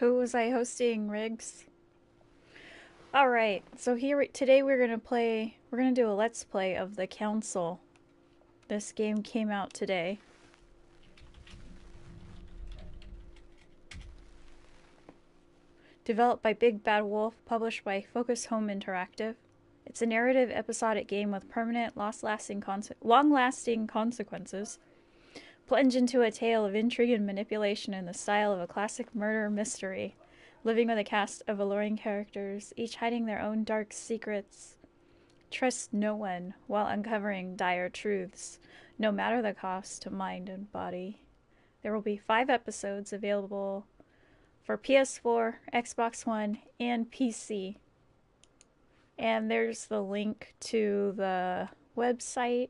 Who was I hosting, Riggs? Alright, so today we're gonna do a let's play of The Council. This game came out today. Developed by Big Bad Wolf, published by Focus Home Interactive. It's a narrative episodic game with permanent, long-lasting consequences. Plunge into a tale of intrigue and manipulation in the style of a classic murder mystery, living with a cast of alluring characters, each hiding their own dark secrets. Trust no one while uncovering dire truths, no matter the cost to mind and body. There will be 5 episodes available for PS4, Xbox One, and PC. And there's the link to the website.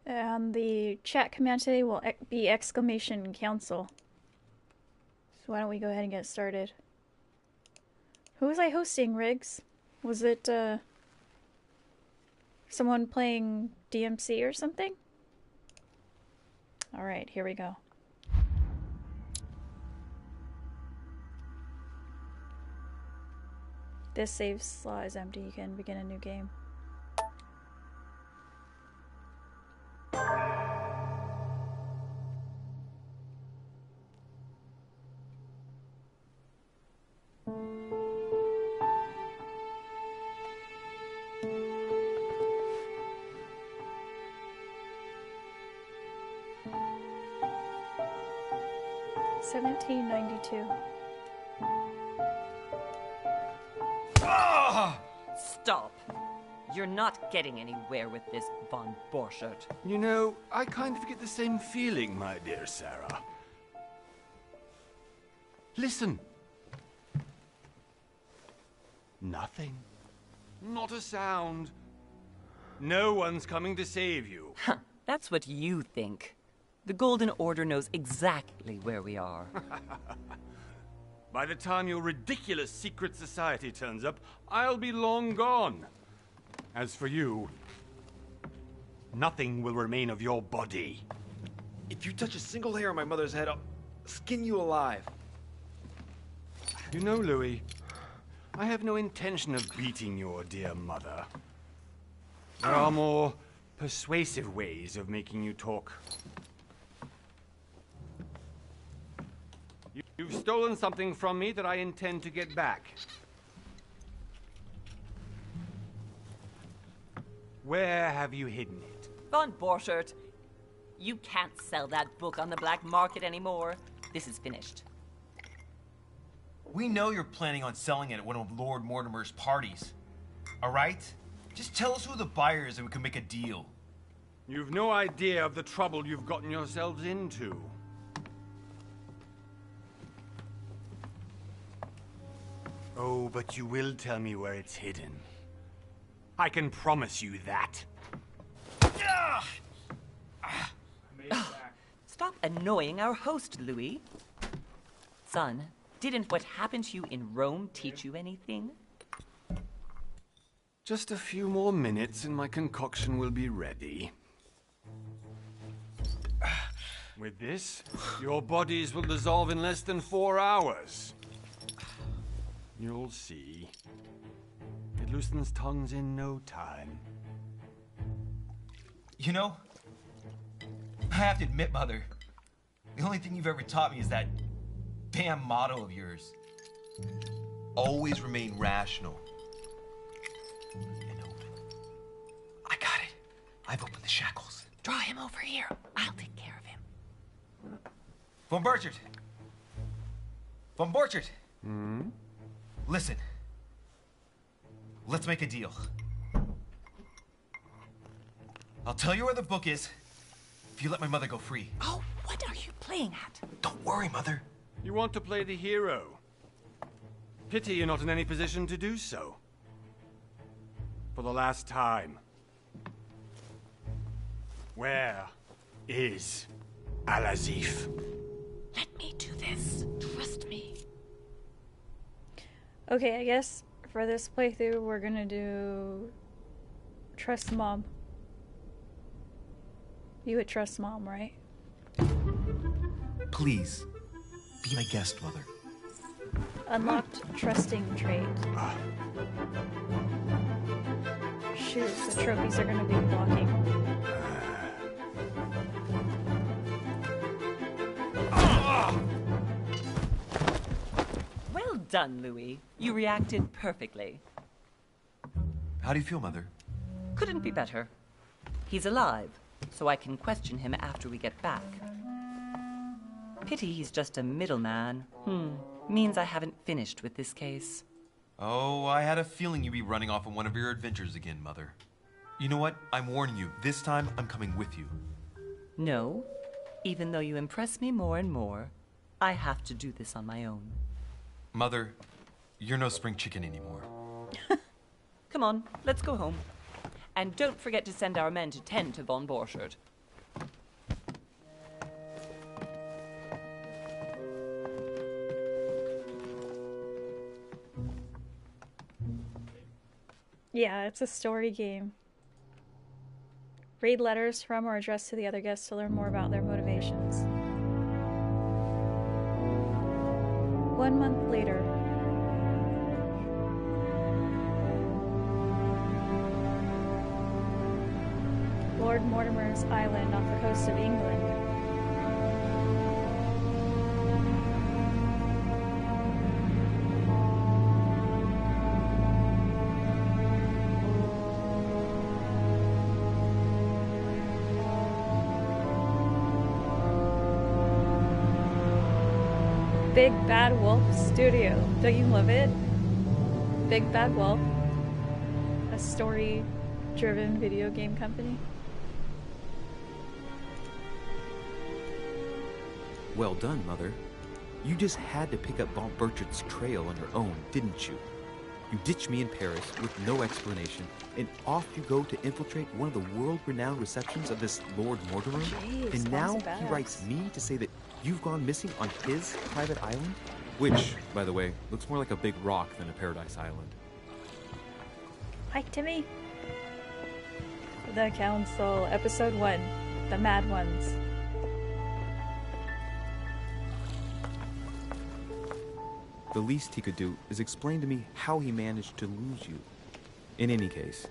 And the chat command today will be !council. So why don't we go ahead and get started. Who was I hosting, Riggs? Was it, someone playing DMC or something? Alright, here we go. This save slot is empty. You can begin a new game. Stop! You're not getting anywhere with this, von Borchert. You know, I kind of get the same feeling, my dear Sarah. Listen. Nothing. Not a sound. No one's coming to save you. Huh, that's what you think. The Golden Order knows exactly where we are. By the time your ridiculous secret society turns up, I'll be long gone. As for you, nothing will remain of your body. If you touch a single hair on my mother's head, I'll skin you alive. You know, Louis, I have no intention of beating your dear mother. There are more persuasive ways of making you talk. You've stolen something from me that I intend to get back. Where have you hidden it? Von Borchert, you can't sell that book on the black market anymore. This is finished. We know you're planning on selling it at one of Lord Mortimer's parties. All right? Just tell us who the buyer is and we can make a deal. You've no idea of the trouble you've gotten yourselves into. Oh, but you will tell me where it's hidden. I can promise you that. Stop annoying our host, Louis. Son, didn't what happened to you in Rome teach you anything? Just a few more minutes and my concoction will be ready. With this, your bodies will dissolve in less than 4 hours. You'll see. It loosens tongues in no time. You know, I have to admit, Mother, the only thing you've ever taught me is that damn motto of yours. Always remain rational. And open. I got it. I've opened the shackles. Draw him over here. I'll take care of him. Von Borchert. Von Borchert. Hmm? Listen. Let's make a deal. I'll tell you where the book is if you let my mother go free. Oh, what are you playing at? Don't worry, Mother. You want to play the hero. Pity you're not in any position to do so. For the last time. Where is Al-Azif? Let me do this. Trust me. Okay, I guess For this playthrough, we're gonna do Trust Mom. You would trust Mom, right? Please, be my guest, Mother. Unlocked trusting trait. Shoot, the trophies are gonna be blocking. Well done, Louis. You reacted perfectly. How do you feel, Mother? Couldn't be better. He's alive, so I can question him after we get back. Pity he's just a middleman. Means I haven't finished with this case. Oh, I had a feeling you'd be running off on one of your adventures again, Mother. You know what? I'm warning you. This time, I'm coming with you. No, even though you impress me more and more, I have to do this on my own. Mother, you're no spring chicken anymore. Come on, let's go home. And don't forget to send our men to tend to von Borchardt. Yeah, it's a story game. Read letters from or addressed to the other guests to learn more about their motivations. 1 month later. Lord Mortimer's island off the coast of England. Big Bad Wolf Studio. Don't you love it? Big Bad Wolf. A story-driven video game company. Well done, Mother. You just had to pick up von Burchart's trail on your own, didn't you? You ditched me in Paris with no explanation, and off you go to infiltrate one of the world-renowned receptions of this Lord Mortimer. Jeez, and now Bossy he Badass. writes me to say that you've gone missing on his private island? Which, by the way, looks more like a big rock than a paradise island. Hi, Timmy. The Council, Episode 1, The Mad Ones. The least he could do is explain to me how he managed to lose you. In any case,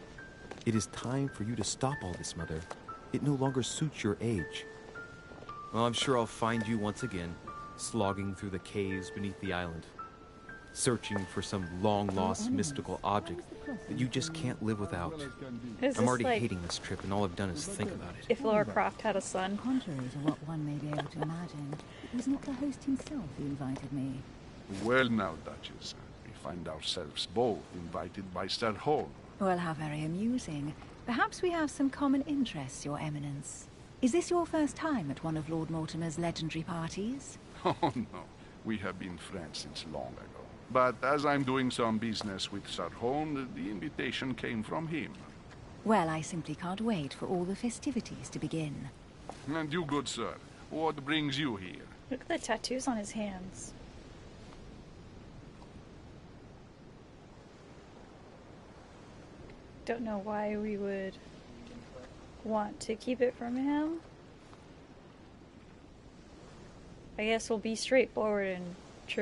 it is time for you to stop all this, Mother. It no longer suits your age. Well, I'm sure I'll find you once again, slogging through the caves beneath the island, searching for some long-lost mystical object that you just can't live without. Is I'm this already like hating this trip, and all I've done is think about it. if Laura Croft had a son? Contrary to what one may be able to imagine, it was not the host himself who invited me. Well now, Duchess, we find ourselves both invited by Sir Holm. Well, how very amusing. Perhaps we have some common interests, Your Eminence. Is this your first time at one of Lord Mortimer's legendary parties? Oh no, we have been friends since long ago. But as I'm doing some business with Sir Holm, the invitation came from him. Well, I simply can't wait for all the festivities to begin. And you, good sir, what brings you here? Look at the tattoos on his hands. Don't know why we would want to keep it from him. I guess we'll be straightforward and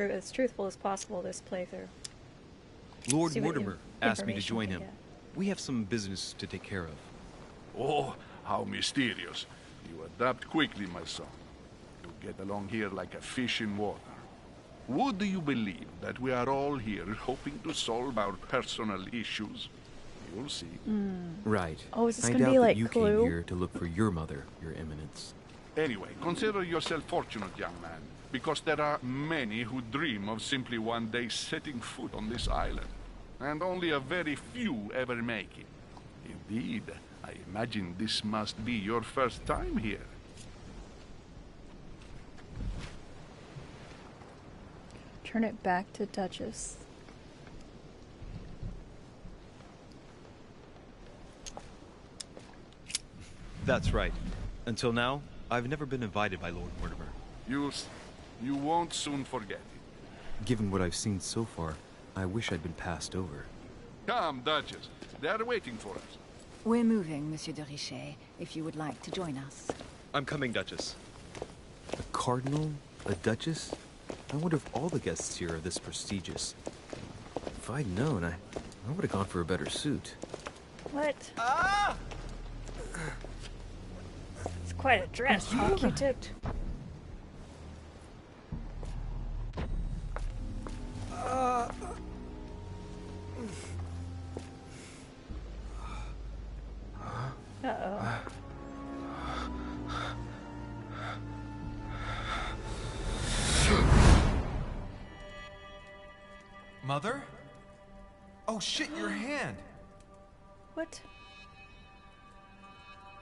as truthful as possible this playthrough. Lord See what Mortimer asked me to information join we him. get. We have some business to take care of. Oh, how mysterious. You adapt quickly, my son. You get along here like a fish in water. Would you believe that we are all here hoping to solve our personal issues? You'll see. Right. Oh, is this I gonna doubt be that like you Clue? came here to look for your mother, Your Eminence. Anyway, consider yourself fortunate, young man, because there are many who dream of simply one day setting foot on this island, and only a very few ever make it. Indeed, I imagine this must be your first time here. Turn it back to Duchess. That's right. Until now, I've never been invited by Lord Mortimer. You won't soon forget it. Given what I've seen so far, I wish I'd been passed over. Come, Duchess. They are waiting for us. We're moving, Monsieur de Richet, if you would like to join us. I'm coming, Duchess. A cardinal? A duchess? I wonder if all the guests here are this prestigious. If I'd known, I would have gone for a better suit. What? Ah! It's quite a dress, huh, Q-tip? Uh-oh. Mother? Oh shit, your hand! What?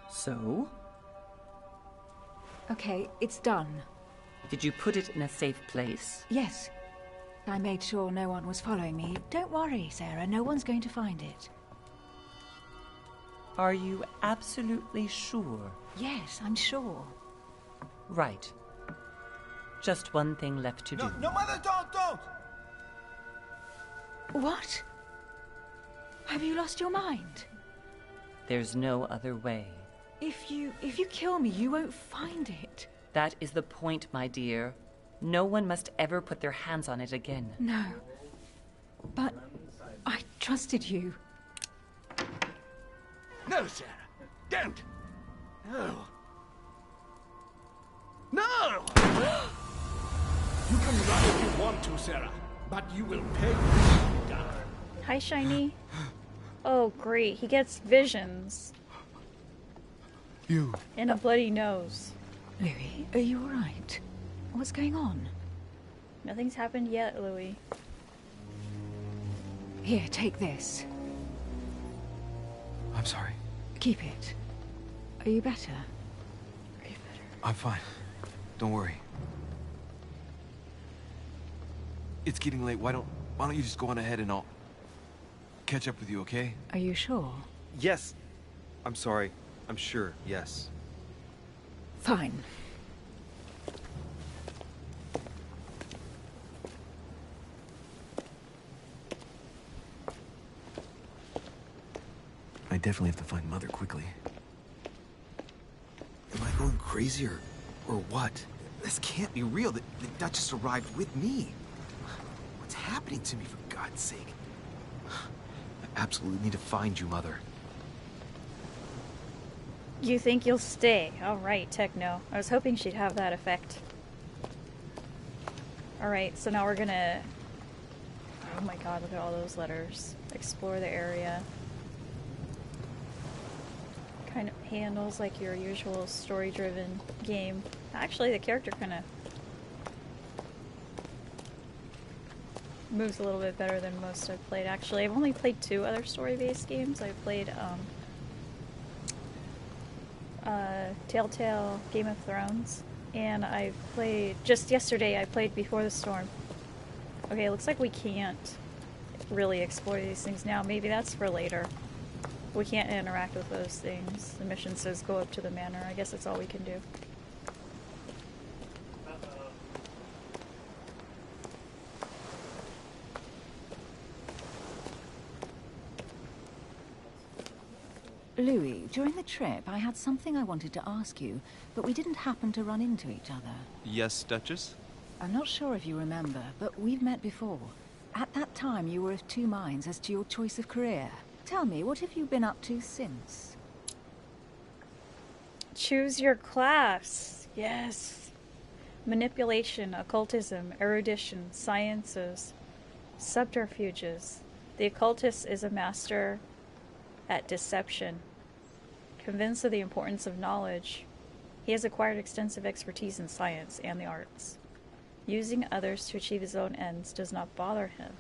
So? Okay, it's done. Did you put it in a safe place? Yes. I made sure no one was following me. Don't worry, Sarah, no one's going to find it. Are you absolutely sure? Yes, I'm sure. Right. Just one thing left to do. No, Mother, don't! What? Have you lost your mind? There's no other way. If you kill me, you won't find it. That is the point, my dear. No one must ever put their hands on it again. No. But I trusted you. No, Sarah. Don't. No. No! You can run if you want to, Sarah, but you will pay. Hi, Shiny. Oh, great. He gets visions. You. And a bloody nose. Louis, are you alright? What's going on? Nothing's happened yet, Louis. Here, take this. I'm sorry. Keep it. Are you better? I'm fine. Don't worry. It's getting late. Why don't you just go on ahead and I'll catch up with you, okay? Are you sure? Yes. I'm sorry. I'm sure, yes. Fine. I definitely have to find Mother quickly. Am I going crazy or what? This can't be real. The Duchess arrived with me. What's happening to me, for God's sake? I absolutely need to find you, Mother. You think you'll stay? Alright, Techno. I was hoping she'd have that effect. Alright, so now we're gonna... Oh my god, look at all those letters. Explore the area. Kind of handles like your usual story-driven game. Actually, the character kind of moves a little bit better than most I've played. Actually, I've only played 2 other story-based games. I've played Telltale Game of Thrones, and I've played, just yesterday I played Before the Storm. Okay, it looks like we can't really explore these things now. Maybe that's for later. We can't interact with those things. The mission says go up to the manor. I guess that's all we can do. Louis, during the trip, I had something I wanted to ask you, but we didn't happen to run into each other. Yes, Duchess? I'm not sure if you remember, but we've met before. At that time, you were of 2 minds as to your choice of career. Tell me, what have you been up to since? Choose your class. Yes. Manipulation, occultism, erudition, sciences, subterfuges. The occultist is a master at deception. Convinced of the importance of knowledge, he has acquired extensive expertise in science and the arts. Using others to achieve his own ends does not bother him.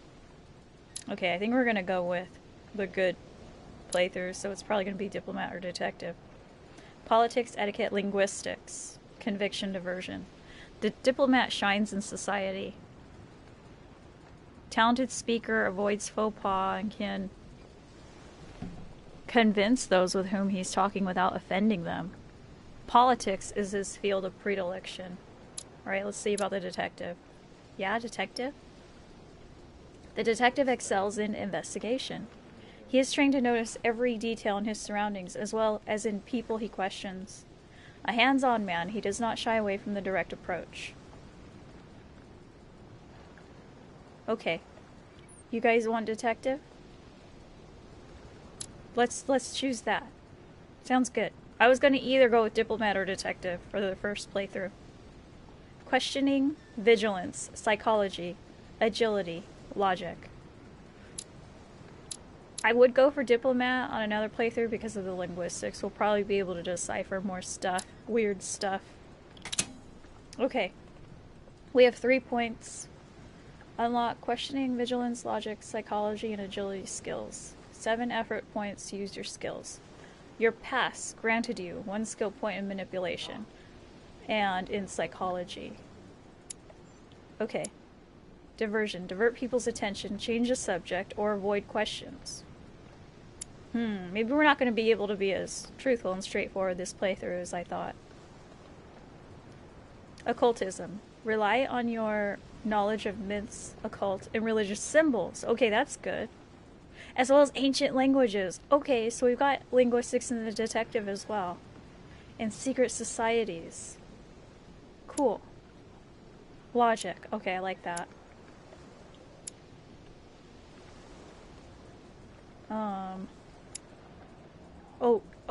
Okay, I think we're gonna go with the good playthroughs, so it's probably gonna be diplomat or detective. Politics, etiquette, linguistics, conviction, diversion. The diplomat shines in society. Talented speaker, avoids faux pas, and can convince those with whom he's talking without offending them. Politics is his field of predilection. Alright, let's see about the detective. Yeah, detective? The detective excels in investigation. He is trained to notice every detail in his surroundings, as well as in people he questions. A hands-on man, he does not shy away from the direct approach. Okay. You guys want detective? Let's choose that. Sounds good. I was going to either go with diplomat or detective for the first playthrough. Questioning, vigilance, psychology, agility, logic. I would go for diplomat on another playthrough because of the linguistics. We'll probably be able to decipher more stuff. Weird stuff. Okay. We have 3 points. Unlock questioning, vigilance, logic, psychology, and agility skills. 7 effort points to use your skills. Your pass granted you 1 skill point in manipulation and in psychology. Okay. Diversion. Divert people's attention, change the subject, or avoid questions. Maybe we're not going to be able to be as truthful and straightforward this playthrough as I thought. Occultism. Rely on your knowledge of myths, occult, and religious symbols. Okay, that's good. As well as ancient languages. Okay, so we've got linguistics in the detective as well. And secret societies. Cool. Logic. Okay, I like that.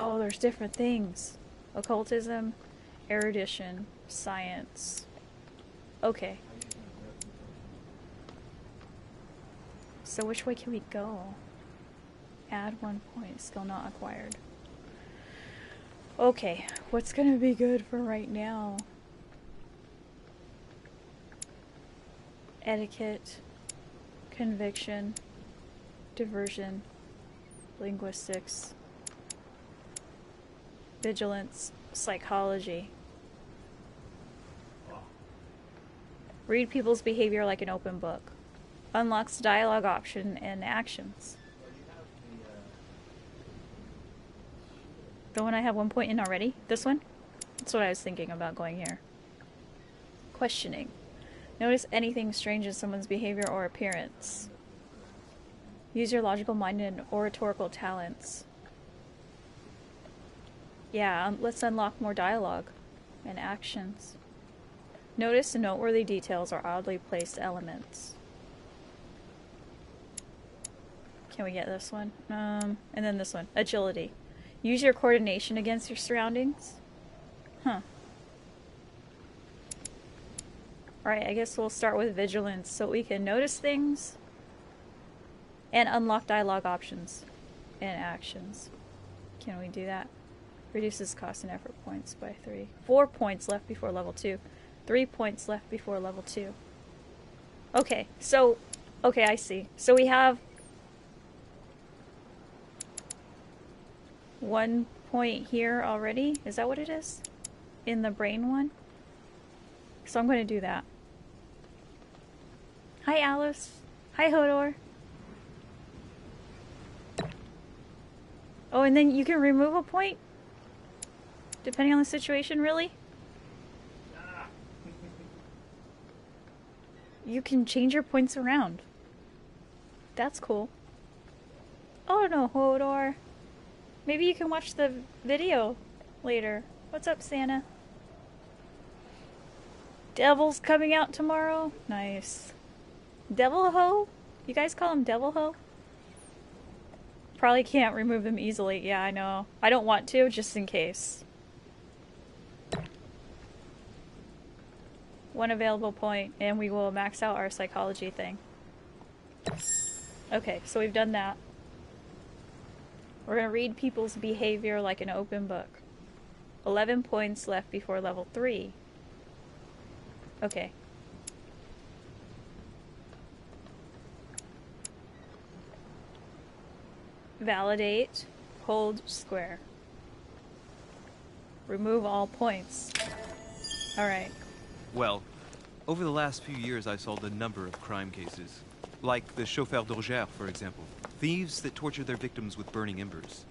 Oh, there's different things. Occultism, erudition, science. Okay. So which way can we go? Add 1 point, skill not acquired. Okay, what's gonna be good for right now? Etiquette, conviction, diversion, linguistics, vigilance, psychology. Read people's behavior like an open book. Unlocks dialogue option and actions. The one I have 1 point in already? This one? That's what I was thinking about going here. Questioning. Notice anything strange in someone's behavior or appearance. Use your logical mind and oratorical talents. Yeah, let's unlock more dialogue and actions. Notice noteworthy details or oddly placed elements. Can we get this one? And then this one. Agility. Use your coordination against your surroundings. Huh. Alright, I guess we'll start with vigilance so we can notice things and unlock dialogue options and actions. Can we do that? Reduces cost and effort points by 3. 4 points left before level 2. 3 points left before level 2. Okay, so... Okay, I see. So we have 1 point here already. Is that what it is? In the brain one? So I'm going to do that. Hi, Alice. Hi, Hodor. Oh, and then you can remove a point? Depending on the situation, really? You can change your points around. That's cool. Oh no, Hodor. Maybe you can watch the video later. What's up, Santa? Devil's coming out tomorrow? Nice. Devil Ho? You guys call him Devil Ho? Probably can't remove them easily. Yeah, I know. I don't want to, just in case. 1 available point, and we will max out our psychology thing. Okay, so we've done that. We're going to read people's behavior like an open book. 11 points left before level 3. Okay. Validate. Hold square. Remove all points. Alright. Well, over the last few years I solved a number of crime cases. Like the chauffeur d'Orgère, for example. Thieves that torture their victims with burning embers.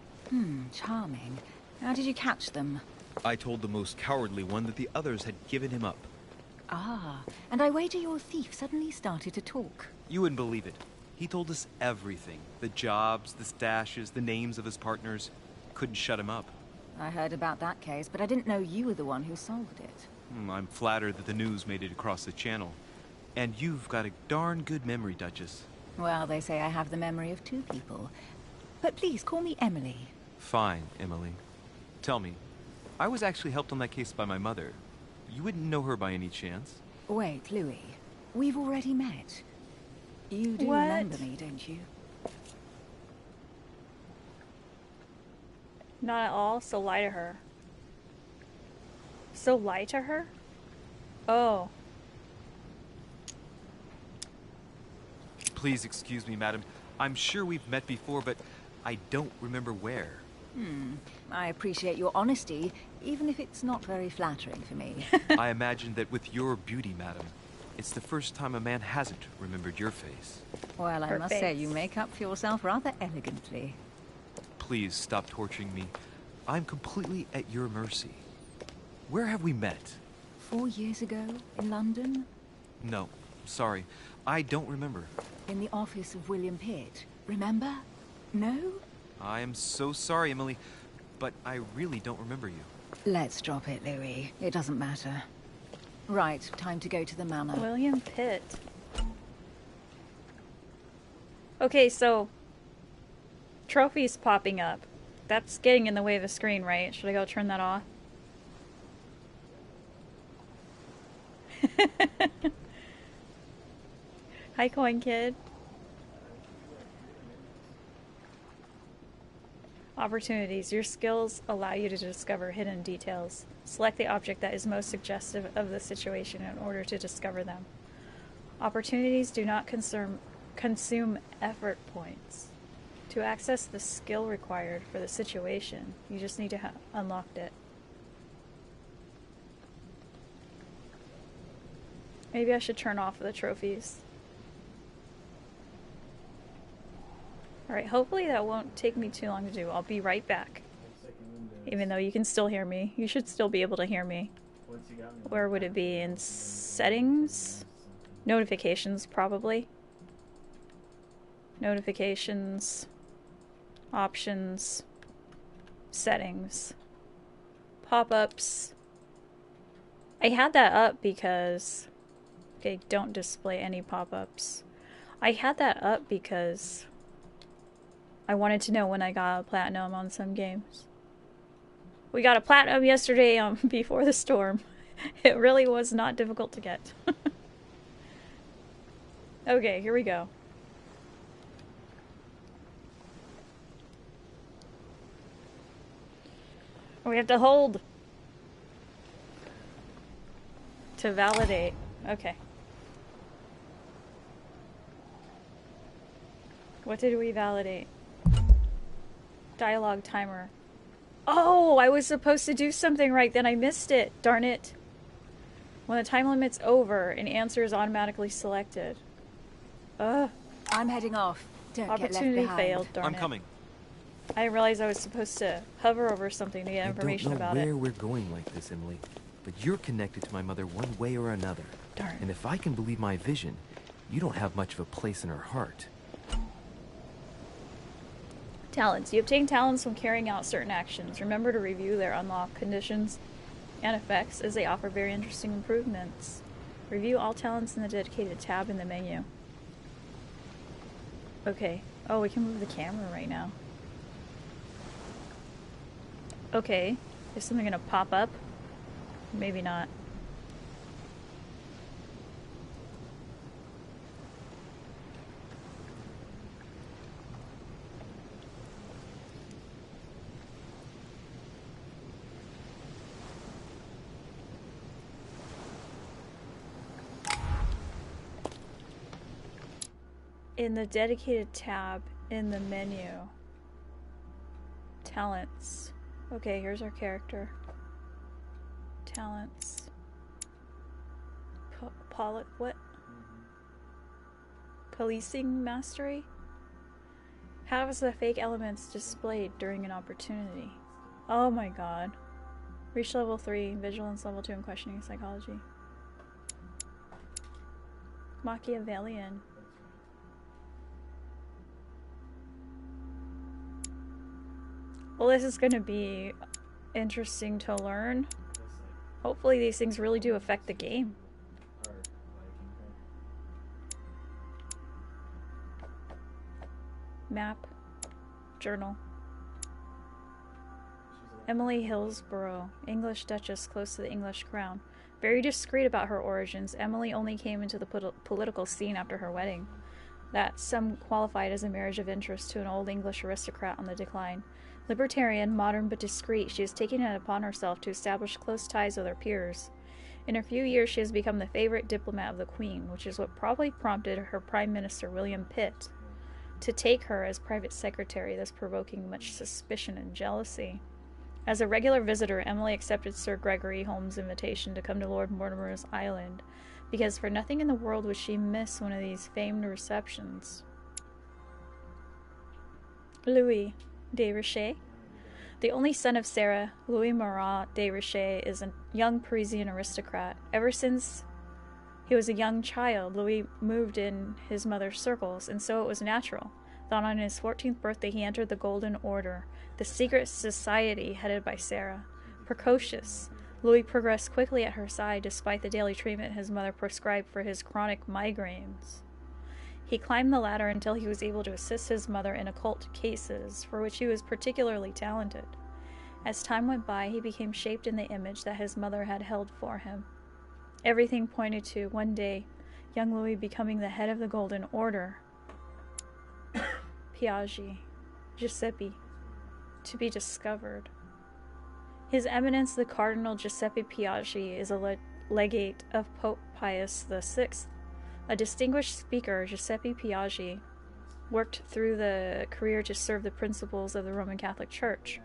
Charming. How did you catch them? I told the most cowardly one that the others had given him up. Ah, and I wager your thief suddenly started to talk. You wouldn't believe it. He told us everything. The jobs, the stashes, the names of his partners. Couldn't shut him up. I heard about that case, but I didn't know you were the one who solved it. I'm flattered that the news made it across the channel. And you've got a darn good memory, Duchess. Well, they say I have the memory of two people. But please, call me Emily. Fine, Emily. Tell me, I was actually helped on that case by my mother. You wouldn't know her by any chance? Wait, Louis. We've already met. You do What? remember me, don't you? Not at all, so lie to her. So lie to her? Oh. Please excuse me, madam. I'm sure we've met before, but I don't remember where. I appreciate your honesty, even if it's not very flattering for me. I imagine that with your beauty, madam, it's the first time a man hasn't remembered your face. Well, I Her must say, face. you make up for yourself rather elegantly. Please stop torturing me. I'm completely at your mercy. Where have we met? 4 years ago, in London, No, sorry. I don't remember. in the office of William Pitt. Remember? No? I am so sorry, Emily, but I really don't remember you. Let's drop it, Louis. It doesn't matter. Right, time to go to the manor. William Pitt. Okay, so trophies popping up. That's getting in the way of the screen, right? Should I go turn that off? Hi, Coin Kid. Opportunities. Your skills allow you to discover hidden details. Select the object that is most suggestive of the situation in order to discover them. Opportunities do not consume effort points. To access the skill required for the situation, you just need to have unlocked it. Maybe I should turn off the trophies. Alright, hopefully that won't take me too long to do. I'll be right back. Even though you can still hear me. You should still be able to hear me. Where would it be? In settings? Notifications, probably. Notifications. Options. Settings. Pop-ups. I had that up because... Okay, don't display any pop-ups. I had that up because I wanted to know when I got a platinum on some games. We got a platinum yesterday before the storm. It really was not difficult to get. Okay, here we go. We have to hold to validate. Okay. What did we validate? Dialogue timer. Oh, I was supposed to do something right, then I missed it. Darn it. When the time limit's over, an answer is automatically selected. Ugh. I'm heading off. Don't get left Opportunity behind. failed, darn I'm it. coming. I didn't realize I was supposed to hover over something to get information I don't know about where it. we're going like this, Emily, but you're connected to my mother one way or another. Darn. And if I can believe my vision, you don't have much of a place in her heart. Talents. You obtain talents when carrying out certain actions. Remember to review their unlock conditions and effects, as they offer very interesting improvements. Review all talents in the dedicated tab in the menu. Okay. Oh, we can move the camera right now. Okay. Is something gonna pop up? Maybe not. In the dedicated tab in the menu. Talents. Okay, here's our character. Talents. What? Policing mastery? How is the fake elements displayed during an opportunity? Oh my god. Reach level 3, vigilance level 2, and questioning psychology. Machiavellian. Well, this is going to be interesting to learn. Hopefully these things really do affect the game. Map. Journal. Emily Hillsborough, English Duchess close to the English crown. Very discreet about her origins, Emily only came into the political scene after her wedding. That some qualified as a marriage of interest to an old English aristocrat on the decline. Libertarian, modern but discreet, she has taken it upon herself to establish close ties with her peers. In a few years she has become the favorite diplomat of the Queen, which is what probably prompted her Prime Minister William Pitt to take her as private secretary, thus provoking much suspicion and jealousy. As a regular visitor, Emily accepted Sir Gregory Holmes' invitation to come to Lord Mortimer's island, because for nothing in the world would she miss one of these famed receptions. Louis de Richet. The only son of Sarah, Louis Marat de Richet is a young Parisian aristocrat. Ever since he was a young child, Louis moved in his mother's circles, and so it was natural that on his 14th birthday he entered the Golden Order, the secret society headed by Sarah. Precocious, Louis progressed quickly at her side despite the daily treatment his mother prescribed for his chronic migraines. He climbed the ladder until he was able to assist his mother in occult cases, for which he was particularly talented. As time went by, he became shaped in the image that his mother had held for him. Everything pointed to, one day, young Louis becoming the head of the Golden Order. Piaggi, Giuseppe, to be discovered. His Eminence the Cardinal Giuseppe Piaggi is a legate of Pope Pius VI. A distinguished speaker, Giuseppe Piaggi worked through the career to serve the principles of the Roman Catholic Church.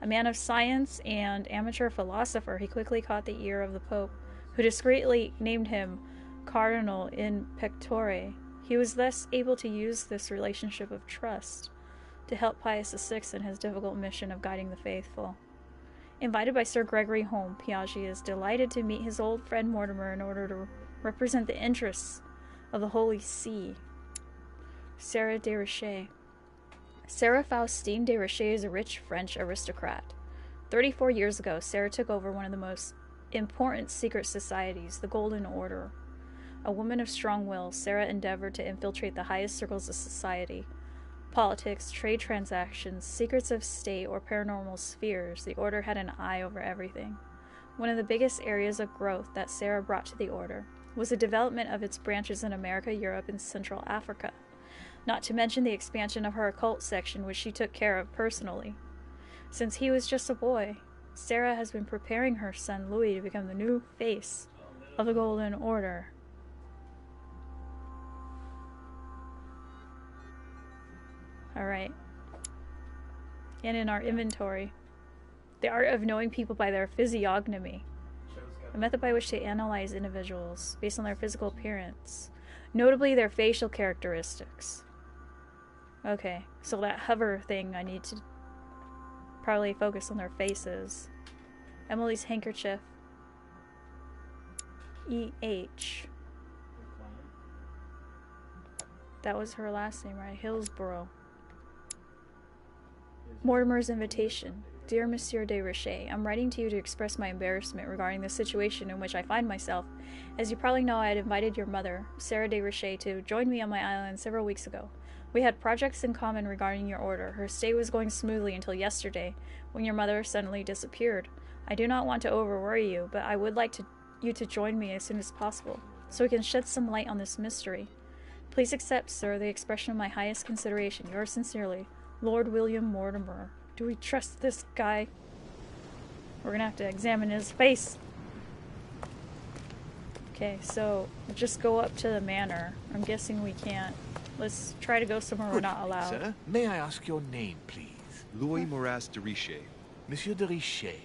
A man of science and amateur philosopher, he quickly caught the ear of the Pope, who discreetly named him Cardinal in Pectore. He was thus able to use this relationship of trust to help Pius VI in his difficult mission of guiding the faithful. Invited by Sir Gregory Holmes, Piaggi is delighted to meet his old friend Mortimer in order to represent the interests of the Holy See. Sarah de Richet. Sarah Faustine de Richet is a rich French aristocrat. 34 years ago, Sarah took over one of the most important secret societies, the Golden Order. A woman of strong will, Sarah endeavored to infiltrate the highest circles of society. Politics, trade transactions, secrets of state, or paranormal spheres, the Order had an eye over everything. One of the biggest areas of growth that Sarah brought to the Order was the development of its branches in America, Europe, and Central Africa, not to mention the expansion of her occult section, which she took care of personally. Since he was just a boy, Sarah has been preparing her son Louis to become the new face of the Golden Order. Alright. And in our inventory, the art of knowing people by their physiognomy, a method by which they analyze individuals based on their physical appearance, notably their facial characteristics. Okay, so that hover thing, I need to probably focus on their faces. Emily's handkerchief. E.H. That was her last name, right? Hillsborough. Mortimer's invitation. Dear Monsieur de Richet, I'm writing to you to express my embarrassment regarding the situation in which I find myself. As you probably know, I had invited your mother, Sarah de Richet, to join me on my island several weeks ago. We had projects in common regarding your order. Her stay was going smoothly until yesterday, when your mother suddenly disappeared. I do not want to overworry you, but I would like you to join me as soon as possible, so we can shed some light on this mystery. Please accept, sir, the expression of my highest consideration. Yours sincerely, Lord William Mortimer. Do we trust this guy? We're gonna have to examine his face. Okay, so just go up to the manor. I'm guessing we can't. Let's try to go somewhere we're not allowed. Sir, may I ask your name, please? Louis Moras de Richet. Monsieur de Richet.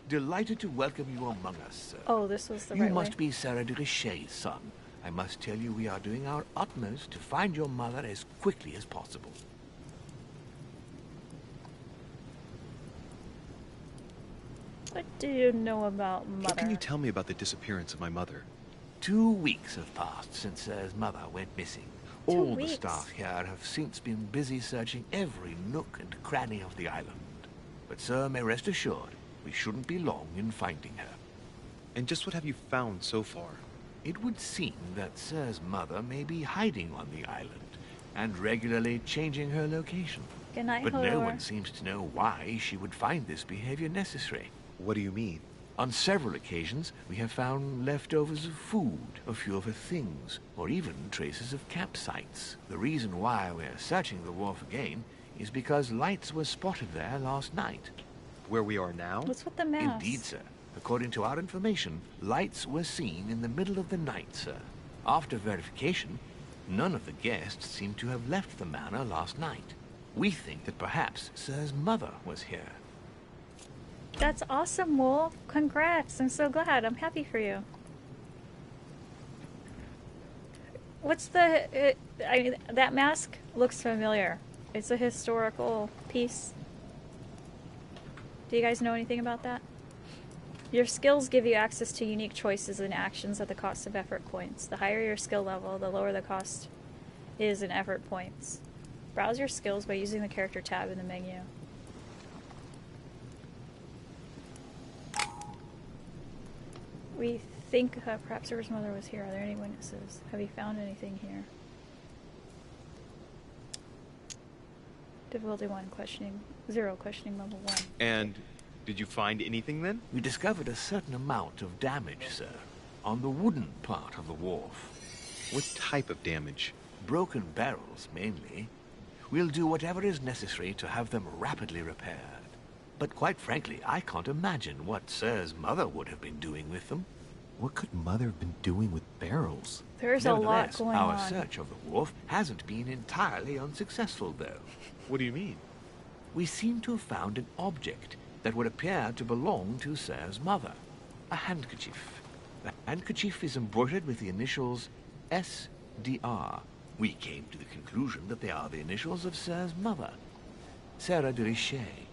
Delighted to welcome you among us, sir. Oh, this was the You right must way. be Sarah de Richet's son. I must tell you we are doing our utmost to find your mother as quickly as possible. What do you know about Mother? What can you tell me about the disappearance of my mother? 2 weeks have passed since Sarah's mother went missing. 2 All weeks? the staff here have since been busy searching every nook and cranny of the island. but sir may rest assured we shouldn't be long in finding her. And just what have you found so far? It would seem that Sir's mother may be hiding on the island and regularly changing her location. Good night, But no Halor. one seems to know why she would find this behavior necessary. What do you mean? On several occasions, we have found leftovers of food, a few of her things, or even traces of campsites. The reason why we're searching the wharf again is because lights were spotted there last night. Where we are now? What's with the mouse? Indeed, sir. According to our information, lights were seen in the middle of the night, sir. After verification, none of the guests seem to have left the manor last night. We think that perhaps Sir's mother was here. That's awesome, Wolf. Congrats. I'm so glad. I'm happy for you. What's the... I mean, that mask looks familiar. It's a historical piece. Do you guys know anything about that? Your skills give you access to unique choices and actions at the cost of effort points. The higher your skill level, the lower the cost is in effort points. Browse your skills by using the character tab in the menu. We think perhaps River's mother was here. Are there any witnesses? Have you found anything here? Difficulty 1, questioning 0, questioning level 1. And did you find anything then? We discovered a certain amount of damage, sir, on the wooden part of the wharf. What type of damage? Broken barrels, mainly. We'll do whatever is necessary to have them rapidly repaired. But quite frankly, I can't imagine what Sir's mother would have been doing with them. What could Mother have been doing with barrels? There's a lot Nevertheless, going our on. search of the wharf hasn't been entirely unsuccessful, though. What do you mean? We seem to have found an object that would appear to belong to Sir's mother. A handkerchief. The handkerchief is embroidered with the initials SDR. We came to the conclusion that they are the initials of Sir's mother, Sarah de Richet.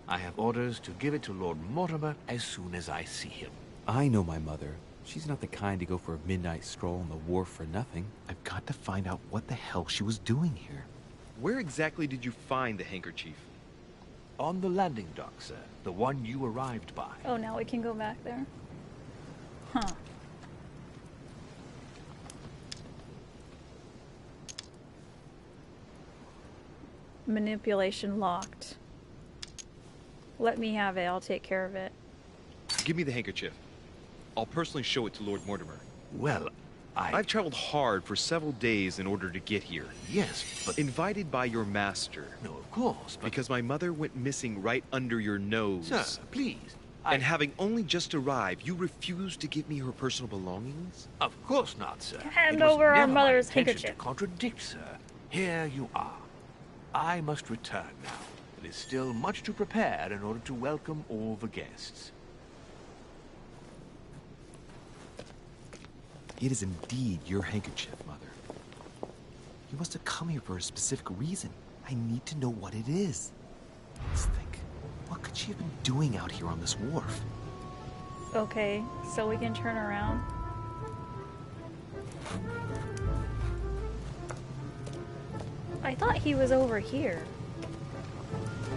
I have orders to give it to Lord Mortimer as soon as I see him. I know my mother. She's not the kind to go for a midnight stroll on the wharf for nothing. I've got to find out what the hell she was doing here. Where exactly did you find the handkerchief? On the landing dock, sir. The one you arrived by. Oh, now we can go back there? Huh. Manipulation locked. Let me have it. I'll take care of it. Give me the handkerchief. I'll personally show it to Lord Mortimer. Well, I've traveled hard for several days in order to get here. Yes, but... Invited by your master. No, of course, but... Because my mother went missing right under your nose. Sir, please. And having only just arrived, you refused to give me her personal belongings? Of course not, sir. Hand It was over our never my mother's intention handkerchief. to contradict, sir. Here you are. I must return now. It is still much to prepare in order to welcome all the guests. It is indeed your handkerchief, Mother. You must have come here for a specific reason. I need to know what it is. Let's think. What could she have been doing out here on this wharf? Okay, so we can turn around. I thought he was over here.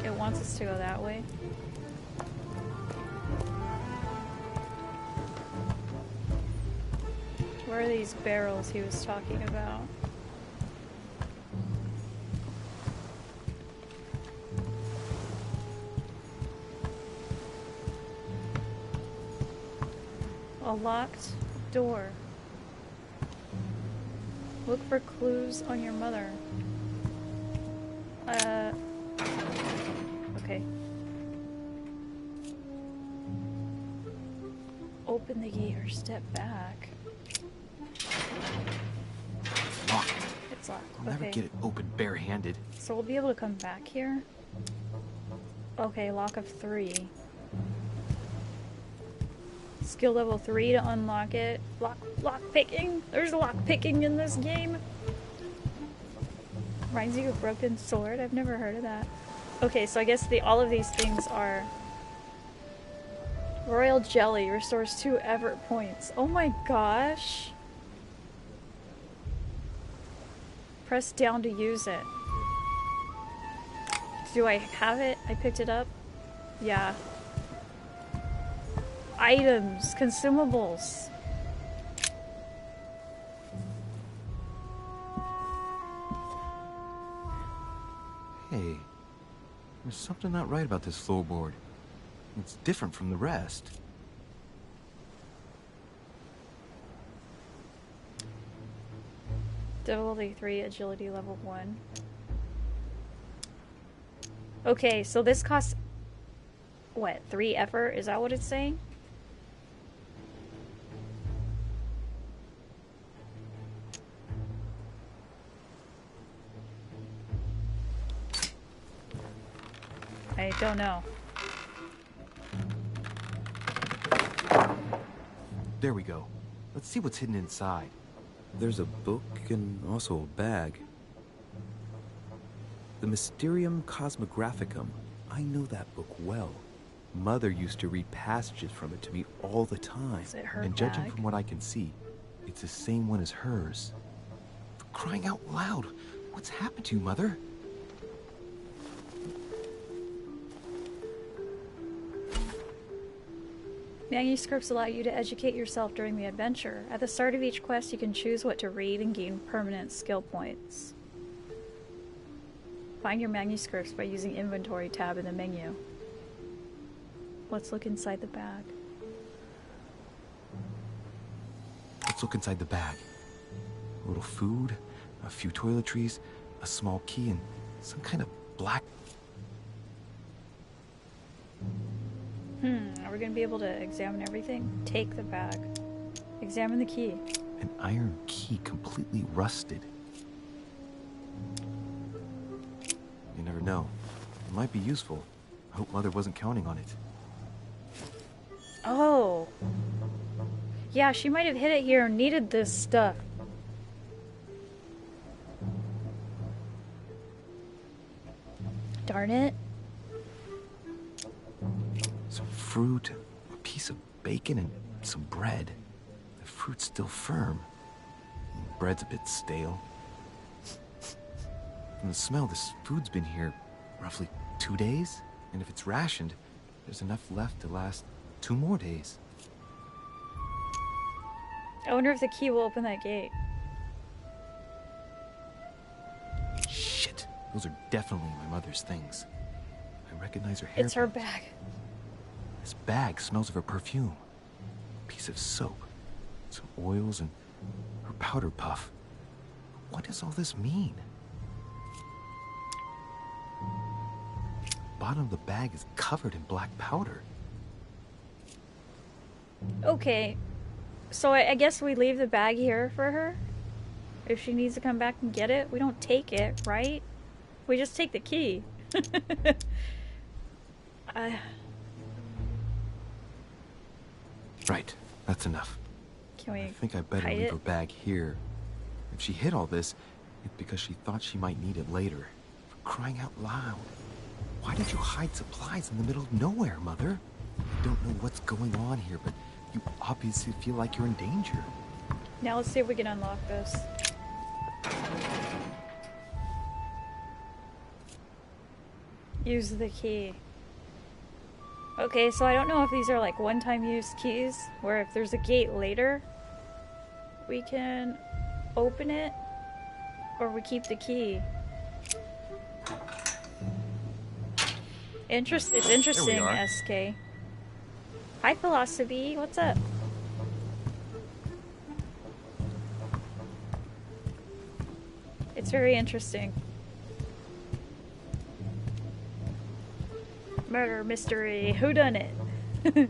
It wants us to go that way. Where are these barrels he was talking about? A locked door. Look for clues on your mother. Okay. Open the gate or step back. Locked. It's locked. I'll never Okay. get it open barehanded. So we'll be able to come back here? Okay, lock of 3. Skill level 3 to unlock it. Lock picking. There's lock picking in this game. Reminds you of Broken Sword. I've never heard of that. Okay, so I guess all of these things are... Royal Jelly restores 2 effort points. Oh my gosh. Press down to use it. Do I have it? I picked it up. Yeah. Items, consumables. Hey, there's something not right about this floorboard. It's different from the rest. Difficulty 3, agility level 1. Okay, so this costs, what, 3 effort? Is that what it's saying? I don't know. There we go. Let's see what's hidden inside. There's a book and also a bag. The Mysterium Cosmographicum. I know that book well. Mother used to read passages from it to me all the time. Is it her And judging bag? from what I can see, it's the same one as hers. For crying out loud, what's happened to you, Mother? Manuscripts allow you to educate yourself during the adventure. At the start of each quest, you can choose what to read and gain permanent skill points. Find your manuscripts by using Inventory tab in the menu. Let's look inside the bag. Let's look inside the bag. A little food, a few toiletries, a small key, and some kind of black... Are we going to be able to examine everything? Take the bag. Examine the key. An iron key completely rusted. You never know. It might be useful. I hope Mother wasn't counting on it. Oh. Yeah, she might have hid it here and needed this stuff. Darn it. Some fruit, a piece of bacon, and some bread. The fruit's still firm. The bread's a bit stale. From the smell, this food's been here roughly 2 days. And if it's rationed, there's enough left to last 2 more days. I wonder if the key will open that gate. Shit, those are definitely my mother's things. I recognize her hair. It's her bag. This bag smells of her perfume. A piece of soap, some oils, and her powder puff. What does all this mean? The bottom of the bag is covered in black powder. Okay, so I guess we leave the bag here for her? If she needs to come back and get it? We don't take it, right? We just take the key. Right, that's enough. Can we I think I better hide leave it? her bag here. If she hid all this, it's because she thought she might need it later. For crying out loud. Why did you hide supplies in the middle of nowhere, Mother? I don't know what's going on here, but you obviously feel like you're in danger. Now let's see if we can unlock this. Use the key. Okay, so I don't know if these are like one-time use keys, where if there's a gate later, we can open it, or we keep the key. It's interesting, are. SK. Hi, Philosophy. What's up? It's very interesting. Murder mystery. Whodunit? This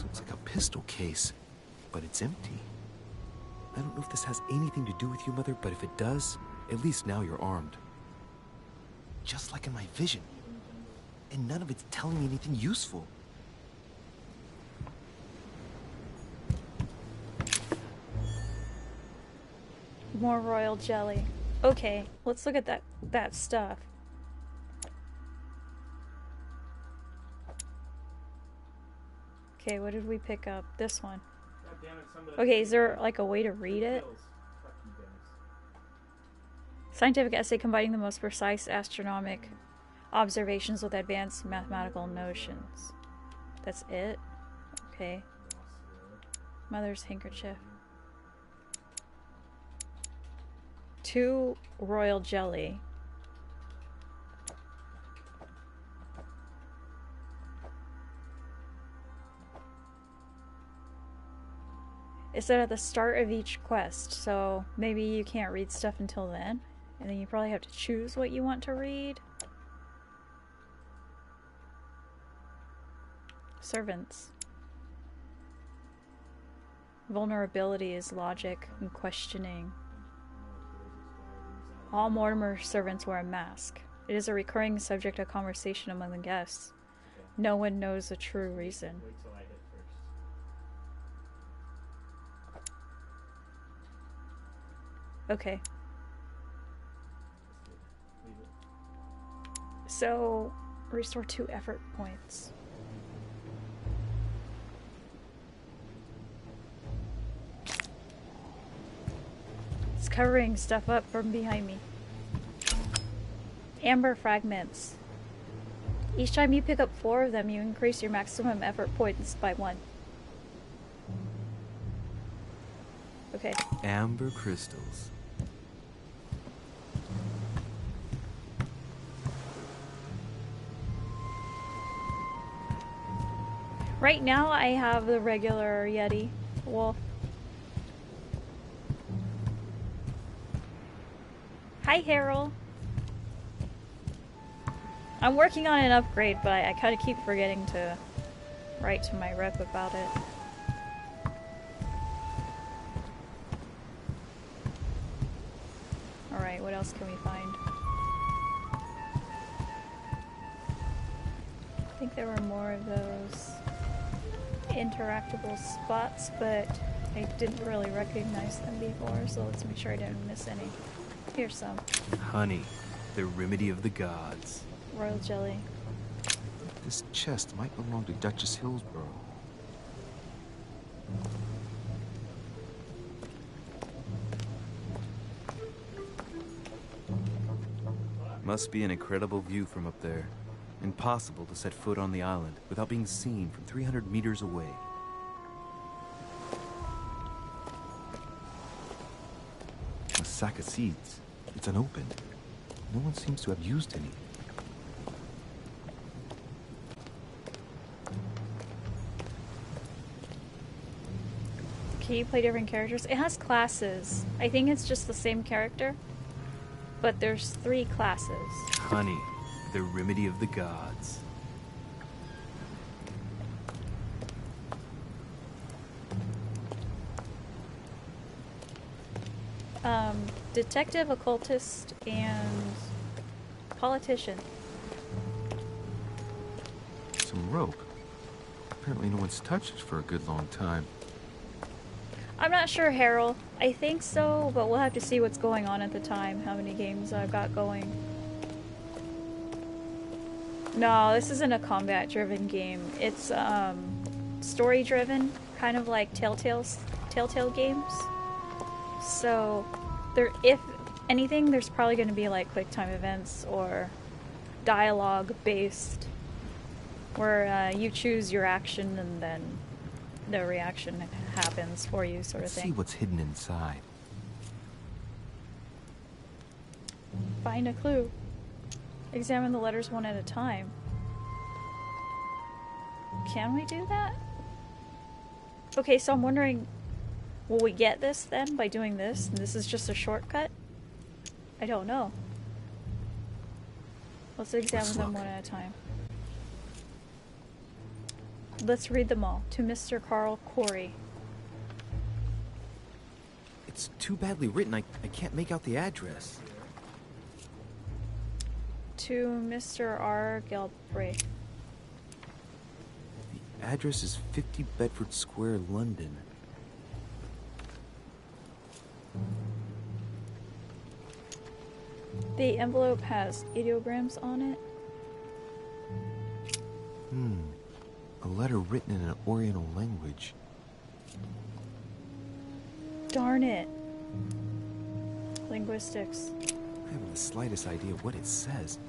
looks like a pistol case, but it's empty. I don't know if this has anything to do with you, Mother, but if it does, at least now you're armed. Just like in my vision. And none of it's telling me anything useful. More royal jelly. Okay, let's look at that stuff. Okay, what did we pick up? This one. Okay, is there like a way to read it? Scientific essay combining the most precise astronomic Observations with advanced mathematical notions. That's it? Okay. Mother's handkerchief. 2 royal jelly. It said at the start of each quest, so maybe you can't read stuff until then. And then you probably have to choose what you want to read. Servants. Vulnerability is logic and questioning. All Mortimer servants wear a mask. It is a recurring subject of conversation among the guests. No one knows the true reason. Okay. So, restore 2 effort points. It's covering stuff up from behind me. Amber fragments. Each time you pick up 4 of them, you increase your maximum effort points by 1. Okay. Amber crystals. Right now, I have the regular Yeti wolf. Hi, Harold. I'm working on an upgrade, but I kind of keep forgetting to write to my rep about it. Alright, what else can we find? I think there were more of those interactable spots, but I didn't really recognize them before, so let's make sure I didn't miss any. Here's some. Honey, the remedy of the gods. Royal jelly. This chest might belong to Duchess Hillsborough. Must be an incredible view from up there. Impossible to set foot on the island without being seen from 300 meters away. A sack of seeds. It's unopened. No one seems to have used any. Can you play different characters? It has classes. I think it's just the same character, but there's 3 classes. Honey, the remedy of the gods. Detective, occultist, and politician. Some rope. Apparently no one's touched it for a good long time. I'm not sure, Harold. I think so, but we'll have to see what's going on at the time, how many games I've got going. No, this isn't a combat-driven game. It's, story-driven, kind of like Telltale games. So, if anything, there's probably going to be like quick-time events or dialogue-based, where you choose your action and then the reaction happens for you, sort of Let's thing. see what's hidden inside. Find a clue. Examine the letters one at a time. Can we do that? Okay, so I'm wondering, will we get this then by doing this? And this is just a shortcut? I don't know. Let's examine them one at a time. Let's read them all. To Mr. Carl Corey. It's too badly written, I can't make out the address. To Mr. R. Galbraith. The address is 50 Bedford Square, London. The envelope has ideograms on it. A letter written in an Oriental language. Darn it. Linguistics. I haven't the slightest idea what it says.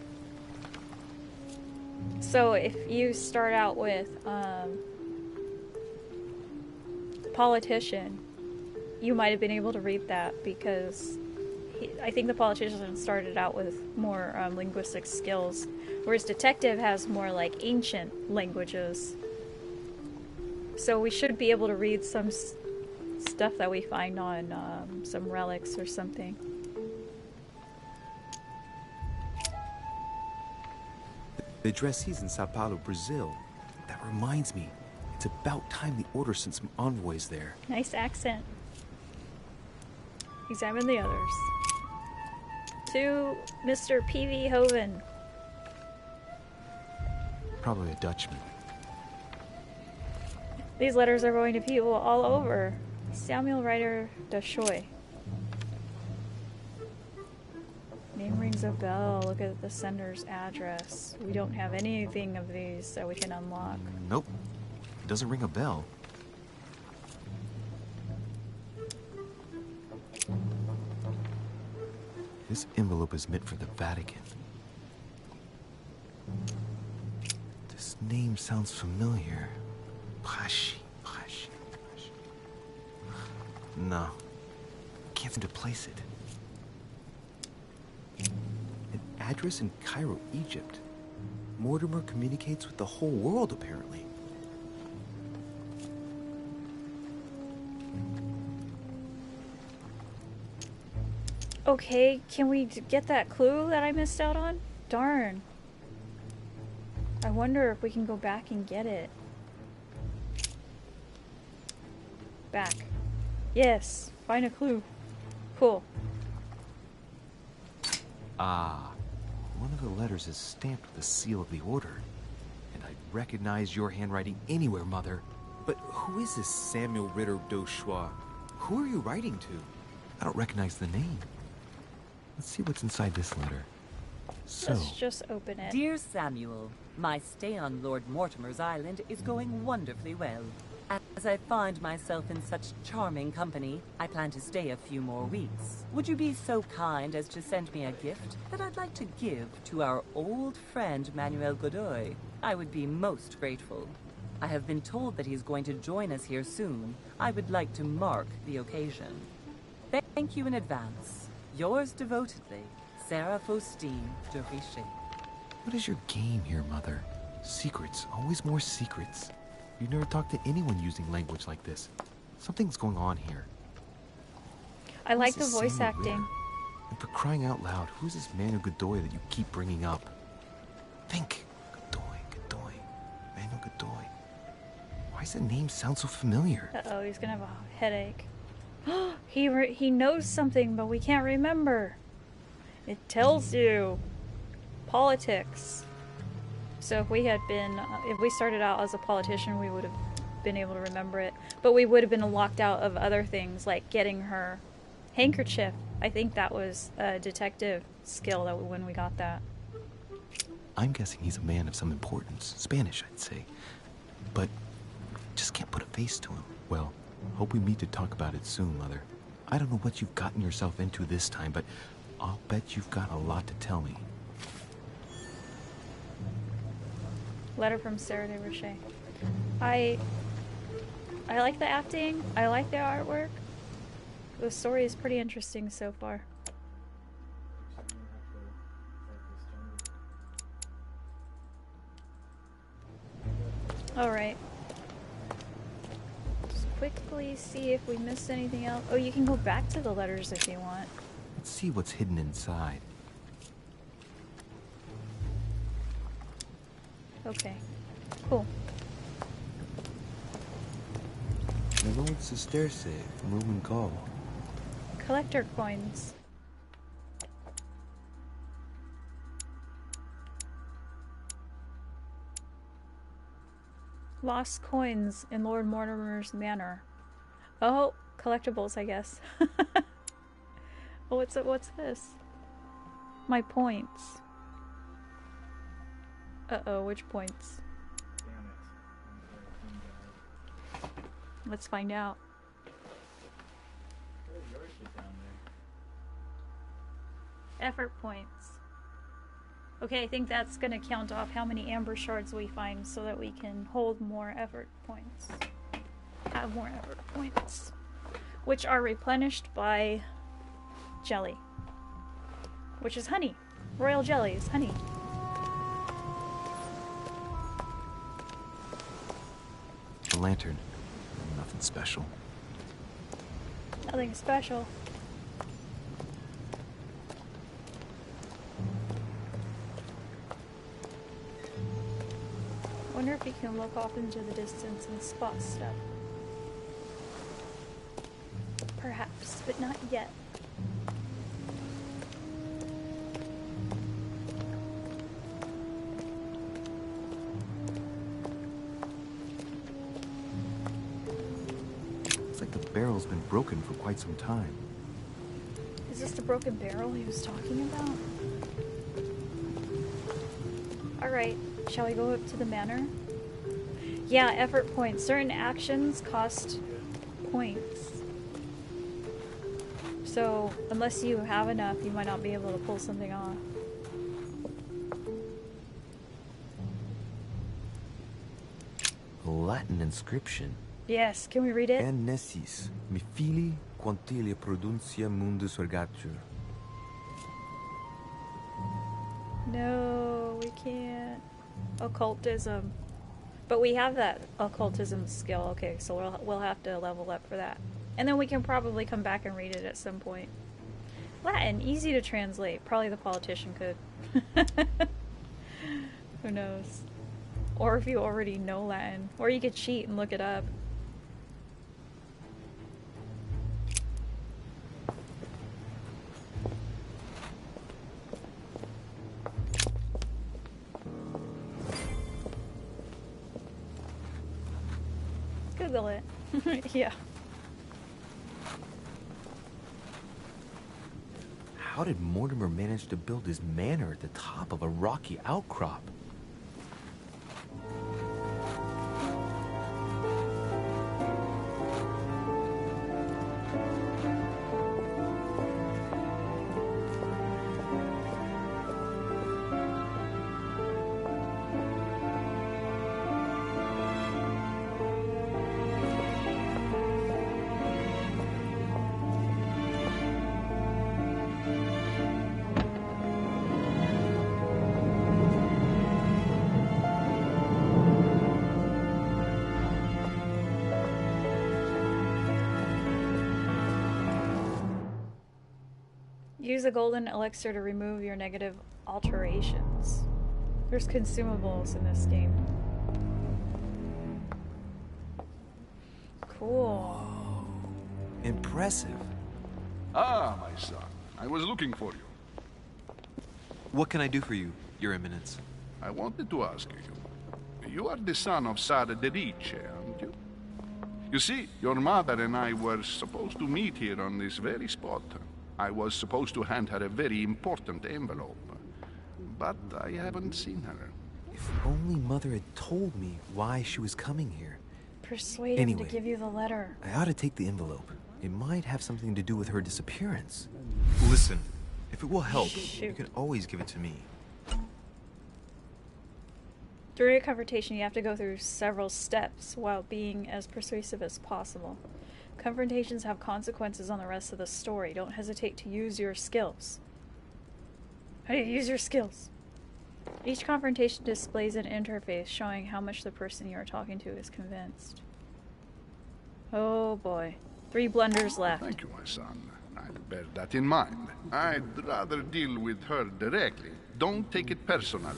So if you start out with politician, you might have been able to read that because I think the politician started out with more linguistic skills, whereas detective has more like ancient languages. So we should be able to read some stuff that we find on some relics or something. The addressee's in Sao Paulo, Brazil. That reminds me, it's about time the Order sent some envoys there. Nice accent. Examine the others. To Mr. P.V. Hoven. Probably a Dutchman. These letters are going to people all over. Samuel Ryder de Shoy. Name rings a bell. Look at the sender's address. We don't have anything of these that we can unlock. Nope. It doesn't ring a bell. This envelope is meant for the Vatican. This name sounds familiar. Prashi. No. Can't seem to place it. An address in Cairo, Egypt. Mortimer communicates with the whole world, apparently. Okay, can we get that clue that I missed out on? Darn. I wonder if we can go back and get it. Back. Yes, find a clue. Cool. Ah, one of the letters is stamped with the seal of the Order. And I'd recognize your handwriting anywhere, Mother. But who is this Samuel Ritter d'Auchois? Who are you writing to? I don't recognize the name. Let's see what's inside this letter. So, Let's just open it. Dear Samuel, my stay on Lord Mortimer's island is going wonderfully well. As I find myself in such charming company, I plan to stay a few more weeks. Would you be so kind as to send me a gift that I'd like to give to our old friend Manuel Godoy? I would be most grateful. I have been told that he's going to join us here soon. I would like to mark the occasion. Thank you in advance. Yours devotedly, Sarah Faustine de Richer. what is your game here, Mother? Secrets, always more secrets. You never talked to anyone using language like this. Something's going on here. I like Who's the this voice Samuel acting. Ritter? And for crying out loud, who's this Manu Godoy that you keep bringing up? Think. Godoy. Manu Godoy. Why does the name sound so familiar? Uh-oh, he's gonna have a headache. He knows something, but we can't remember. It tells you. Politics. So if we had been, if we started out as a politician, we would have been able to remember it. But we would have been locked out of other things, like getting her handkerchief. I think that was a detective skill that when we got that. I'm guessing he's a man of some importance. Spanish, I'd say. But just can't put a face to him. Well, hope we meet to talk about it soon, Mother. I don't know what you've gotten yourself into this time, but I'll bet you've got a lot to tell me. Letter from Sarah de Rocher. I like the acting. I like the artwork. The story is pretty interesting so far. Alright. Just quickly see if we missed anything else. Oh, you can go back to the letters if you want. Let's see what's hidden inside. Okay. Cool. An old Sesterce from Roman Gaul. Collector coins. Lost coins in Lord Mortimer's Manor. Oh, collectibles, I guess. Oh, what's this? My points. Uh-oh, which points? Let's find out. Effort points. Okay, I think that's gonna count off how many amber shards we find so that we can hold more effort points. Have more effort points. Which are replenished by jelly. Which is honey. Royal jelly is honey. The lantern. Nothing special. Nothing special. Wonder if we can look off into the distance and spot stuff. Perhaps, but not yet. Looks like the barrel's been broken for quite some time. Is this the broken barrel he was talking about? Alright, shall we go up to the manor? Yeah, effort points. Certain actions cost points. So, unless you have enough, you might not be able to pull something off. A Latin inscription. Yes, can we read it? En nessis, mi fili quantilia produncia mundus ergatur. No, we can't. Occultism. But we have that occultism skill. Okay, so we'll have to level up for that. And then we can probably come back and read it at some point. Latin, easy to translate. Probably the politician could. Who knows? Or if you already know Latin. Or you could cheat and look it up. Google it. Yeah. How did Mortimer manage to build his manor at the top of a rocky outcrop? Use a golden elixir to remove your negative alterations. There's consumables in this game. Cool. Impressive. Ah, my son. I was looking for you. What can I do for you, Your Eminence? I wanted to ask you. You are the son of Sara de Riche, aren't you? You see, your mother and I were supposed to meet here on this very spot. I was supposed to hand her a very important envelope. But I haven't seen her. If only Mother had told me why she was coming here. Persuade him to give you the letter. I ought to take the envelope. It might have something to do with her disappearance. Listen, if it will help, Shoot. you can always give it to me. During a confrontation, you have to go through several steps while being as persuasive as possible. Confrontations have consequences on the rest of the story. Don't hesitate to use your skills. How do you use your skills? Each confrontation displays an interface showing how much the person you are talking to is convinced. Oh boy. 3 blunders left. Thank you, my son. I'll bear that in mind. I'd rather deal with her directly. Don't take it personally.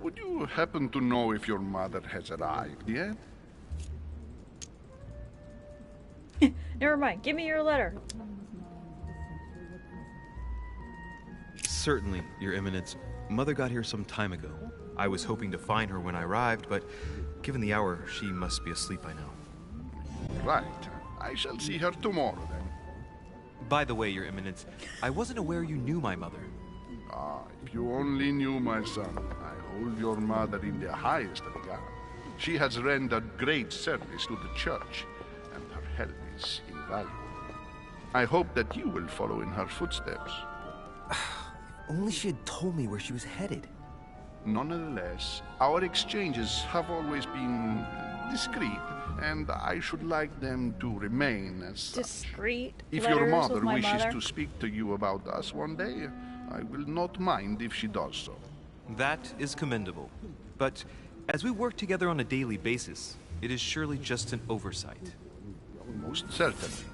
Would you happen to know if your mother has arrived yet? Never mind. Give me your letter. Certainly, Your Eminence. Mother got here some time ago. I was hoping to find her when I arrived, but given the hour, she must be asleep by now. Right. I shall see her tomorrow, then. By the way, Your Eminence, I wasn't aware you knew my mother. Ah, if you only knew, my son. I hold your mother in the highest regard. She has rendered great service to the church, and her help is invaluable. I hope that you will follow in her footsteps. only she had told me where she was headed. Nonetheless, our exchanges have always been discreet, and I should like them to remain as such. Discreet If letters your mother with my wishes mother. to speak to you about us one day, I will not mind if she does so. That is commendable. But as we work together on a daily basis, it is surely just an oversight. Most certainly.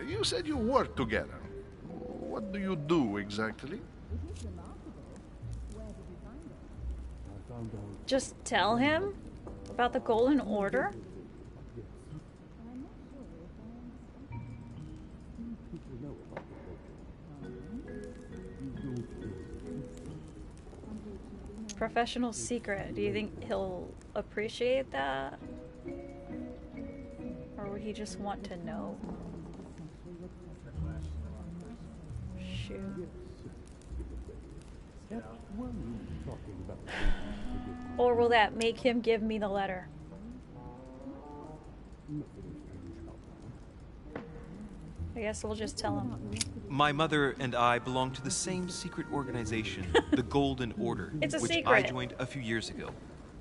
You said you work together. What do you do exactly? Just tell him about the Golden Order? Professional secret. Do you think he'll appreciate that? Or would he just want to know? Shoot. Or will that make him give me the letter? I guess we'll just tell him. My mother and I belong to the same secret organization, the Golden Order, It's a which secret. I joined a few years ago.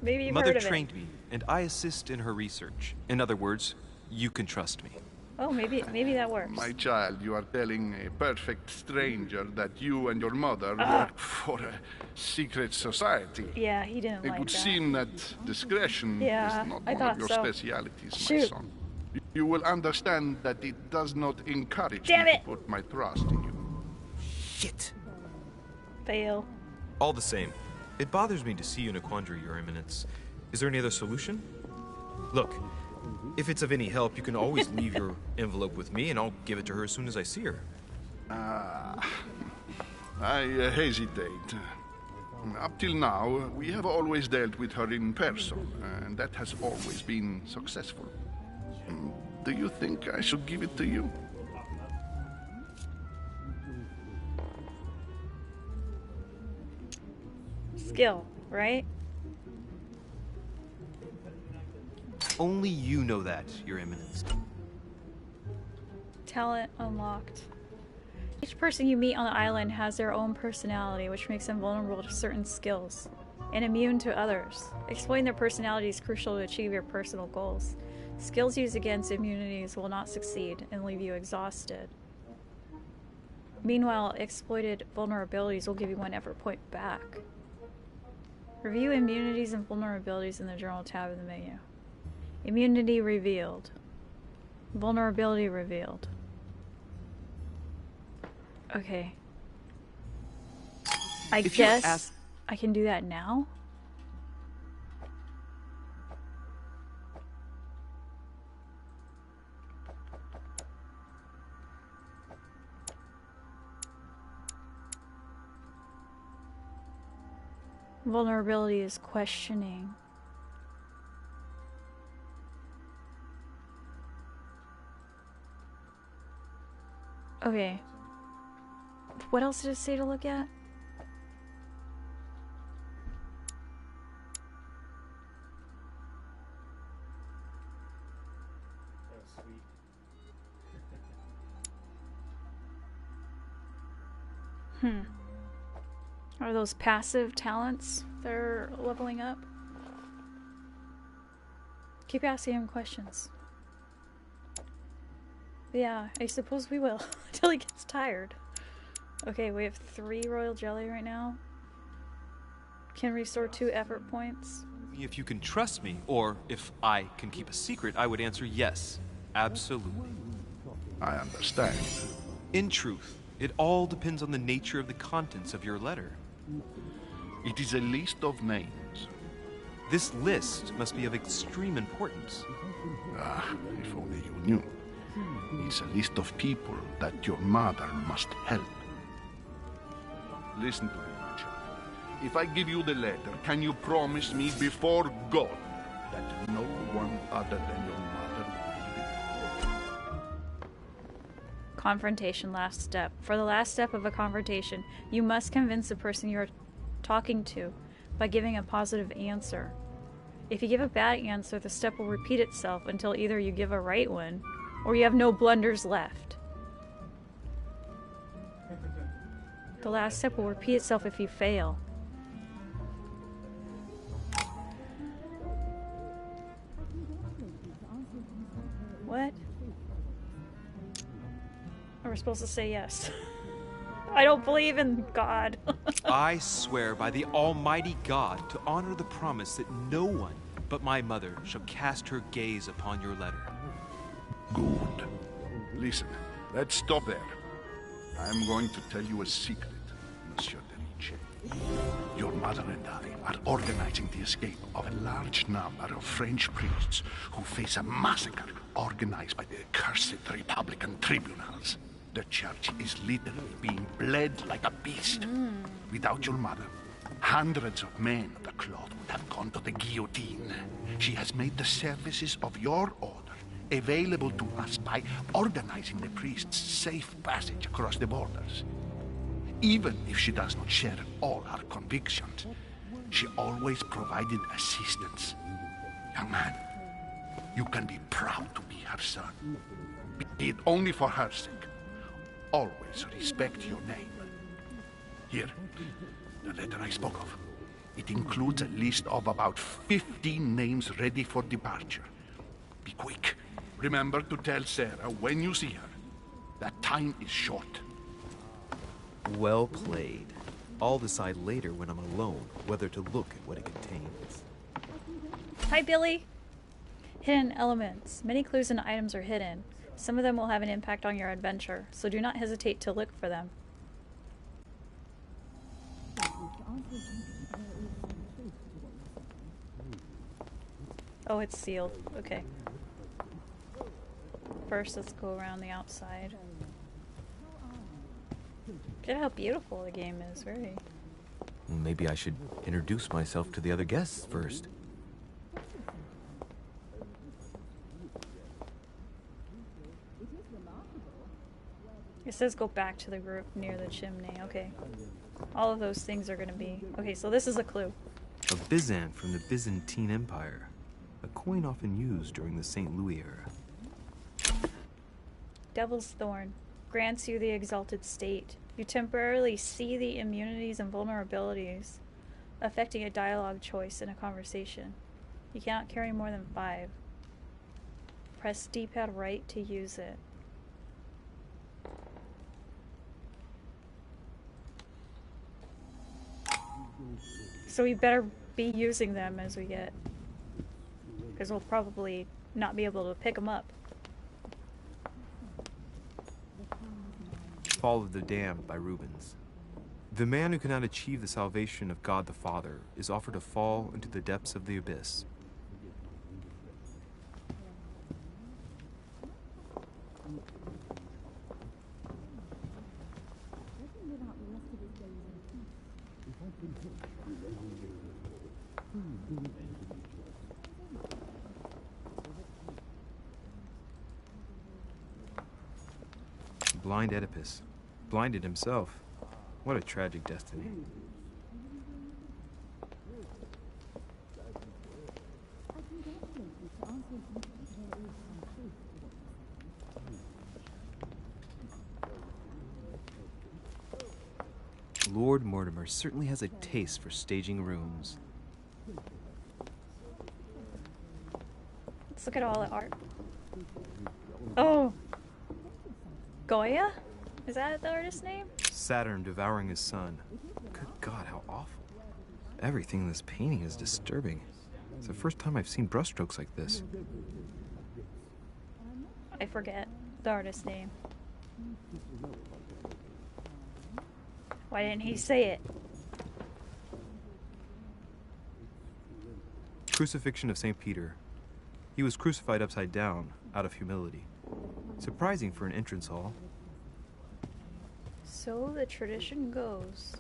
Maybe you've Mother heard of it. trained me, and I assist in her research. In other words, you can trust me. Oh, maybe that works. My child, you are telling a perfect stranger that you and your mother work for a secret society. Yeah, he didn't It like would that. seem that discretion Yeah, is not I one thought of your so. specialities, my Shoot. son. You will understand that it does not encourage Damn me it. to put my trust in you. Shit. Fail. All the same, it bothers me to see you in a quandary, Your Eminence. Is there any other solution? Look, if it's of any help, you can always leave your envelope with me, and I'll give it to her as soon as I see her. I hesitate. Up till now, we have always dealt with her in person, and that has always been successful. Do you think I should give it to you? Skill, right? Only you know that, Your Eminence. Talent unlocked. Each person you meet on the island has their own personality, which makes them vulnerable to certain skills and immune to others. Exploiting their personality is crucial to achieve your personal goals. Skills used against immunities will not succeed and leave you exhausted. Meanwhile, exploited vulnerabilities will give you 1 effort point back. Review immunities and vulnerabilities in the Journal tab of the menu. Immunity revealed. Vulnerability revealed. Okay. I If you're guess I can do that now? Vulnerability is questioning. Okay. What else did it say to look at? Are those passive talents they're leveling up? Keep asking him questions. Yeah, I suppose we will until he gets tired. Okay, we have 3 royal jelly right now. Can restore 2 effort points. If you can trust me, or if I can keep a secret, I would answer yes. Absolutely. I understand. In truth, it all depends on the nature of the contents of your letter. It is a list of names. This list must be of extreme importance. If only you knew. It's a list of people that your mother must help. Listen to me, my child. If I give you the letter, can you promise me before God that no one other than your mother will read it? Confrontation, last step. For the last step of a confrontation, you must convince the person you're talking to by giving a positive answer. If you give a bad answer, the step will repeat itself until either you give a right one or you have no blunders left. The last step will repeat itself if you fail. What? Are we supposed to say yes? I don't believe in God. I swear by the Almighty God to honor the promise that no one but my mother shall cast her gaze upon your letter. Good. Listen, let's stop there. I'm going to tell you a secret, Monsieur Denice. Your mother and I are organizing the escape of a large number of French priests who face a massacre organized by the accursed Republican tribunals. The church is literally being bled like a beast. Without your mother, hundreds of men of the cloth would have gone to the guillotine. She has made the services of your order available to us by organizing the priests' safe passage across the borders. Even if she does not share all our convictions, she always provided assistance. Young man, you can be proud to be her son. Be it only for her sake. Always respect your name. Here, the letter I spoke of. It includes a list of about 15 names ready for departure. Be quick. Remember to tell Sarah when you see her. That time is short. Well played. I'll decide later when I'm alone whether to look at what it contains. Hi, Billy. Hidden elements. Many clues and items are hidden. Some of them will have an impact on your adventure, so do not hesitate to look for them. Oh, it's sealed. Okay. First, let's go around the outside. Look at how beautiful the game is. Very. Maybe I should introduce myself to the other guests first. It says go back to the group near the chimney. Okay. All of those things are going to be... Okay, so this is a clue. A Byzant from the Byzantine Empire. A coin often used during the St. Louis era. Devil's Thorn. Grants you the exalted state. You temporarily see the immunities and vulnerabilities affecting a dialogue choice in a conversation. You cannot carry more than 5. Press D-pad right to use it. So we better be using them as we get, because we'll probably not be able to pick them up. Fall of the Damned by Rubens. The man who cannot achieve the salvation of God the Father is offered to fall into the depths of the abyss. Blind Oedipus. Blinded himself. What a tragic destiny. Lord Mortimer certainly has a taste for staging rooms. Let's look at all the art. Oh! Goya? Is that the artist's name? Saturn devouring his son. Good God, how awful. Everything in this painting is disturbing. It's the first time I've seen brushstrokes like this. I forget the artist's name. Why didn't he say it? Crucifixion of St. Peter. He was crucified upside down, out of humility. Surprising for an entrance hall. So the tradition goes.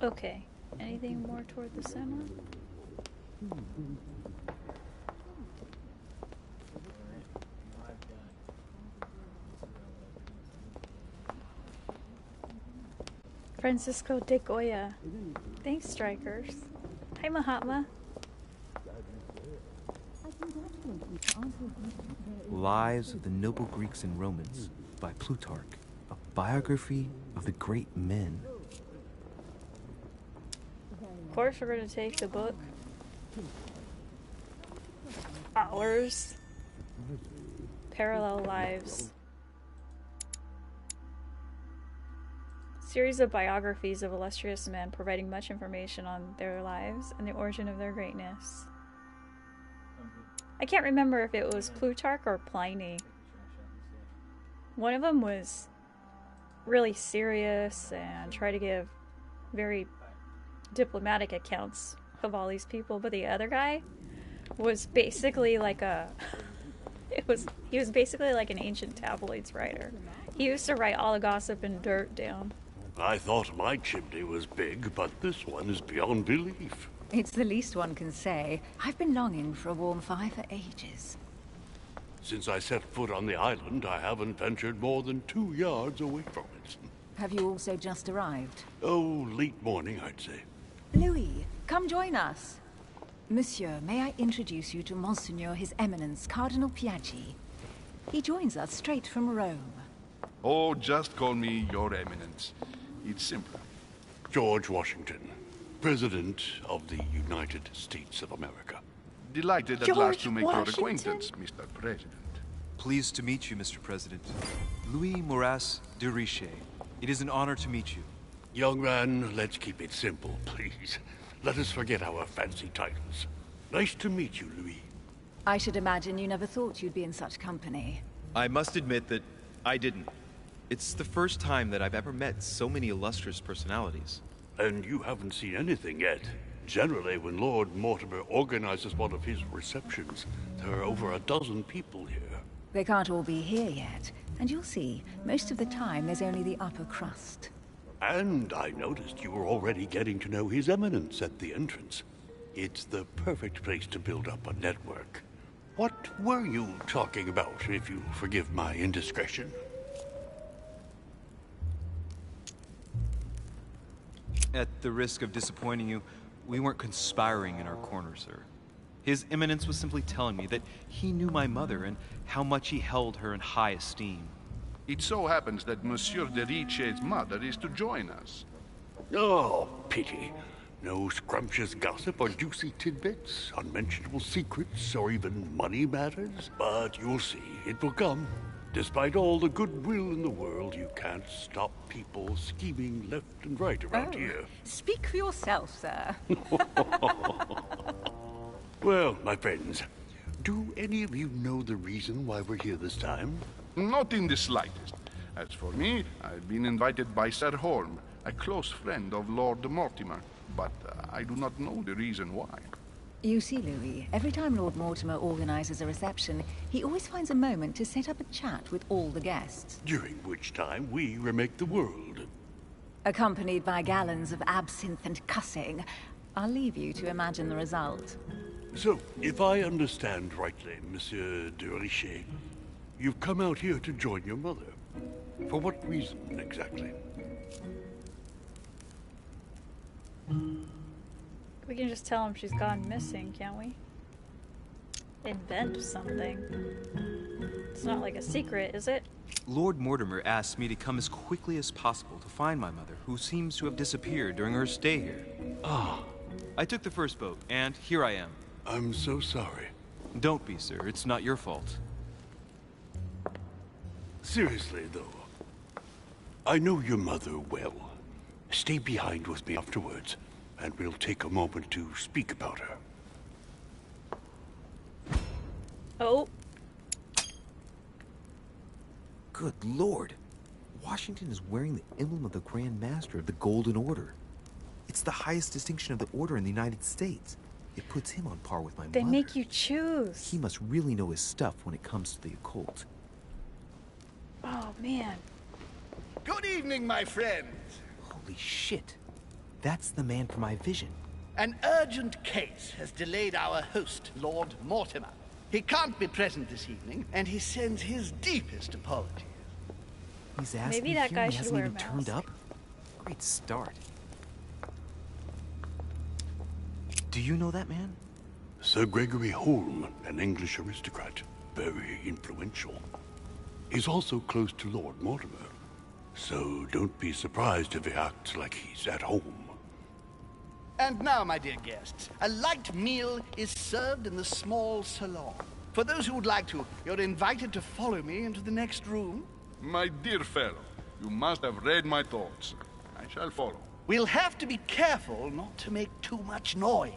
Okay. Anything more toward the center? Francisco de Goya. Thanks, strikers. Hi, Mahatma. Lives of the Noble Greeks and Romans by Plutarch, a biography of the great men. Of course we're going to take the book. Hours. Parallel lives. Series of biographies of illustrious men providing much information on their lives and the origin of their greatness. I can't remember if it was Plutarch or Pliny. One of them was really serious and tried to give very diplomatic accounts of all these people, but the other guy was basically like he was basically like an ancient tabloids writer. He used to write all the gossip and dirt down. I thought my chimney was big, but this one is beyond belief. It's the least one can say. I've been longing for a warm fire for ages. Since I set foot on the island, I haven't ventured more than 2 yards away from it. Have you also just arrived? Oh, late morning, I'd say. Louis, come join us. Monsieur, may I introduce you to Monseigneur His Eminence, Cardinal Piaggi. He joins us straight from Rome. Oh, just call me Your Eminence. It's simpler. George Washington, President of the United States of America. Delighted at last to make your acquaintance, Mr. President. Pleased to meet you, Mr. President. Louis Moras de Richet. It is an honor to meet you. Young man, let's keep it simple, please. Let us forget our fancy titles. Nice to meet you, Louis. I should imagine you never thought you'd be in such company. I must admit that I didn't. It's the first time that I've ever met so many illustrious personalities. And you haven't seen anything yet. Generally, when Lord Mortimer organizes one of his receptions, there are over a dozen people here. They can't all be here yet, and you'll see, most of the time there's only the upper crust. And I noticed you were already getting to know His Eminence at the entrance. It's the perfect place to build up a network. What were you talking about, if you forgive my indiscretion? At the risk of disappointing you, we weren't conspiring in our corner, sir. His Eminence was simply telling me that he knew my mother and how much he held her in high esteem. It so happens that Monsieur de Richet's mother is to join us. Oh, pity. No scrumptious gossip or juicy tidbits, unmentionable secrets, or even money matters. But you'll see, it will come. Despite all the goodwill in the world, you can't stop people scheming left and right around here. Speak for yourself, sir. Well, my friends, do any of you know the reason why we're here this time? Not in the slightest. As for me, I've been invited by Sir Holm, a close friend of Lord Mortimer, but I do not know the reason why. You see, Louis, every time Lord Mortimer organizes a reception, he always finds a moment to set up a chat with all the guests. During which time we remake the world. Accompanied by gallons of absinthe and cussing. I'll leave you to imagine the result. So, if I understand rightly, Monsieur de Richet, you've come out here to join your mother. For what reason, exactly? We can just tell him she's gone missing, can't we? Invent something. It's not like a secret, is it? Lord Mortimer asked me to come as quickly as possible to find my mother, who seems to have disappeared during her stay here. Ah. I took the first boat, and here I am. I'm so sorry. Don't be, sir. It's not your fault. Seriously, though, I know your mother well. Stay behind with me afterwards, and we'll take a moment to speak about her. Oh. Good Lord. Washington is wearing the emblem of the Grand Master of the Golden Order. It's the highest distinction of the Order in the United States. It puts him on par with my mother. They make you choose. He must really know his stuff when it comes to the occult. Oh, man. Good evening, my friend. Holy shit. That's the man for my vision. An urgent case has delayed our host, Lord Mortimer. He can't be present this evening, and he sends his deepest apologies. He's asking Maybe that here guy and he should hasn't wear a even mask. turned up? Great start. Do you know that man? Sir Gregory Holm, an English aristocrat. Very influential. He's also close to Lord Mortimer. So don't be surprised if he acts like he's at home. And now, my dear guests, a light meal is served in the small salon. For those who would like to, you're invited to follow me into the next room. My dear fellow, you must have read my thoughts. I shall follow. We'll have to be careful not to make too much noise.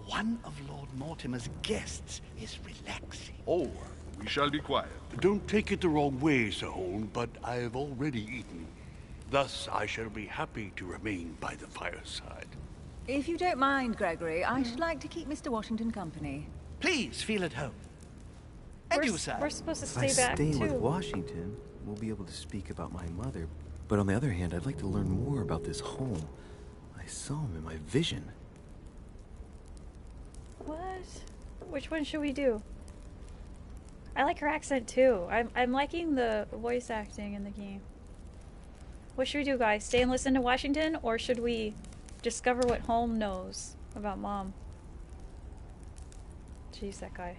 One of Lord Mortimer's guests is relaxing. Oh, we shall be quiet. Don't take it the wrong way, Sir Holm, but I have already eaten. Thus, I shall be happy to remain by the fireside. If you don't mind, Gregory, I should like to keep Mr. Washington company. Please feel at home. And you, sir? We're supposed to If stay I back stay too. with Washington, we'll be able to speak about my mother. But on the other hand, I'd like to learn more about this home. I saw him in my vision. What? Which one should we do? I like her accent too. I'm liking the voice acting in the game. What should we do, guys? Stay and listen to Washington, or should we discover what Holm knows about Mom? Jeez, that guy.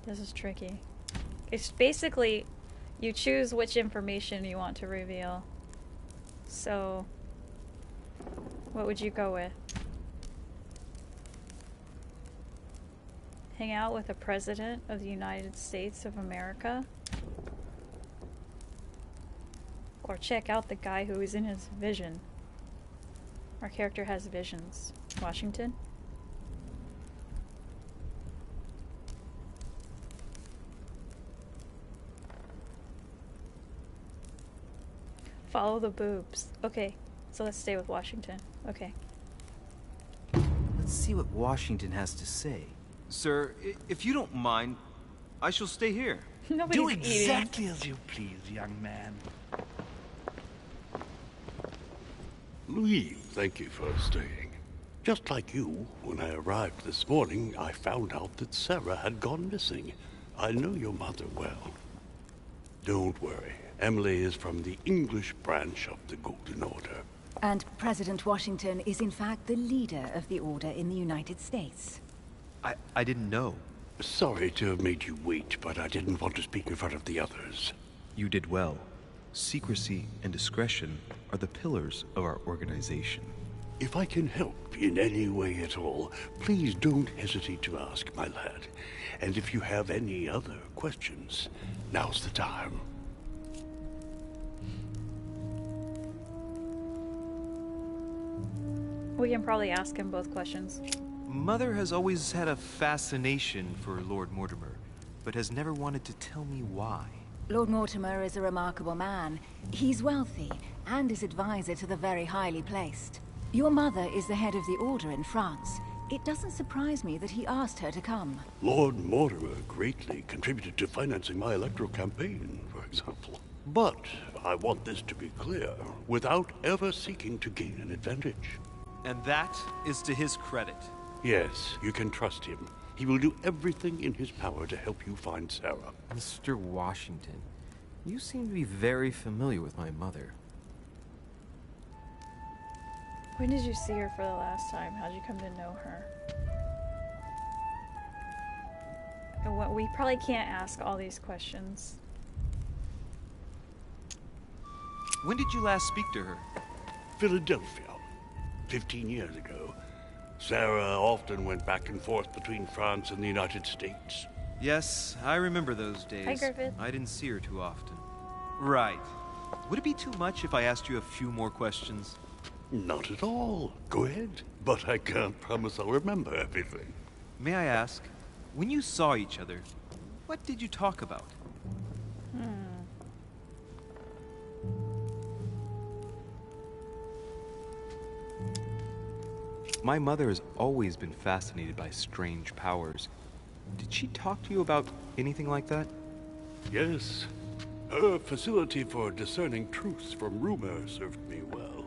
This is tricky. It's basically you choose which information you want to reveal. So, what would you go with? Hang out with the President of the United States of America? Or check out the guy who is in his vision? Our character has visions. Washington? Follow the boobs. Okay, so let's stay with Washington. Okay. Let's see what Washington has to say. Sir, if you don't mind, I shall stay here. Nobody's Do eating. exactly as you please, young man. Louis, thank you for staying. Just like you, when I arrived this morning, I found out that Sarah had gone missing. I know your mother well. Don't worry. Emily is from the English branch of the Golden Order. And President Washington is in fact the leader of the Order in the United States. I didn't know. Sorry to have made you wait, but I didn't want to speak in front of the others. You did well. Secrecy and discretion are the pillars of our organization. If I can help in any way at all, please don't hesitate to ask, my lad. And if you have any other questions, now's the time. We can probably ask him both questions. Mother has always had a fascination for Lord Mortimer, but has never wanted to tell me why. Lord Mortimer is a remarkable man. He's wealthy, and is advisor to the very highly placed. Your mother is the head of the Order in France. It doesn't surprise me that he asked her to come. Lord Mortimer greatly contributed to financing my electoral campaign, for example. But I want this to be clear, without ever seeking to gain an advantage. And that is to his credit. Yes, you can trust him. He will do everything in his power to help you find Sarah. Mr. Washington, you seem to be very familiar with my mother. When did you see her for the last time? How'd you come to know her? And what, we probably can't ask all these questions. When did you last speak to her? Philadelphia, 15 years ago. Sarah often went back and forth between France and the United States. Yes, I remember those days. Hi, Griffith. I didn't see her too often. Right. Would it be too much if I asked you a few more questions? Not at all. Go ahead. But I can't promise I'll remember everything. May I ask, when you saw each other, what did you talk about? My mother has always been fascinated by strange powers. Did she talk to you about anything like that? Yes. Her facility for discerning truths from rumor served me well.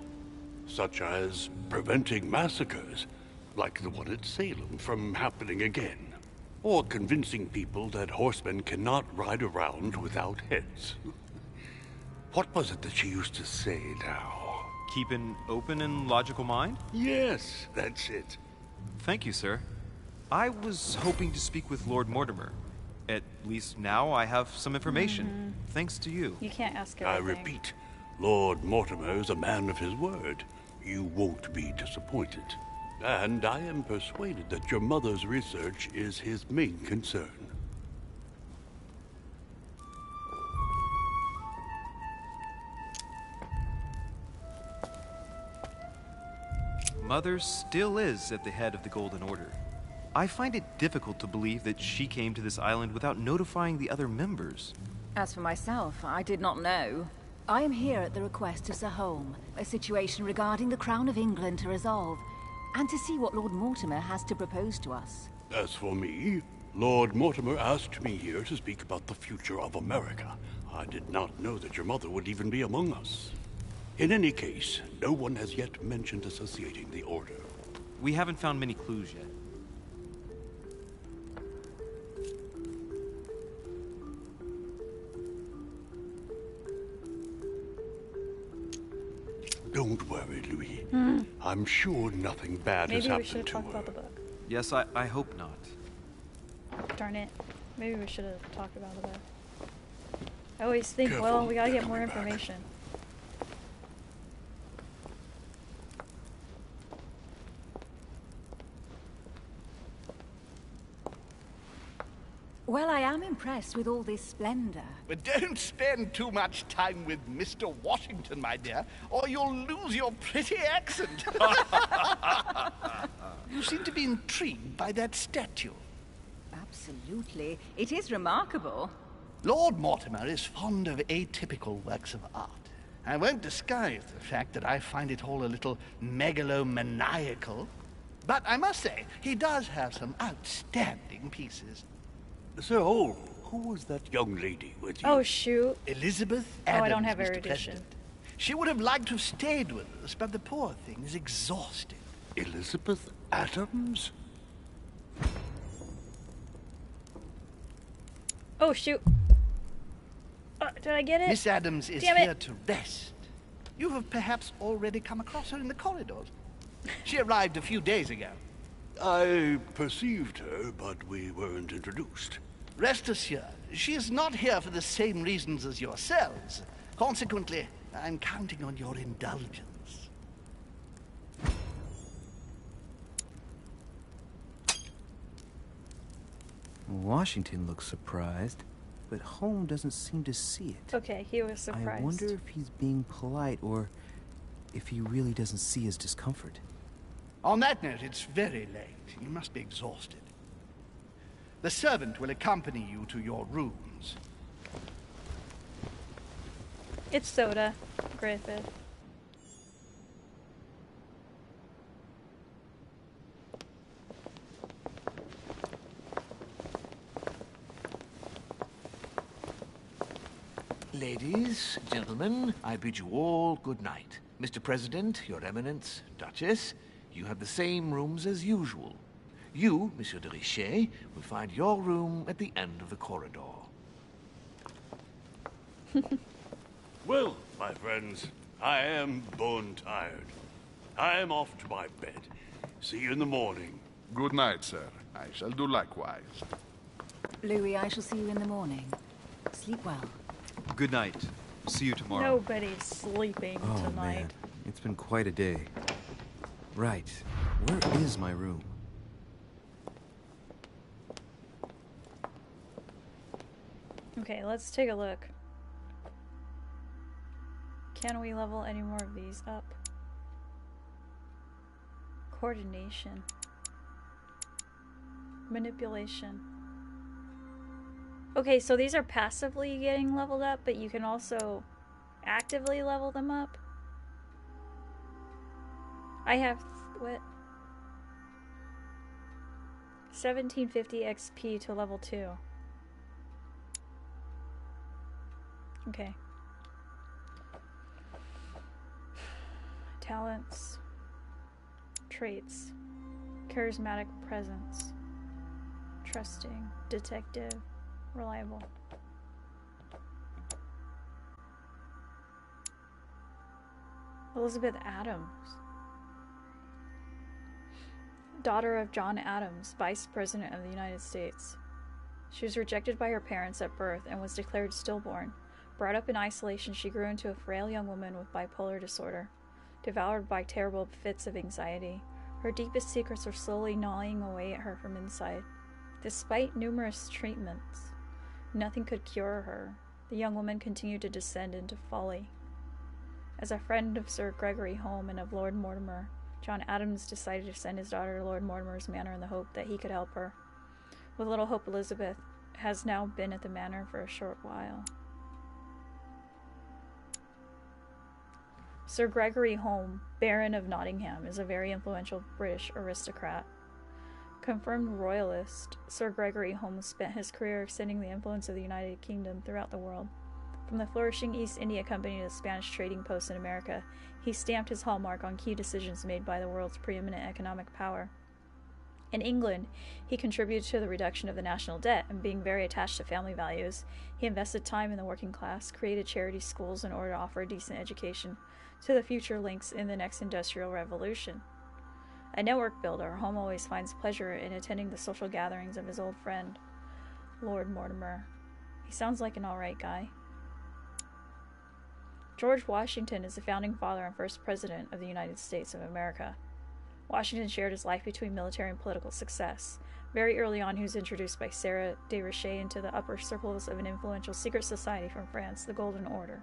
Such as preventing massacres, like the one at Salem, from happening again. Or convincing people that horsemen cannot ride around without heads. What was it that she used to say now? Keep an open and logical mind? Yes, that's it. Thank you, sir. I was hoping to speak with Lord Mortimer. At least now I have some information, thanks to you. You can't ask I everything. repeat, Lord Mortimer is a man of his word. You won't be disappointed. And I am persuaded that your mother's research is his main concern. Mother still is at the head of the Golden Order. I find it difficult to believe that she came to this island without notifying the other members. As for myself, I did not know. I am here at the request of Sir Holm, a situation regarding the Crown of England to resolve, and to see what Lord Mortimer has to propose to us. As for me, Lord Mortimer asked me here to speak about the future of America. I did not know that your mother would even be among us. In any case, no one has yet mentioned associating the Order. We haven't found many clues yet. Don't worry, Louis. I'm sure nothing bad has Maybe we should happened have to talked her. about the book. Yes, I hope not. Darn it. Maybe we should have talked about the book. I always think, Careful, well, we gotta they're get more coming back. information. Well, I am impressed with all this splendor. But don't spend too much time with Mr. Washington, my dear, or you'll lose your pretty accent. You seem to be intrigued by that statue. Absolutely. It is remarkable. Lord Mortimer is fond of atypical works of art. I won't disguise the fact that I find it all a little megalomaniacal. But I must say, he does have some outstanding pieces. Sir Holm, who was that young lady with you? Oh, shoot. Elizabeth Oh, Adams, I don't have Mr. erudition. President. She would have liked to have stayed with us, but the poor thing is exhausted. Elizabeth Adams? Oh, shoot. Did I get it? Miss Adams is Damn it. here to rest. You have perhaps already come across her in the corridors. She arrived a few days ago. I perceived her, but we weren't introduced. Rest assured, she is not here for the same reasons as yourselves. Consequently, I'm counting on your indulgence. Washington looks surprised, but Holm doesn't seem to see it. Okay, he was surprised. I wonder if he's being polite or if he really doesn't see his discomfort. On that note, it's very late. You must be exhausted. The servant will accompany you to your rooms. It's soda, Griffith. Ladies, gentlemen, I bid you all good night. Mr. President, Your Eminence, Duchess, you have the same rooms as usual. You, Monsieur de Richet, will find your room at the end of the corridor. Well, my friends, I am bone tired. I am off to my bed. See you in the morning. Good night, sir. I shall do likewise. Louis, I shall see you in the morning. Sleep well. Good night. See you tomorrow. Nobody's sleeping Oh, tonight. man. It's been quite a day. Right. Where is my room? Okay, let's take a look. Can we level any more of these up? Coordination. Manipulation. Okay, so these are passively getting leveled up, but you can also actively level them up. I have, what? 1750 XP to level 2. Okay. Talents. Traits. Charismatic presence. Trusting. Detective. Reliable. Elizabeth Adams. Daughter of John Adams, Vice President of the United States. She was rejected by her parents at birth and was declared stillborn. Brought up in isolation, she grew into a frail young woman with bipolar disorder, devoured by terrible fits of anxiety. Her deepest secrets were slowly gnawing away at her from inside. Despite numerous treatments, nothing could cure her. The young woman continued to descend into folly. As a friend of Sir Gregory Home and of Lord Mortimer, John Adams decided to send his daughter to Lord Mortimer's manor in the hope that he could help her. With little hope, Elizabeth has now been at the manor for a short while. Sir Gregory Home, Baron of Nottingham, is a very influential British aristocrat. Confirmed royalist, Sir Gregory Home spent his career extending the influence of the United Kingdom throughout the world. From the flourishing East India Company to the Spanish trading posts in America, he stamped his hallmark on key decisions made by the world's preeminent economic power. In England, he contributed to the reduction of the national debt, and being very attached to family values, he invested time in the working class, created charity schools in order to offer a decent education to the future links in the next industrial revolution. A network builder, Home always finds pleasure in attending the social gatherings of his old friend, Lord Mortimer. He sounds like an alright guy. George Washington is the founding father and first president of the United States of America. Washington shared his life between military and political success. Very early on, he was introduced by Sarah de Richet into the upper circles of an influential secret society from France, the Golden Order.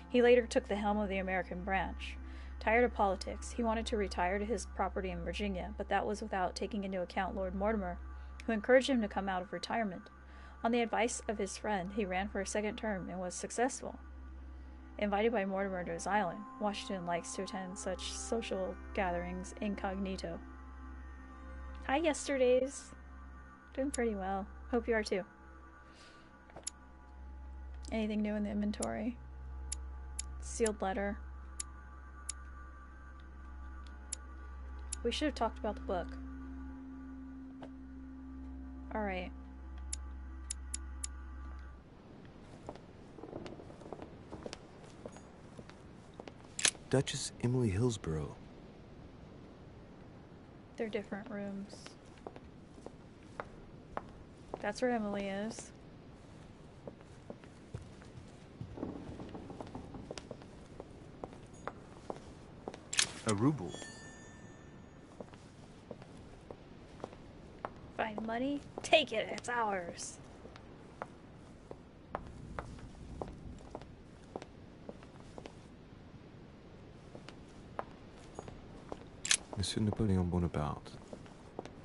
He later took the helm of the American branch. Tired of politics, he wanted to retire to his property in Virginia, but that was without taking into account Lord Mortimer, who encouraged him to come out of retirement. On the advice of his friend, he ran for a second term and was successful. Invited by Mortimer to his island, Washington likes to attend such social gatherings incognito. Hi, yesterdays. Doing pretty well. Hope you are too. Anything new in the inventory? Sealed letter. We should have talked about the book. Alright. Duchess Emily Hillsborough. They're different rooms. That's where Emily is. A ruble. Find money? Take it, it's ours. Monsieur Napoleon Bonaparte.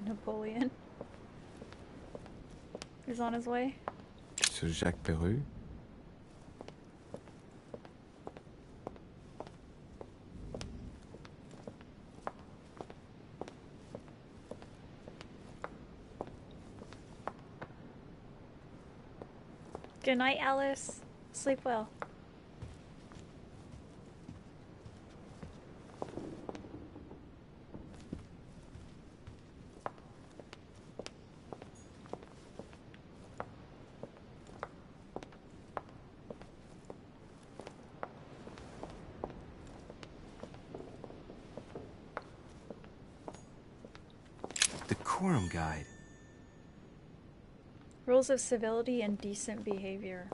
Napoleon. He's on his way. Monsieur Jacques Perru. Good night, Alice. Sleep well. Decorum Guide. Rules of civility and decent behavior.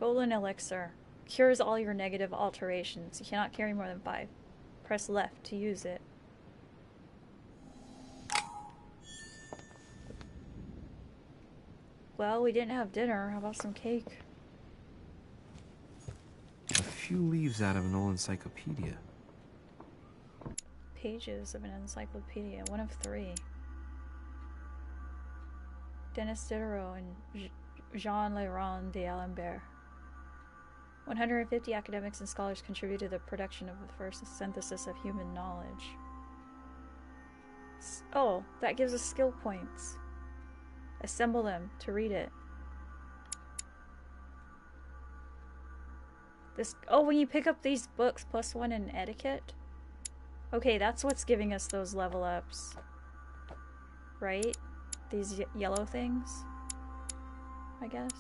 Golden elixir. Cures all your negative alterations. You cannot carry more than 5. Press left to use it. Well, we didn't have dinner. How about some cake? A few leaves out of an old encyclopedia. Pages of an encyclopedia. 1 of 3. Denis Diderot and Jean Leron d'Alembert. 150 academics and scholars contributed to the production of the first synthesis of human knowledge. Oh, that gives us skill points. Assemble them to read it. Oh, when you pick up these books, +1 in etiquette? Okay, that's what's giving us those level ups. Right? These yellow things? I guess.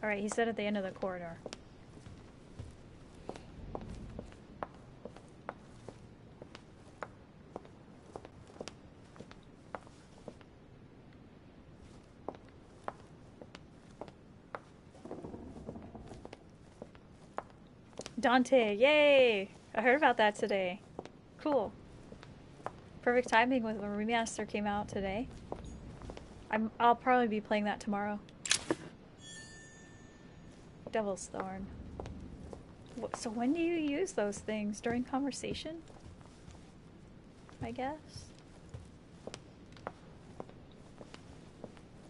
Alright, he said at the end of the corridor. Dante, yay! I heard about that today. Cool. Perfect timing with the remaster came out today. I'll probably be playing that tomorrow. Devil's Thorn. So when do you use those things? During conversation? I guess.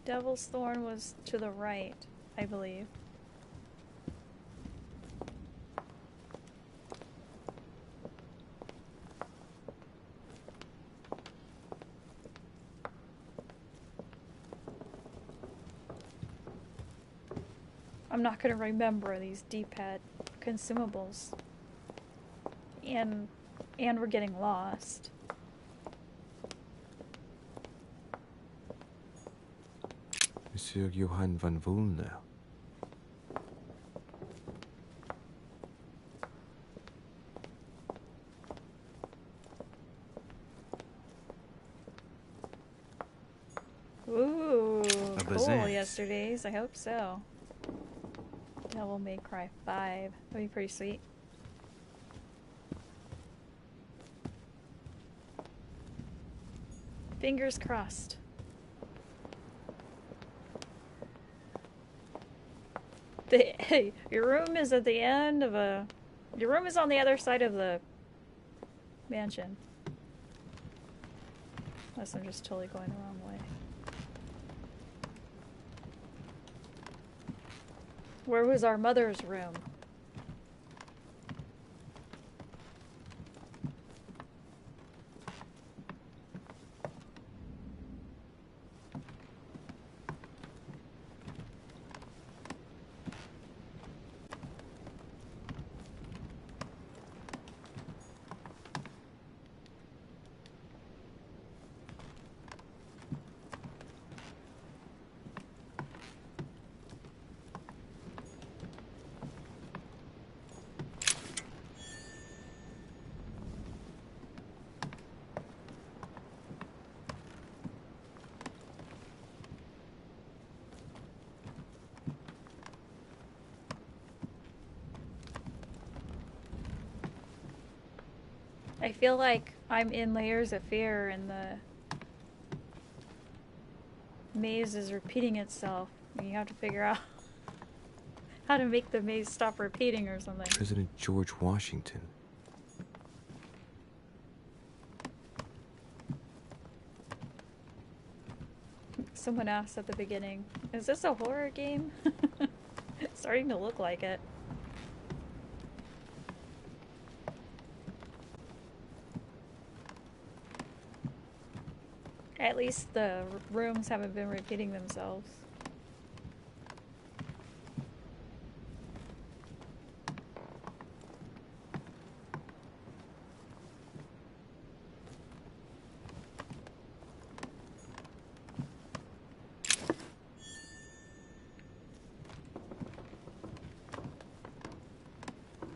Devil's Thorn was to the right, I believe. I'm not gonna remember these D-pad consumables. And we're getting lost. Monsieur Johann van Vulner. Ooh, A cool Bazant. yesterday's. I hope so. Devil May Cry 5. That'd be pretty sweet. Fingers crossed. Your room is at the end of a... Your room is on the other side of the mansion. Unless I'm just totally going the wrong way. Where was our mother's room? I feel like I'm in Layers of Fear and the maze is repeating itself. And you have to figure out how to make the maze stop repeating or something. President George Washington. Someone asked at the beginning, is this a horror game? It's starting to look like it. At least the rooms haven't been repeating themselves.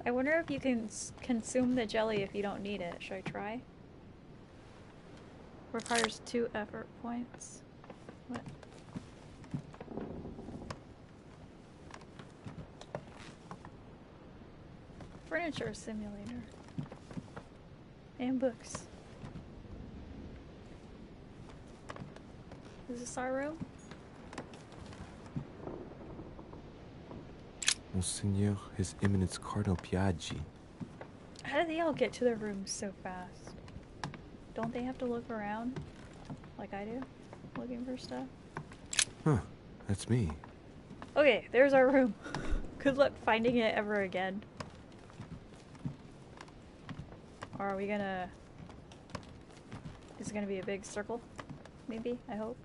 I wonder if you can consume the jelly if you don't need it. Should I try? Requires 2 effort points. What? Furniture simulator. And books. Is this our room? Monseigneur, His Eminence Cardinal Piaggi. How do they all get to their rooms so fast? Don't they have to look around? Like I do? Looking for stuff? Huh, that's me. Okay, there's our room. Good luck finding it ever again. Or are we gonna... Is it gonna be a big circle? Maybe? I hope.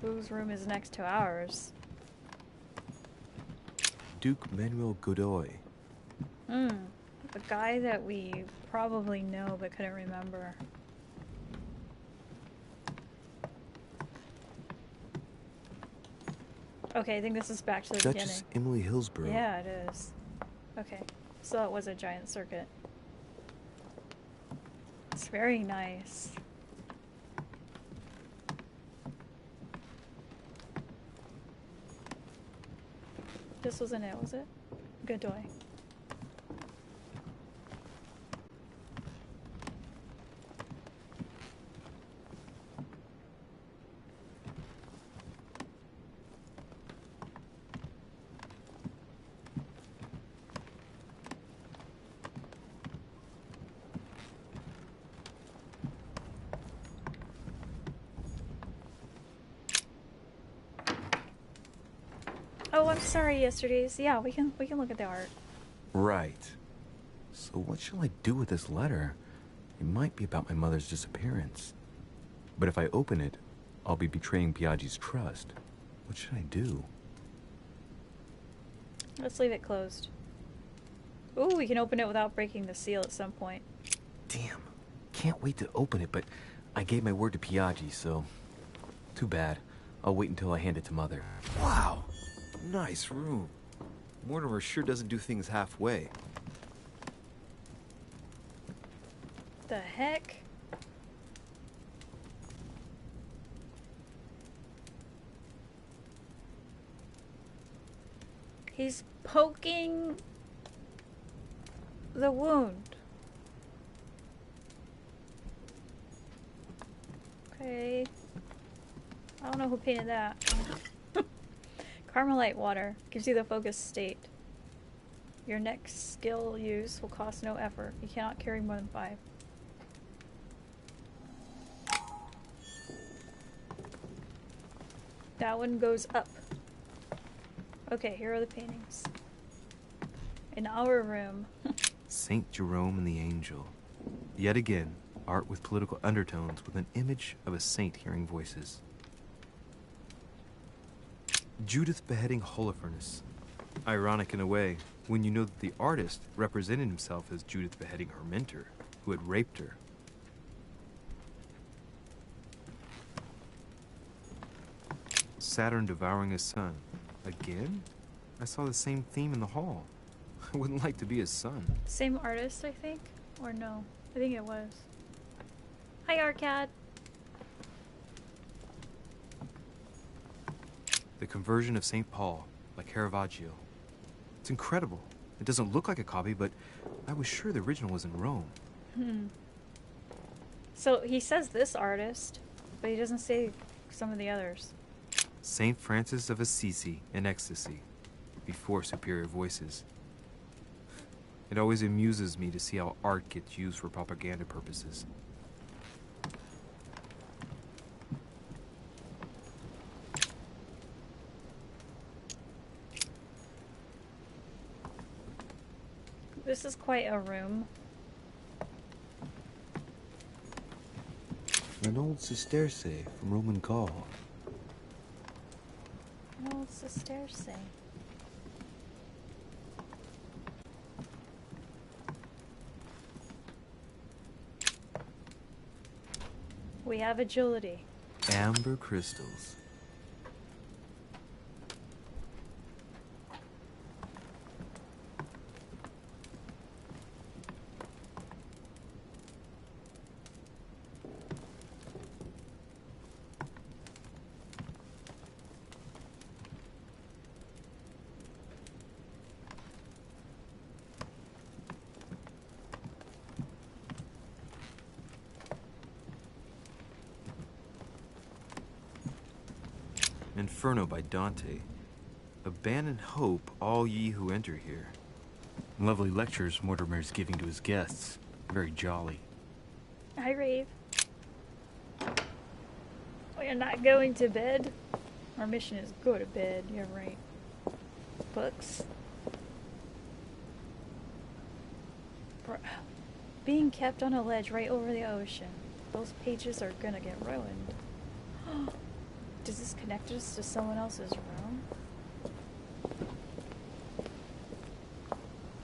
Whose room is next to ours? Duke Manuel Godoy. The guy that we probably know but couldn't remember. Okay, I think this is back to the Duchess beginning. Emily Hillsborough. Yeah, it is. Okay, so it was a giant circuit. It's very nice. This wasn't it, was it? Godoy. Oh, I'm sorry, yesterday's. Yeah, we can look at the art. Right. So what shall I do with this letter? It might be about my mother's disappearance. But if I open it, I'll be betraying Piaggi's trust. What should I do? Let's leave it closed. Ooh, we can open it without breaking the seal at some point. Damn. Can't wait to open it, but I gave my word to Piaggi, so... Too bad. I'll wait until I hand it to Mother. Wow! Nice room. Mortimer sure doesn't do things halfway. The heck? He's poking the wound. Okay. I don't know who painted that. Carmelite water gives you the focus state. Your next skill use will cost no effort. You cannot carry more than 5. That one goes up. Okay, here are the paintings. In our room. Saint Jerome and the Angel. Yet again, art with political undertones with an image of a saint hearing voices. Judith beheading Holofernes. Ironic in a way, when you know that the artist represented himself as Judith beheading her mentor, who had raped her. Saturn devouring his son. Again? I saw the same theme in the hall. I wouldn't like to be his son. Same artist, I think? Or no? I think it was. Hi, Arcad. The conversion of St. Paul, by Caravaggio. It's incredible. It doesn't look like a copy, but I was sure the original was in Rome. So he says this artist, but he doesn't say some of the others. St. Francis of Assisi in ecstasy, before superior voices. It always amuses me to see how art gets used for propaganda purposes. This is quite a room. An old sesterce from Roman Gaul. An old sesterce. We have agility. Amber crystals. Inferno by Dante. Abandon hope, all ye who enter here. Lovely lectures Mortimer's giving to his guests. Very jolly. Hi, Rave. We are not going to bed. Our mission is go to bed. You're right. Books. Being kept on a ledge right over the ocean. Those pages are gonna get ruined. Does this connect us to someone else's room?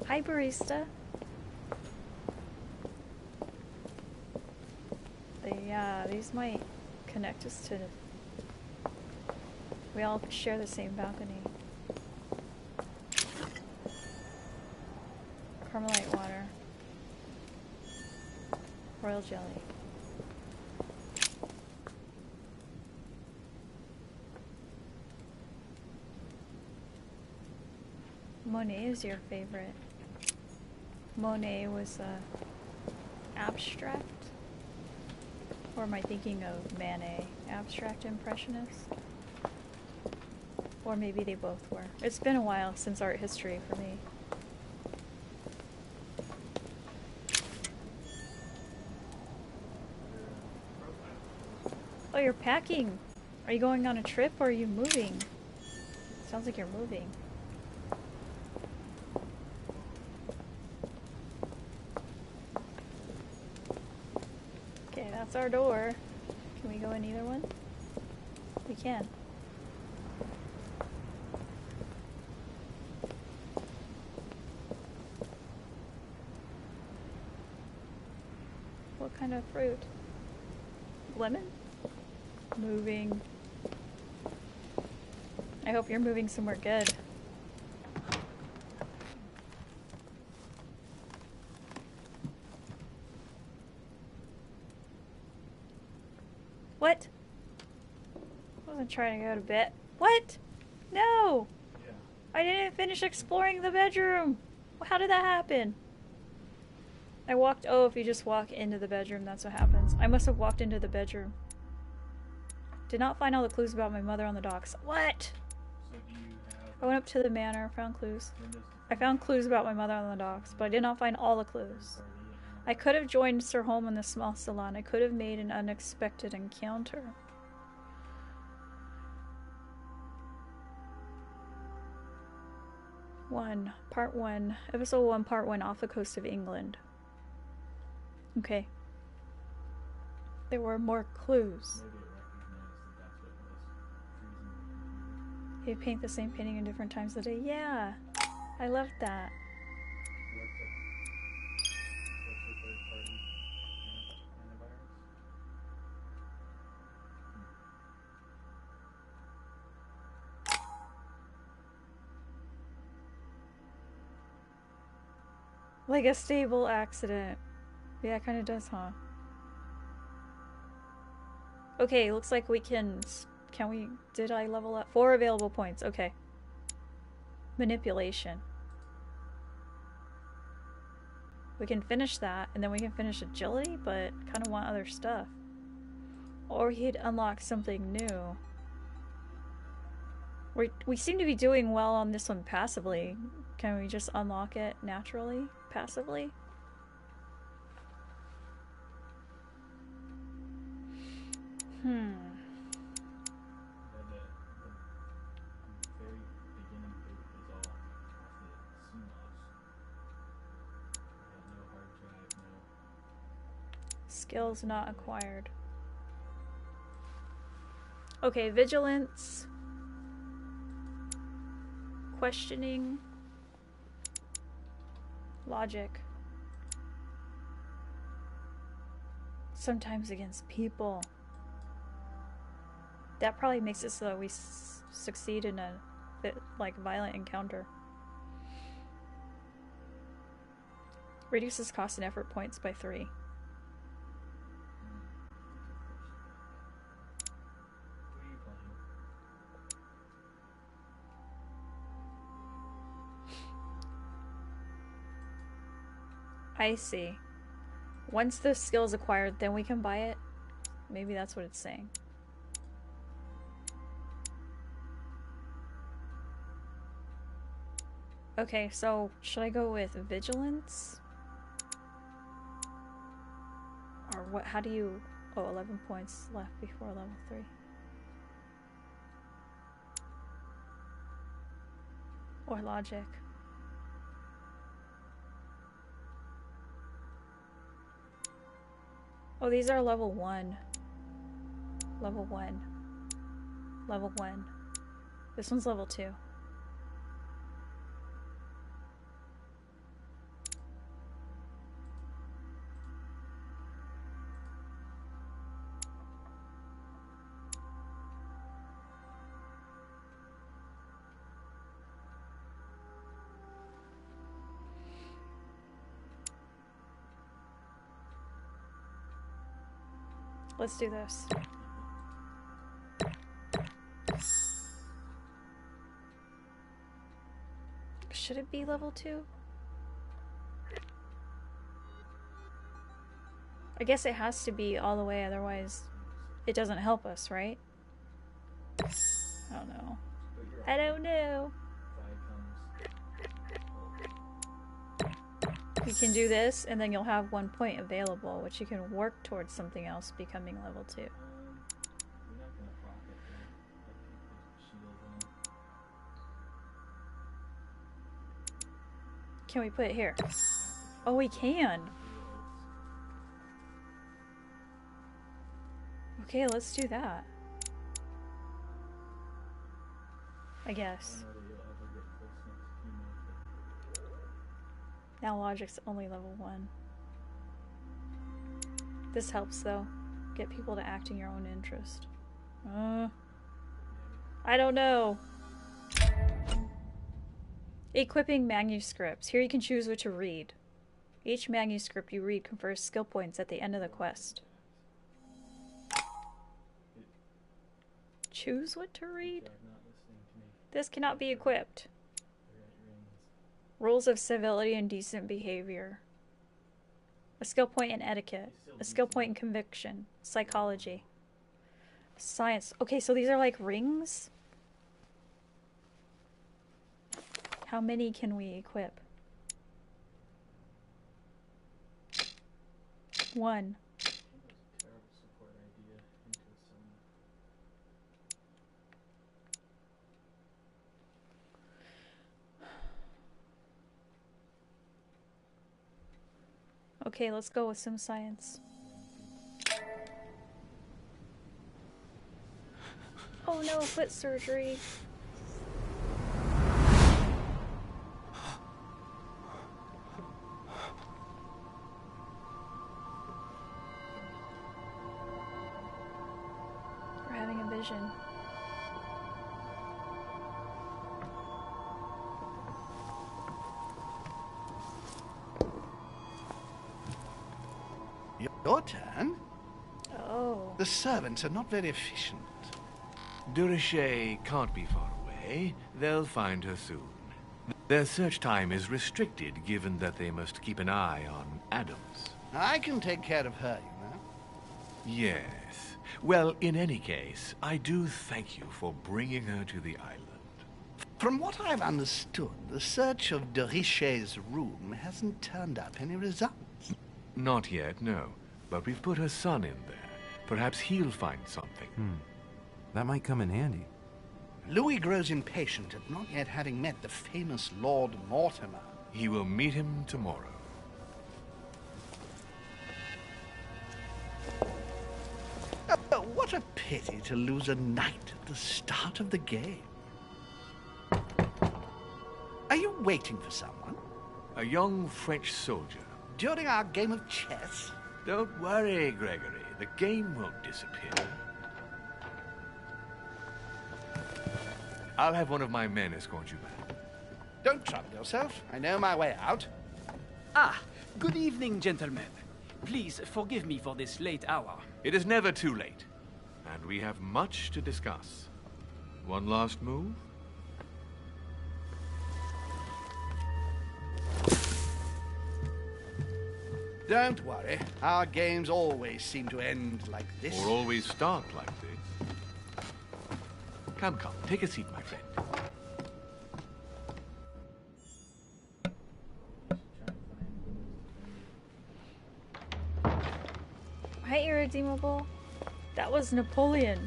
Hi, barista. Yeah, these might connect us to... We all share the same balcony. Carmelite water. Royal jelly. Monet is your favorite. Monet was abstract? Or am I thinking of Manet? Abstract impressionist? Or maybe they both were. It's been a while since art history for me. Oh, you're packing! Are you going on a trip or are you moving? Sounds like you're moving. Okay, that's our door. Can we go in either one? We can. What kind of fruit? Lemon? Moving. I hope you're moving somewhere good. What? I wasn't trying to go to bed. What? No! Yeah. I didn't finish exploring the bedroom! How did that happen? I walked... Oh, if you just walk into the bedroom, that's what happens. I must have walked into the bedroom. Did not find all the clues about my mother on the docks. What? So do you have... I went up to the manor, found clues. I found clues about my mother on the docks, but I did not find all the clues. I could have joined Sir Holm in the small salon. I could have made an unexpected encounter. Part 1. Episode 1, Part 1, off the coast of England. Okay. There were more clues. He'd paint the same painting in different times of the day. Yeah! I loved that. Like a stable accident. Yeah, it kind of does, huh? Okay, looks like we can we... Did I level up? 4 available points. Okay. Manipulation. We can finish that, and then we can finish agility, but kind of want other stuff. Or he'd unlock something new. We seem to be doing well on this one passively. Can we just unlock it naturally? Passively? Skills not acquired. Okay, vigilance. Questioning. Logic. Sometimes against people. That probably makes it so that we succeed in a violent encounter. Reduces cost and effort points by 3. I see. Once the skill is acquired, then we can buy it? Maybe that's what it's saying. Okay, so should I go with vigilance? Or what? How do you... Oh, 11 points left before level 3. Or logic. Oh, these are level 1. Level 1. Level 1. This one's level 2. Let's do this. Should it be level 2? I guess it has to be all the way, otherwise it doesn't help us, right? I don't know. I don't know. You can do this, and then you'll have 1 point available, which you can work towards something else becoming level 2. Can we put it here? Oh, we can! Okay, let's do that. I guess. Now logic's only level 1. This helps though. Get people to act in your own interest. I don't know. Equipping manuscripts. Here you can choose what to read. Each manuscript you read confers skill points at the end of the quest. Choose what to read? This cannot be equipped. Rules of civility and decent behavior. A skill point in etiquette. A skill point in conviction. Psychology. Science. Okay, so these are like rings? How many can we equip? 1. Okay, let's go with some science. Oh no, foot surgery. We're having a vision. Your turn? Oh. The servants are not very efficient. Durocher can't be far away. They'll find her soon. Their search time is restricted, given that they must keep an eye on Adams. I can take care of her, you know. Yes. Well, in any case, I do thank you for bringing her to the island. From what I've understood, the search of Durocher's room hasn't turned up any results. Not yet, no. But we've put her son in there. Perhaps he'll find something. That might come in handy. Louis grows impatient at not yet having met the famous Lord Mortimer. He will meet him tomorrow. Oh, what a pity to lose a knight at the start of the game. Are you waiting for someone? A young French soldier. During our game of chess? Don't worry, Gregory. The game won't disappear. I'll have one of my men escort you back. Don't trouble yourself. I know my way out. Ah, good evening, gentlemen. Please forgive me for this late hour. It is never too late. And we have much to discuss. One last move? Don't worry. Our games always seem to end like this. Or always start like this. Come, come. Take a seat, my friend. Right, irredeemable? That was Napoleon.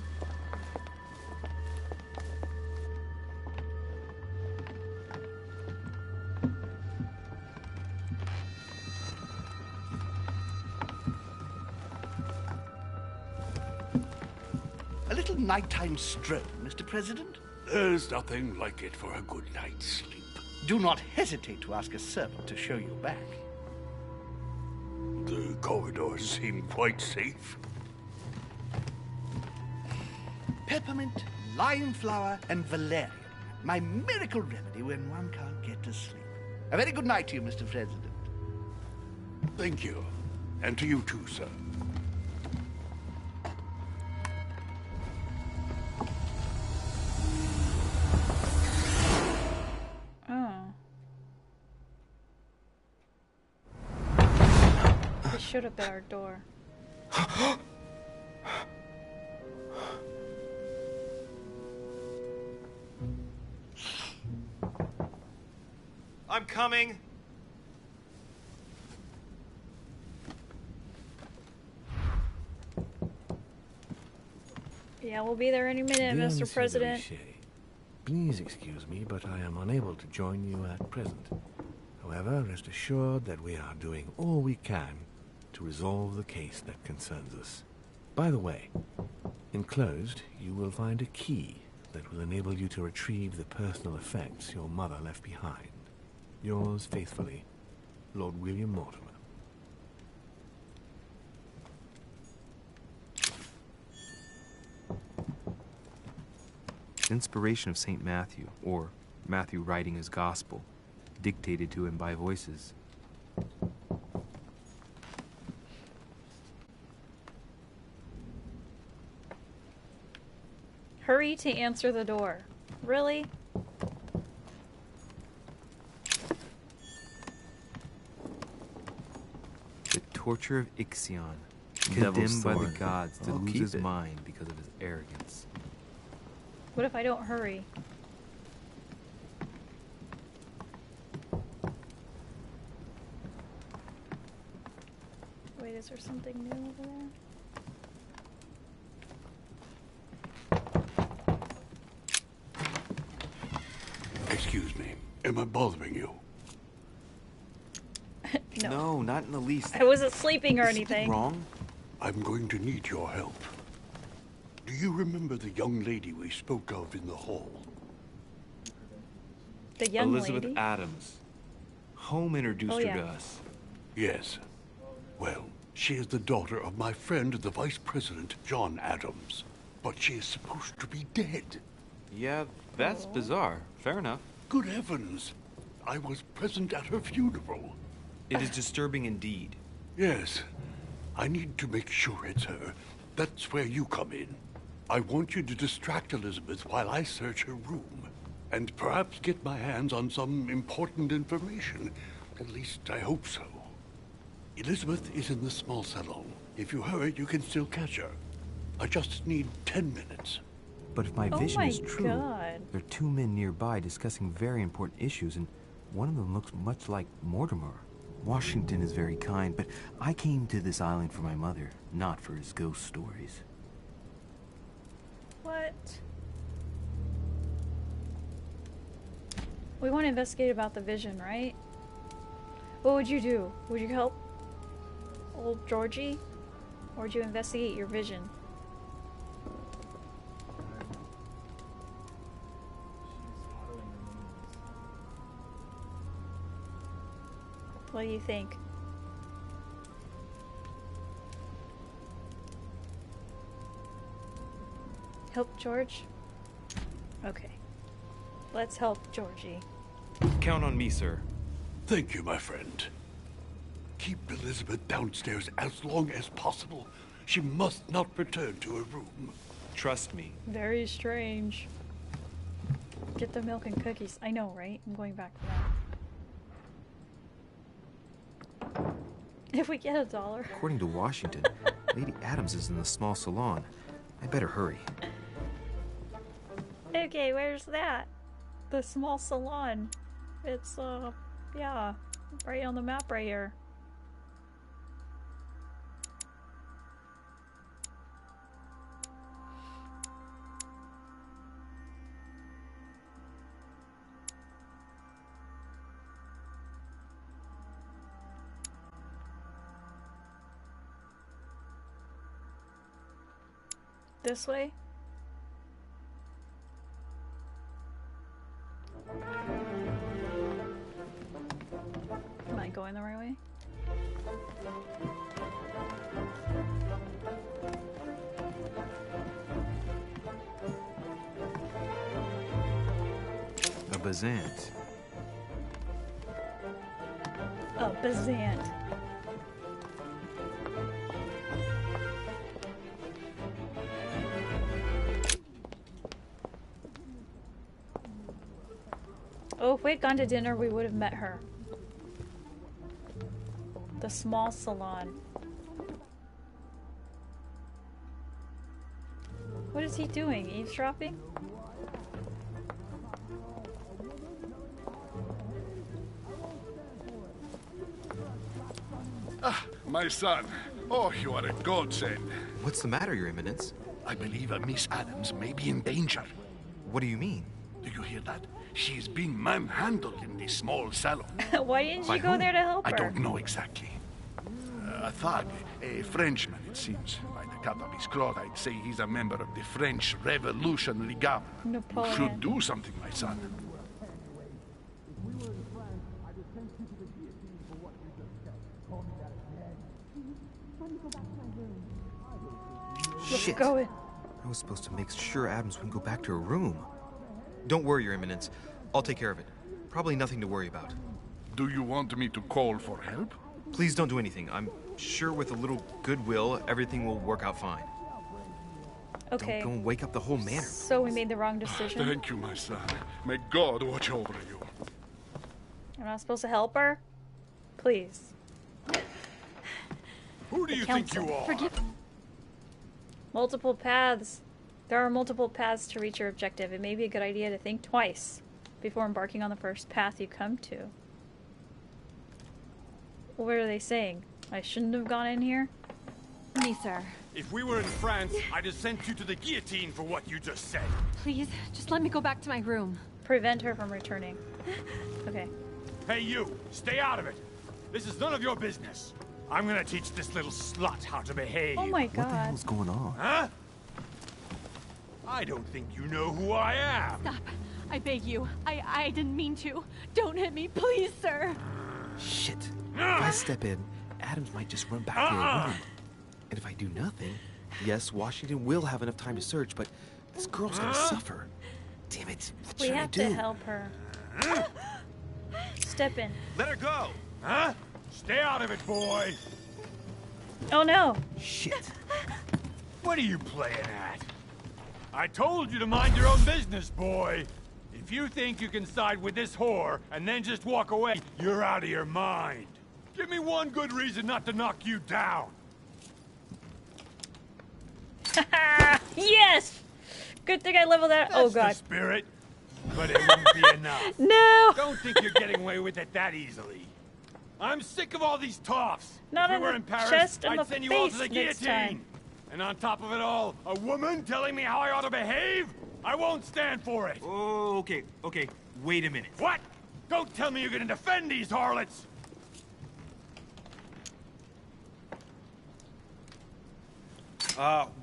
A little nighttime stroll Mr. President? There's nothing like it for a good night's sleep. Do not hesitate to ask a servant to show you back. The corridors seem quite safe. Peppermint, lime flower, and valerian. My miracle remedy when one can't get to sleep. A very good night to you, Mr. President. Thank you. And to you too, sir. Oh. They should have been our door. I'm coming. Yeah, we'll be there any minute, Dear Mr. Monsieur President. Richet, please excuse me, but I am unable to join you at present. However, rest assured that we are doing all we can to resolve the case that concerns us. By the way, enclosed, you will find a key that will enable you to retrieve the personal effects your mother left behind. Yours faithfully, Lord William Mortimer. Inspiration of St. Matthew, or Matthew writing his gospel, dictated to him by voices. Hurry to answer the door. Really? The torture of Ixion, Devil's condemned by the thorn. gods to I'll lose keep his it. mind because of his arrogance. What if I don't hurry? Wait, is there something new over there? Excuse me. Am I bothering you? No. No, not in the least. I wasn't sleeping or Is anything. something wrong? I'm going to need your help. Do you remember the young lady we spoke of in the hall? The young Elizabeth lady? Adams. Home introduced Oh, her yeah. to us. Yes. Well, she is the daughter of my friend, the Vice President, John Adams. But she is supposed to be dead. Yeah, that's bizarre. Fair enough. Good heavens! I was present at her funeral. It is disturbing indeed. Yes. I need to make sure it's her. That's where you come in. I want you to distract Elizabeth while I search her room. And perhaps get my hands on some important information. At least I hope so. Elizabeth is in the small salon. If you hurry, you can still catch her. I just need 10 minutes. But if my Oh vision my is true, God. there are two men nearby discussing very important issues, and one of them looks much like Mortimer. Washington is very kind, but I came to this island for my mother, not for his ghost stories. What? We want to investigate about the vision, right? What would you do? Would you help old Georgie? Or would you investigate your vision? What do you think? Help George? Okay. Let's help Georgie. Count on me, sir. Thank you, my friend. Keep Elizabeth downstairs as long as possible. She must not return to her room. Trust me. Very strange. Get the milk and cookies. I know, right? I'm going back for that. If we get $1. According to Washington, Lady Adams is in the small salon. I better hurry. Okay, where's that? The small salon. It's, yeah, right on the map right here. This way? going the right way? A Bazant. A Bazant. Oh, if we'd gone to dinner, we would have met her. The small salon. What is he doing? Eavesdropping? Ah, my son. Oh, you are a godsend. What's the matter, Your Eminence? I believe Miss Adams may be in danger. What do you mean? Do you hear that? She's being manhandled in this small salon. Why didn't you go there to help her? I don't know exactly. A thug, a Frenchman, it seems. By the cut of his cloth, I'd say he's a member of the French Revolutionary Government. Napoleon. You should do something, my son. Shit. Go in. I was supposed to make sure Adams wouldn't go back to her room. Don't worry, Your Eminence. I'll take care of it. Probably nothing to worry about. Do you want me to call for help? Please don't do anything. I'm sure with a little goodwill, everything will work out fine. Okay. Don't go and wake up the whole manor. So we made the wrong decision. Thank you, my son. May God watch over you. I'm not supposed to help her? Please. Who do you think you are? Multiple paths. There are multiple paths to reach your objective. It may be a good idea to think twice before embarking on the first path you come to. What are they saying? I shouldn't have gone in here? Me, sir. If we were in France, I'd have sent you to the guillotine for what you just said. Please, just let me go back to my room. Prevent her from returning. Okay. Hey, you! Stay out of it! This is none of your business. I'm gonna teach this little slut how to behave. Oh my god. What the hell's going on? Huh? I don't think you know who I am. Stop. I beg you. I didn't mean to. Don't hit me, please, sir. Shit. If I step in, Adams might just run back to her room. And if I do nothing, yes, Washington will have enough time to search, but this girl's gonna suffer. Damn it. What We should I have do? to help her. Step in. Let her go! Huh? Stay out of it, boy! Oh no! Shit. What are you playing at? I told you to mind your own business, boy! If you think you can side with this whore and then just walk away, you're out of your mind. Give me one good reason not to knock you down. Yes! Good thing I leveled that. That's Oh god. the spirit. But it won't be enough. No! Don't think you're getting away with it that easily. I'm sick of all these toffs. Not if in we were the in Paris, chest and I'd the send you all to face the next guillotine. time. And on top of it all, a woman telling me how I ought to behave? I won't stand for it. Oh, okay. Wait a minute. What? Don't tell me you're gonna defend these harlots.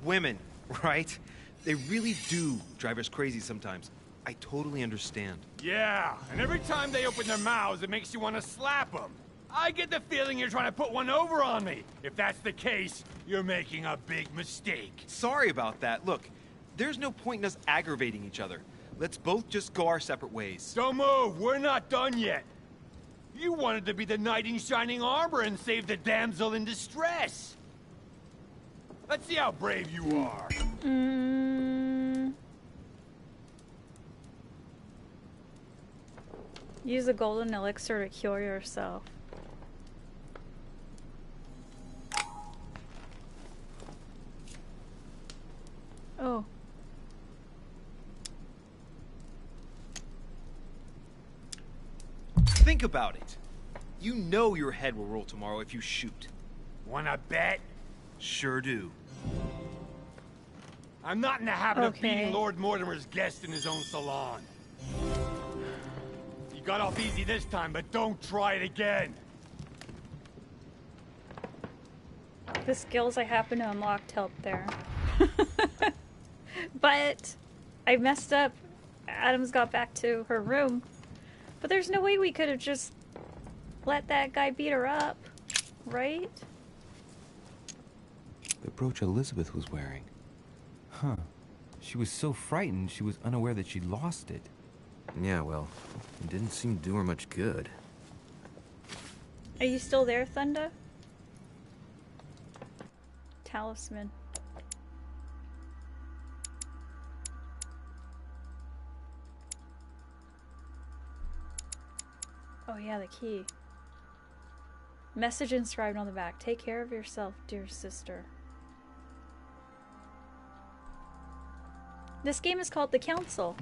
Women, right? They really do drive us crazy sometimes. I totally understand. Yeah, and every time they open their mouths, it makes you want to slap them. I get the feeling you're trying to put one over on me. If that's the case, you're making a big mistake. Sorry about that. Look, there's no point in us aggravating each other. Let's both just go our separate ways. Don't move, we're not done yet. You wanted to be the knight in shining armor and save the damsel in distress. Let's see how brave you are. Use the golden elixir to cure yourself. Oh. Think about it. You know your head will roll tomorrow if you shoot. Wanna bet? Sure do. I'm not in the habit of Okay. beating Lord Mortimer's guest in his own salon. You got off easy this time, but don't try it again. The skills I happen to unlock helped there. But I messed up. Adams got back to her room. But there's no way we could have just let that guy beat her up, right? The brooch Elizabeth was wearing. Huh. She was so frightened she was unaware that she'd lost it. Yeah, well, it didn't seem to do her much good. Are you still there, Thunder? Talisman. Oh yeah, the key. Message inscribed on the back. Take care of yourself, dear sister. This game is called The Council.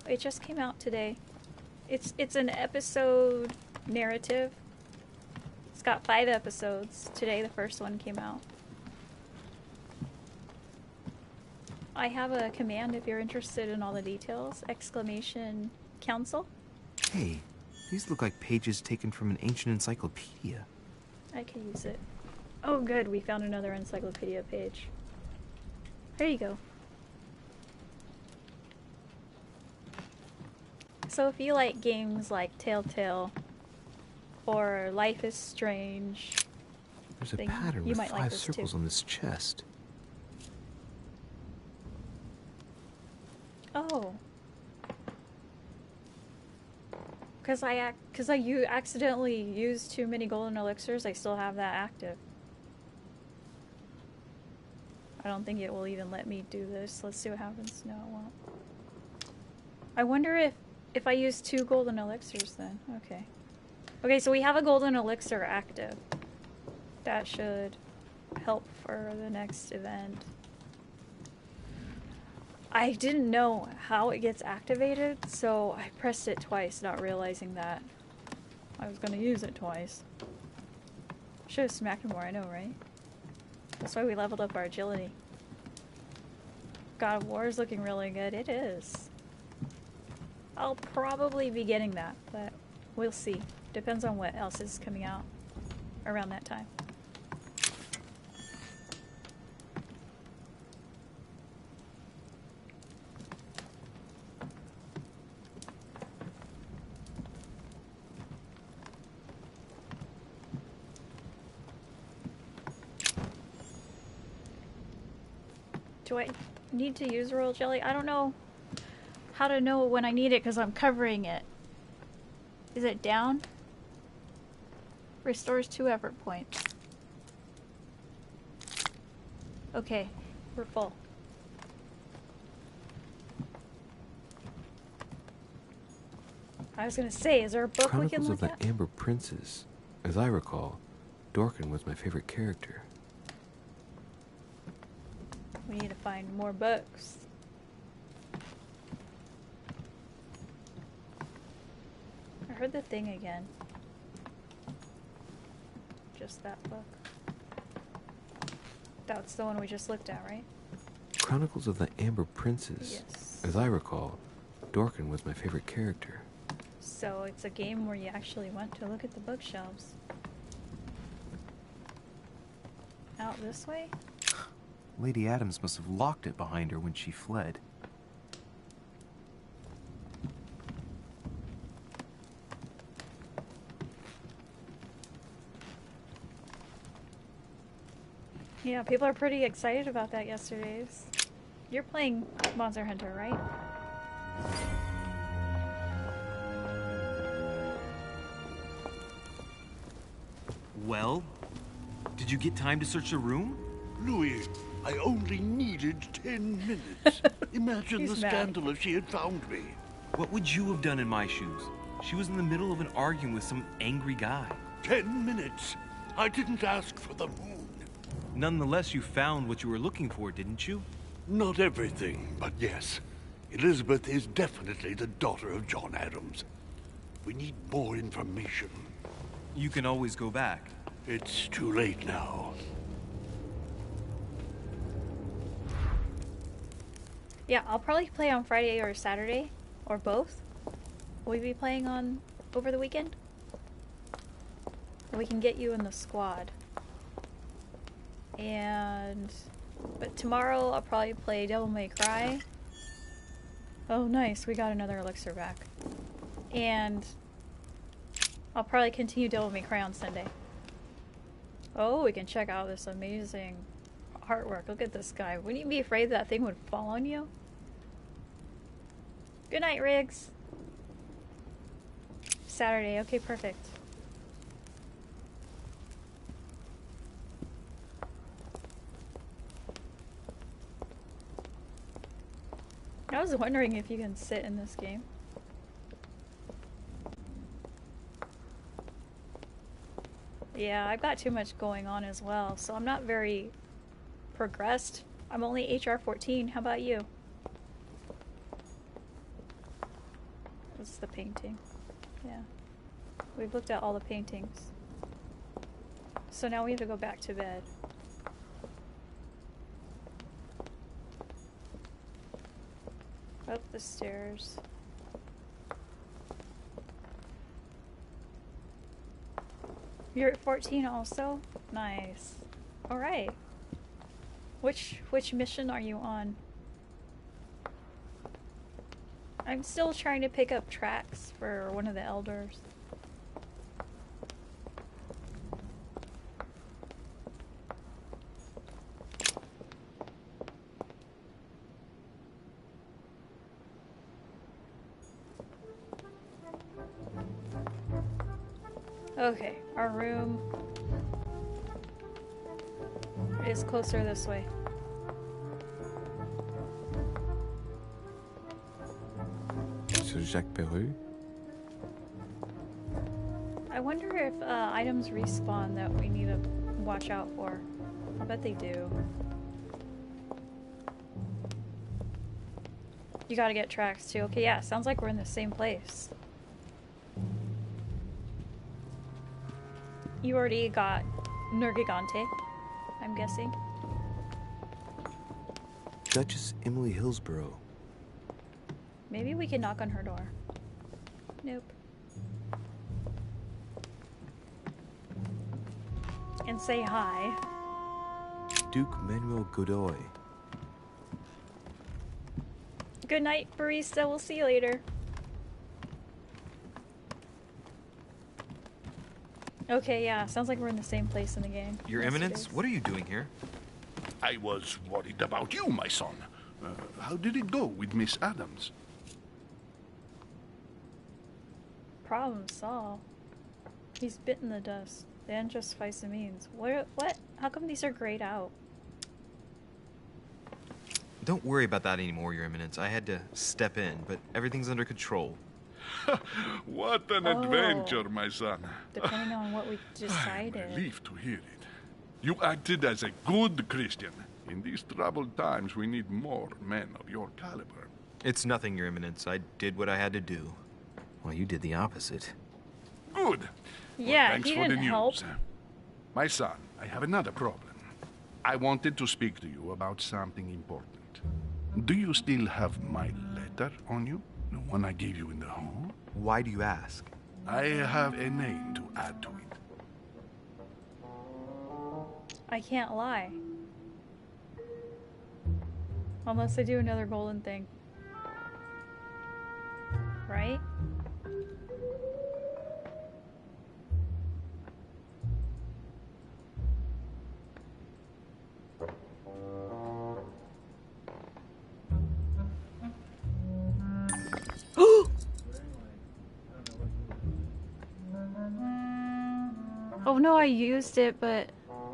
It just came out today. It's an episode narrative. It's got 5 episodes. Today the first one came out. I have a command if you're interested in all the details. Exclamation council. Hey, these look like pages taken from an ancient encyclopedia. I could use it. Oh good, we found another encyclopedia page. There you go. So if you like games like Telltale or Life is Strange, There's a pattern with 5 like this circles too. on this chest. Oh. Because I accidentally used too many golden elixirs, I still have that active. I don't think it will even let me do this. Let's see what happens. No, it won't. I wonder if I use 2 golden elixirs then. Okay. Okay, so we have a golden elixir active. That should help for the next event. I didn't know how it gets activated, so I pressed it twice, not realizing that I was gonna use it twice. Should have smacked him more, I know, right? That's why we leveled up our agility. God of War is looking really good. It is. I'll probably be getting that, but we'll see. Depends on what else is coming out around that time. Do I need to use royal jelly? I don't know how to know when I need it because I'm covering it. Is it down? Restores 2 effort points. Okay, we're full. I was gonna say, is there a book we can Chronicles look of at? the Amber Princes. As I recall, Dorkin was my favorite character. We need to find more books. I heard the thing again. Just that book. That's the one we just looked at, right? Chronicles of the Amber Princes. Yes. As I recall, Dorkin was my favorite character. So it's a game where you actually went to look at the bookshelves. Out this way? Lady Adams must have locked it behind her when she fled. Yeah, people are pretty excited about that yesterday's. You're playing Monster Hunter, right? Well, did you get time to search the room? Louis, I only needed 10 minutes. Imagine the He's mad. scandal if she had found me. What would you have done in my shoes? She was in the middle of an argument with some angry guy. 10 minutes. I didn't ask for the moon. Nonetheless, you found what you were looking for, didn't you? Not everything, but yes. Elizabeth is definitely the daughter of John Adams. We need more information. You can always go back. It's too late now. Yeah, I'll probably play on Friday or Saturday, or both. Will we be playing on over the weekend? We can get you in the squad. But tomorrow I'll probably play Devil May Cry. Oh nice, we got another elixir back. And I'll probably continue Devil May Cry on Sunday. Oh, we can check out this amazing artwork. Look at this guy. Wouldn't you be afraid that thing would fall on you? Good night, Riggs. Saturday. Okay, perfect. I was wondering if you can sit in this game. Yeah, I've got too much going on as well, so I'm not very progressed. I'm only HR 14. How about you? This is the painting. Yeah. We've looked at all the paintings. So now we have to go back to bed. Up the stairs. You're at 14 also? Nice. Alright. Which mission are you on? I'm still trying to pick up tracks for one of the elders. Okay, our room is closer this way. Monsieur Jacques Perru? I wonder if items respawn that we need to watch out for. I bet they do. You gotta get tracks too. Okay, yeah, sounds like we're in the same place. You already got Nergigante, I'm guessing. Duchess Emily Hillsborough. Maybe we can knock on her door. Nope. And say hi. Duke Manuel Godoy. Good night, barista. We'll see you later. Okay, yeah. Sounds like we're in the same place in the game. Your Eminence, what are you doing here? I was worried about you, my son. How did it go with Miss Adams? Problem solved. He's bitten the dust. The end justifies the means. What? How come these are grayed out? Don't worry about that anymore, Your Eminence. I had to step in, but everything's under control. What an adventure, my son. Depending on what we decided. I'm relieved to hear it. You acted as a good Christian. In these troubled times, we need more men of your caliber. It's nothing, Your Eminence. I did what I had to do. Well, you did the opposite. Good. Yeah, thanks he for the didn't help. news. My son, I have another problem. I wanted to speak to you about something important. Do you still have my letter on you? The one I gave you in the hall? Why do you ask? I have a name to add to it. I can't lie. Unless I do another golden thing. Right? Oh no, I used it, but...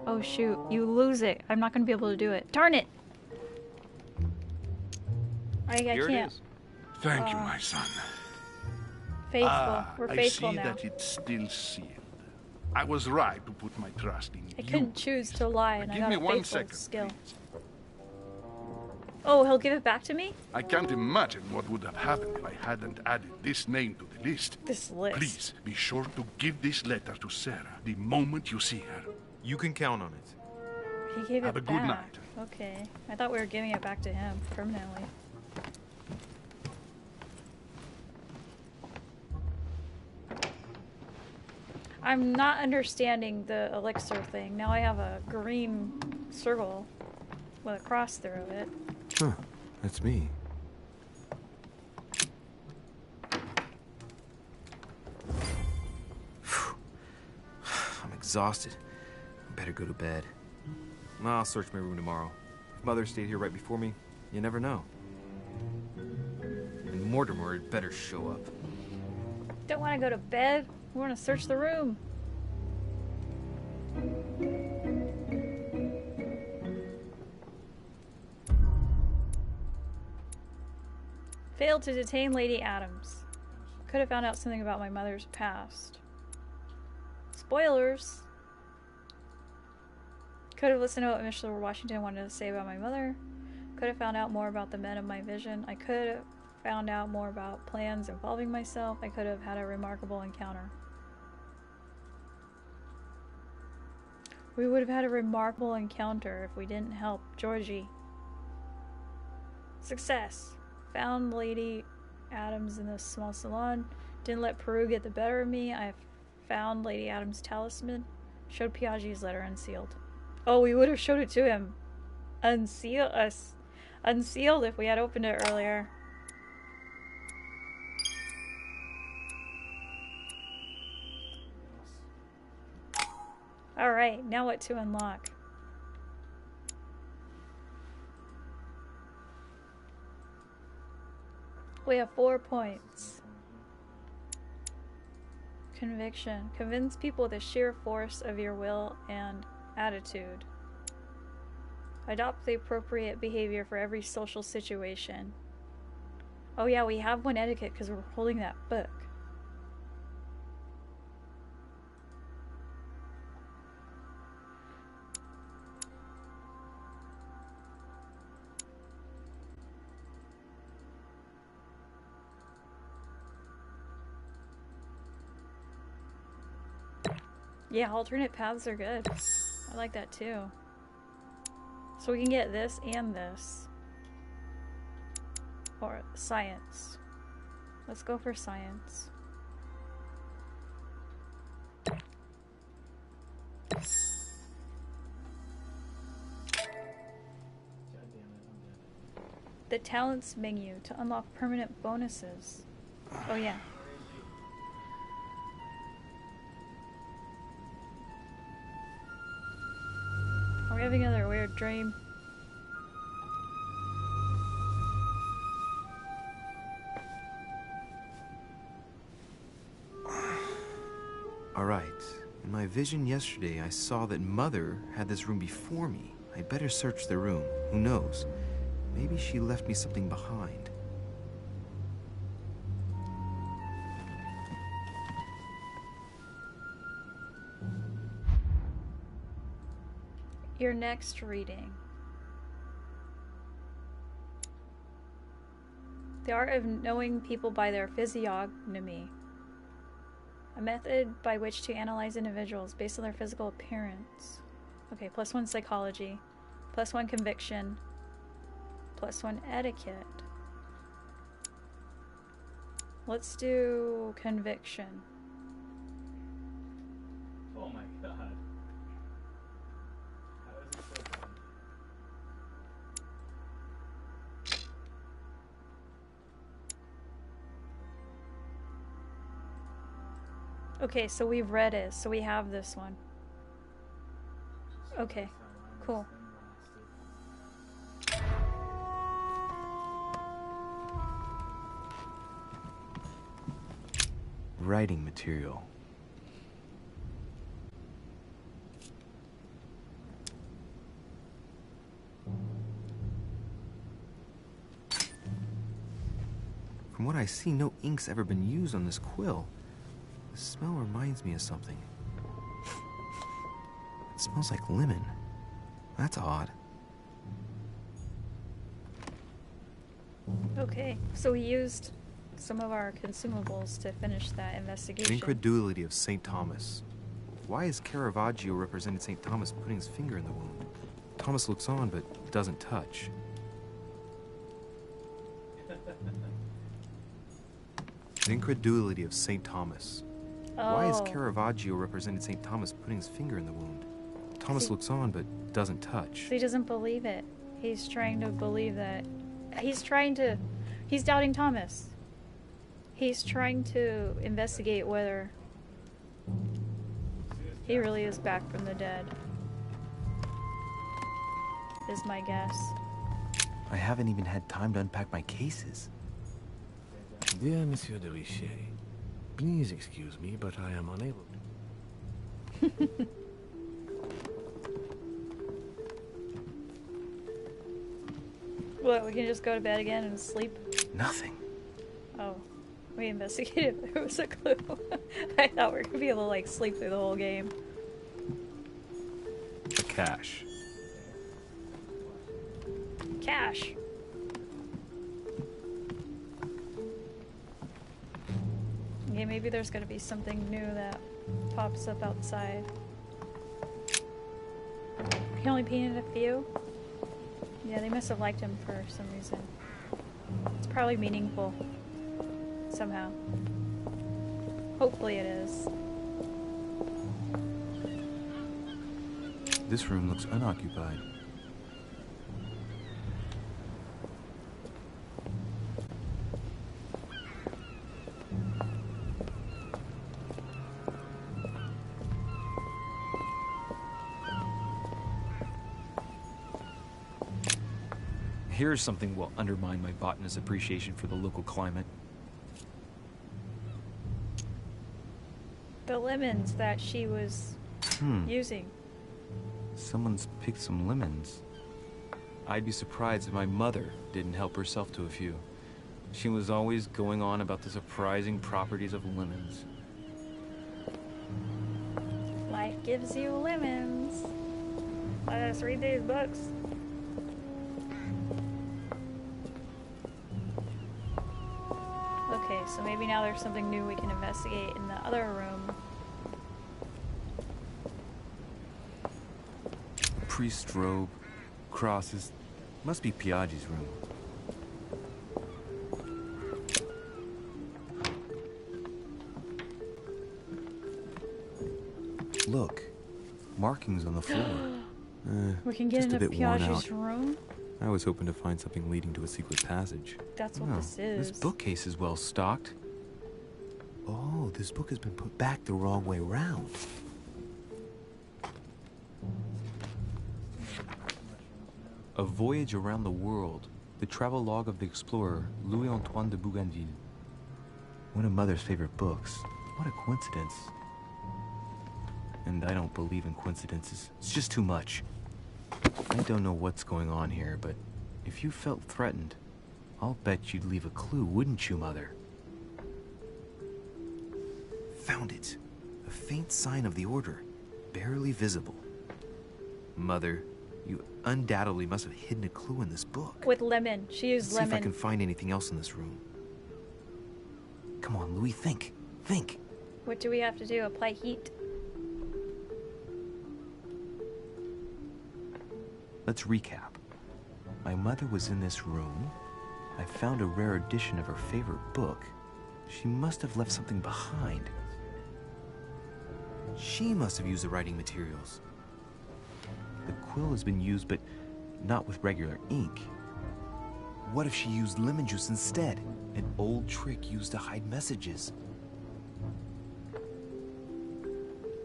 Oh shoot, you lose it. I'm not gonna be able to do it. Darn it! I Here can't. it is. Thank you, my son. Faithful. We're faithful I see now. that it's still sealed. I was right to put my trust in I you. couldn't choose to lie, and I Give got me a 1 faithful second, skill. please. Oh, he'll give it back to me? I can't imagine what would have happened if I hadn't added this name to the list. This list. Please, be sure to give this letter to Sarah the moment you see her. You can count on it. He gave Have it a good back. night. Okay. I thought we were giving it back to him permanently. I'm not understanding the elixir thing. Now I have a green circle with a cross through it. Huh, that's me. exhausted. I better go to bed. I'll search my room tomorrow. If Mother stayed here right before me, you never know. And Mortimer had better show up. Don't want to go to bed. We want to search the room. Failed to detain Lady Adams. Could have found out something about my mother's past. Spoilers. Could have listened to what Mr. Washington wanted to say about my mother. Could have found out more about the men of my vision. I could have found out more about plans involving myself. I could have had a remarkable encounter. We would have had a remarkable encounter if we didn't help Georgie. Success. Found Lady Adams in the small salon. Didn't let Peru get the better of me. I found Lady Adams' talisman. Showed Piaggi's letter unsealed. Oh, we would have showed it to him. Unsealed if we had opened it earlier. Alright, now what to unlock? We have 4 points. Conviction. Convince people with the sheer force of your will and attitude. Adopt the appropriate behavior for every social situation. Oh yeah, we have one etiquette because we're holding that book. Yeah, alternate paths are good. I like that too. So we can get this and this. Or science. Let's go for science. The talents menu to unlock permanent bonuses. Oh yeah. Are we having another weird dream? Alright. In my vision yesterday, I saw that Mother had this room before me. I'd better search the room. Who knows? Maybe she left me something behind. Your next reading. The art of knowing people by their physiognomy. A method by which to analyze individuals based on their physical appearance. Okay, +1 psychology, +1 conviction, +1 etiquette. Let's do conviction. Oh my god. How is it so fun? Okay, so we've read it, so we have this one. Okay, cool. Writing material. From what I see, no ink's ever been used on this quill. The smell reminds me of something. It smells like lemon. That's odd. Okay, so we used some of our consumables to finish that The investigation. incredulity of St. Thomas. Why is Caravaggio represented St. Thomas putting his finger in the wound? Thomas looks on but doesn't touch. The incredulity of St. Thomas. Why is Oh. Caravaggio represented St. Thomas putting his finger in the wound? Thomas See- looks on but doesn't touch. So he doesn't believe it. He's trying to believe that. He's doubting Thomas. He's trying to investigate whether. He really is back from the dead. Is my guess. I haven't even had time to unpack my cases. Dear Monsieur de Richet, please excuse me, but I am unable. What, we can just go to bed again and sleep? Nothing. Oh. We investigated if there was a clue. I thought we were gonna be able to, like, sleep through the whole game. Cash. Cash! Yeah, maybe there's gonna be something new that pops up outside. He only painted a few? Yeah, they must have liked him for some reason. It's probably meaningful. Somehow. Hopefully it is. This room looks unoccupied. Here's something will undermine my botanist's appreciation for the local climate. The lemons that she was using. Someone's picked some lemons. I'd be surprised if my mother didn't help herself to a few. She was always going on about the surprising properties of lemons. Life gives you lemons. Let us read these books. Okay, so maybe now there's something new we can investigate in the other room. Priest robe, crosses. Must be Piaggi's room. Look, markings on the floor. We can get just into a bit worn Piaggi's out. room? I was hoping to find something leading to a secret passage. That's what this is. This bookcase is well stocked. Oh, this book has been put back the wrong way round. A Voyage Around the World. The travel log of the explorer, Louis-Antoine de Bougainville. One of Mother's favorite books. What a coincidence. And I don't believe in coincidences. It's just too much. I don't know what's going on here, but if you felt threatened, I'll bet you'd leave a clue, wouldn't you, Mother? Found it. A faint sign of the order. Barely visible. Mother, you undoubtedly must have hidden a clue in this book. With lemon. She used Let's lemon. see if I can find anything else in this room. Come on, Louis, think. Think. What do we have to do? Apply heat? Let's recap. My mother was in this room. I found a rare edition of her favorite book. She must have left something behind. She must have used the writing materials. The quill has been used, but not with regular ink. What if she used lemon juice instead? An old trick used to hide messages.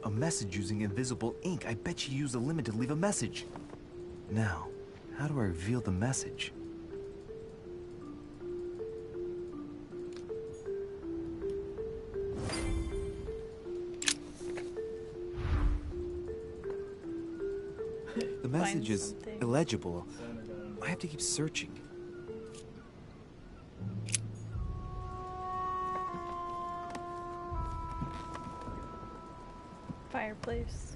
A message using invisible ink. I bet she used a lemon to leave a message. Now, how do I reveal the message? The message is illegible. I have to keep searching. Fireplace.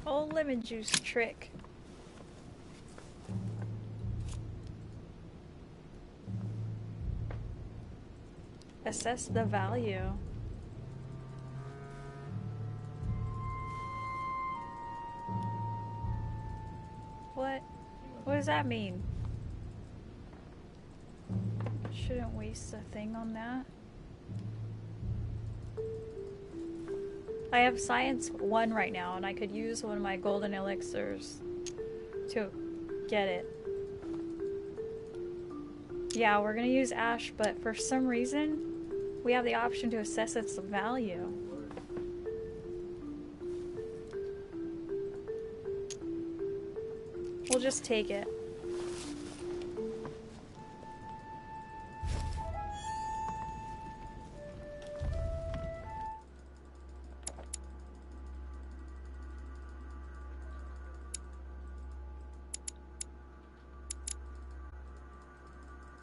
Old lemon juice trick. Assess the value. What? What does that mean? Shouldn't waste a thing on that. I have Science 1 right now, and I could use one of my golden elixirs to get it. Yeah, we're gonna use Ash, but for some reason, We have the option to assess its value. We'll just take it.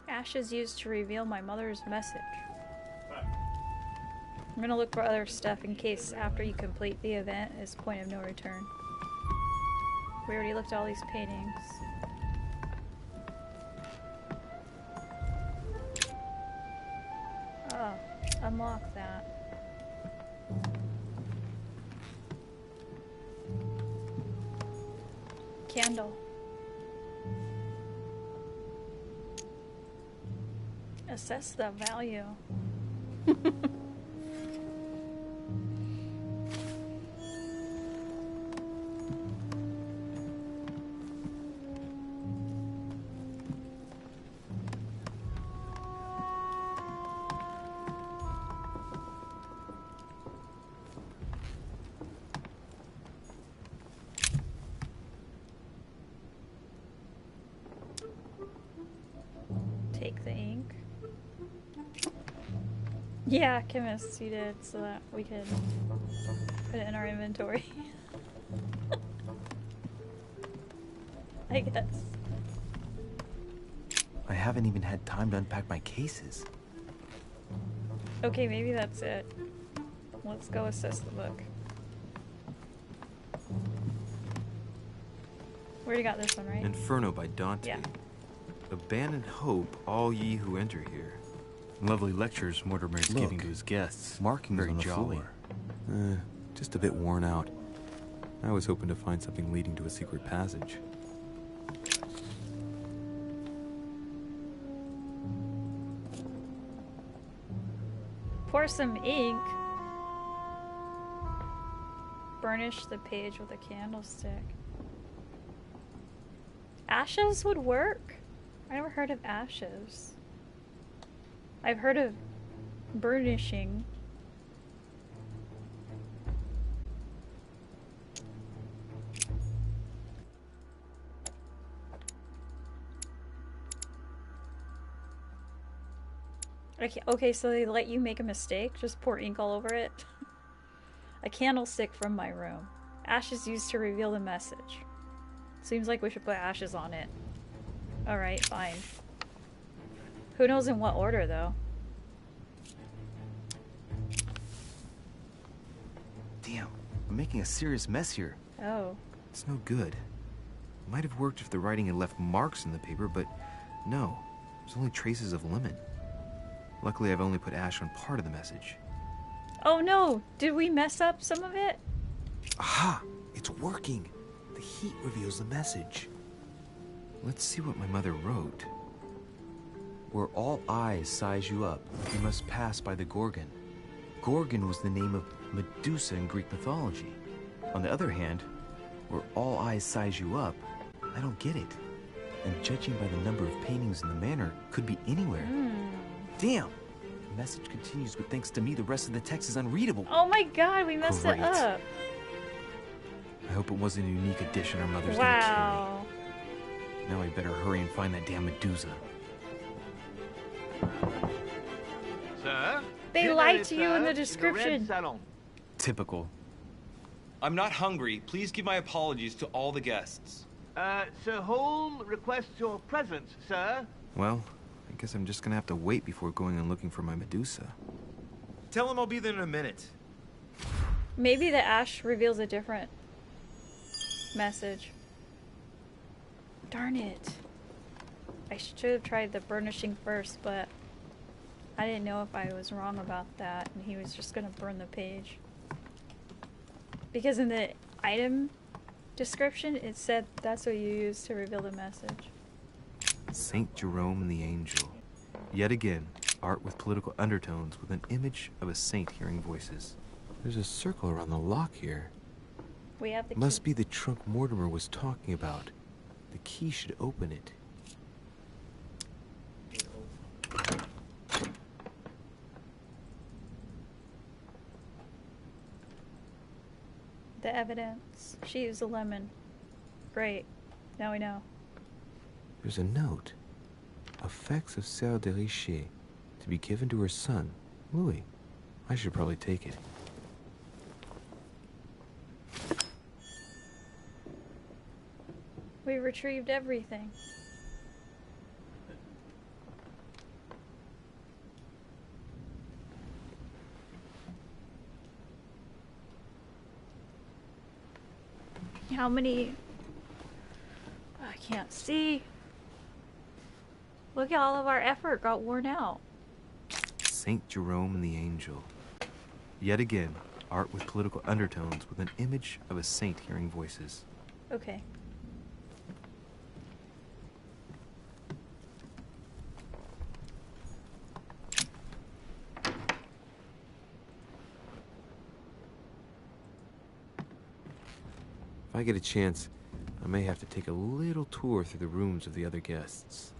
Ashes used to reveal my mother's message. I'm gonna look for other stuff in case after you complete the event is point of no return. We already looked at all these paintings. Oh, unlock that. Candle. Assess the value. Take the ink. Yeah, chemists, you did, so that we could put it in our inventory. I guess. I haven't even had time to unpack my cases. Okay, maybe that's it. Let's go assess the book. We already got this one, right? Inferno by Dante. Yeah. Abandon hope, all ye who enter here. Lovely lectures Mortimer is giving to his guests. Markings Very on the jolly. floor. Just a bit worn out. I was hoping to find something leading to a secret passage. Pour some ink. Burnish the page with a candlestick. Ashes would work? I never heard of ashes. I've heard of burnishing. Okay, so they let you make a mistake? Just pour ink all over it? A candlestick from my room. Ashes used to reveal the message. Seems like we should put ashes on it. Alright, fine. Who knows in what order, though? Damn, I'm making a serious mess here. Oh. It's no good. It might have worked if the writing had left marks in the paper, but no. There's only traces of lemon. Luckily, I've only put ash on part of the message. Oh no! Did we mess up some of it? Aha! It's working! The heat reveals the message. Let's see what my mother wrote. Where all eyes size you up, you must pass by the Gorgon. Gorgon was the name of Medusa in Greek mythology. On the other hand, where all eyes size you up, I don't get it. And judging by the number of paintings in the manor, could be anywhere. Damn! The message continues, but thanks to me, the rest of the text is unreadable. Oh my god, we messed it up! I hope it wasn't a unique addition our mother's gonna carry. Now I better hurry and find that damn Medusa. Sir? They lied to you in the description. Typical. I'm not hungry. Please give my apologies to all the guests. Sir Holm requests your presence, sir. Well, I guess I'm just gonna have to wait before going and looking for my Medusa. Tell him I'll be there in a minute. Maybe the ash reveals a different message. Darn it. I should have tried the burnishing first, but I didn't know if I was wrong about that and he was just gonna burn the page. Because in the item description, it said that's what you use to reveal the message. Saint Jerome and the Angel. Yet again, art with political undertones with an image of a saint hearing voices. There's a circle around the lock here. We have the Must be the trunk Mortimer was talking about. The key should open it. The evidence. She used a lemon. Great. Now we know. There's a note. Effects of Sœur de Richer, to be given to her son, Louis. I should probably take it. We retrieved everything. How many? I can't see. Look at all of our effort got worn out. Saint Jerome and the Angel. Yet again, art with political undertones with an image of a saint hearing voices. Okay. If I get a chance, I may have to take a little tour through the rooms of the other guests.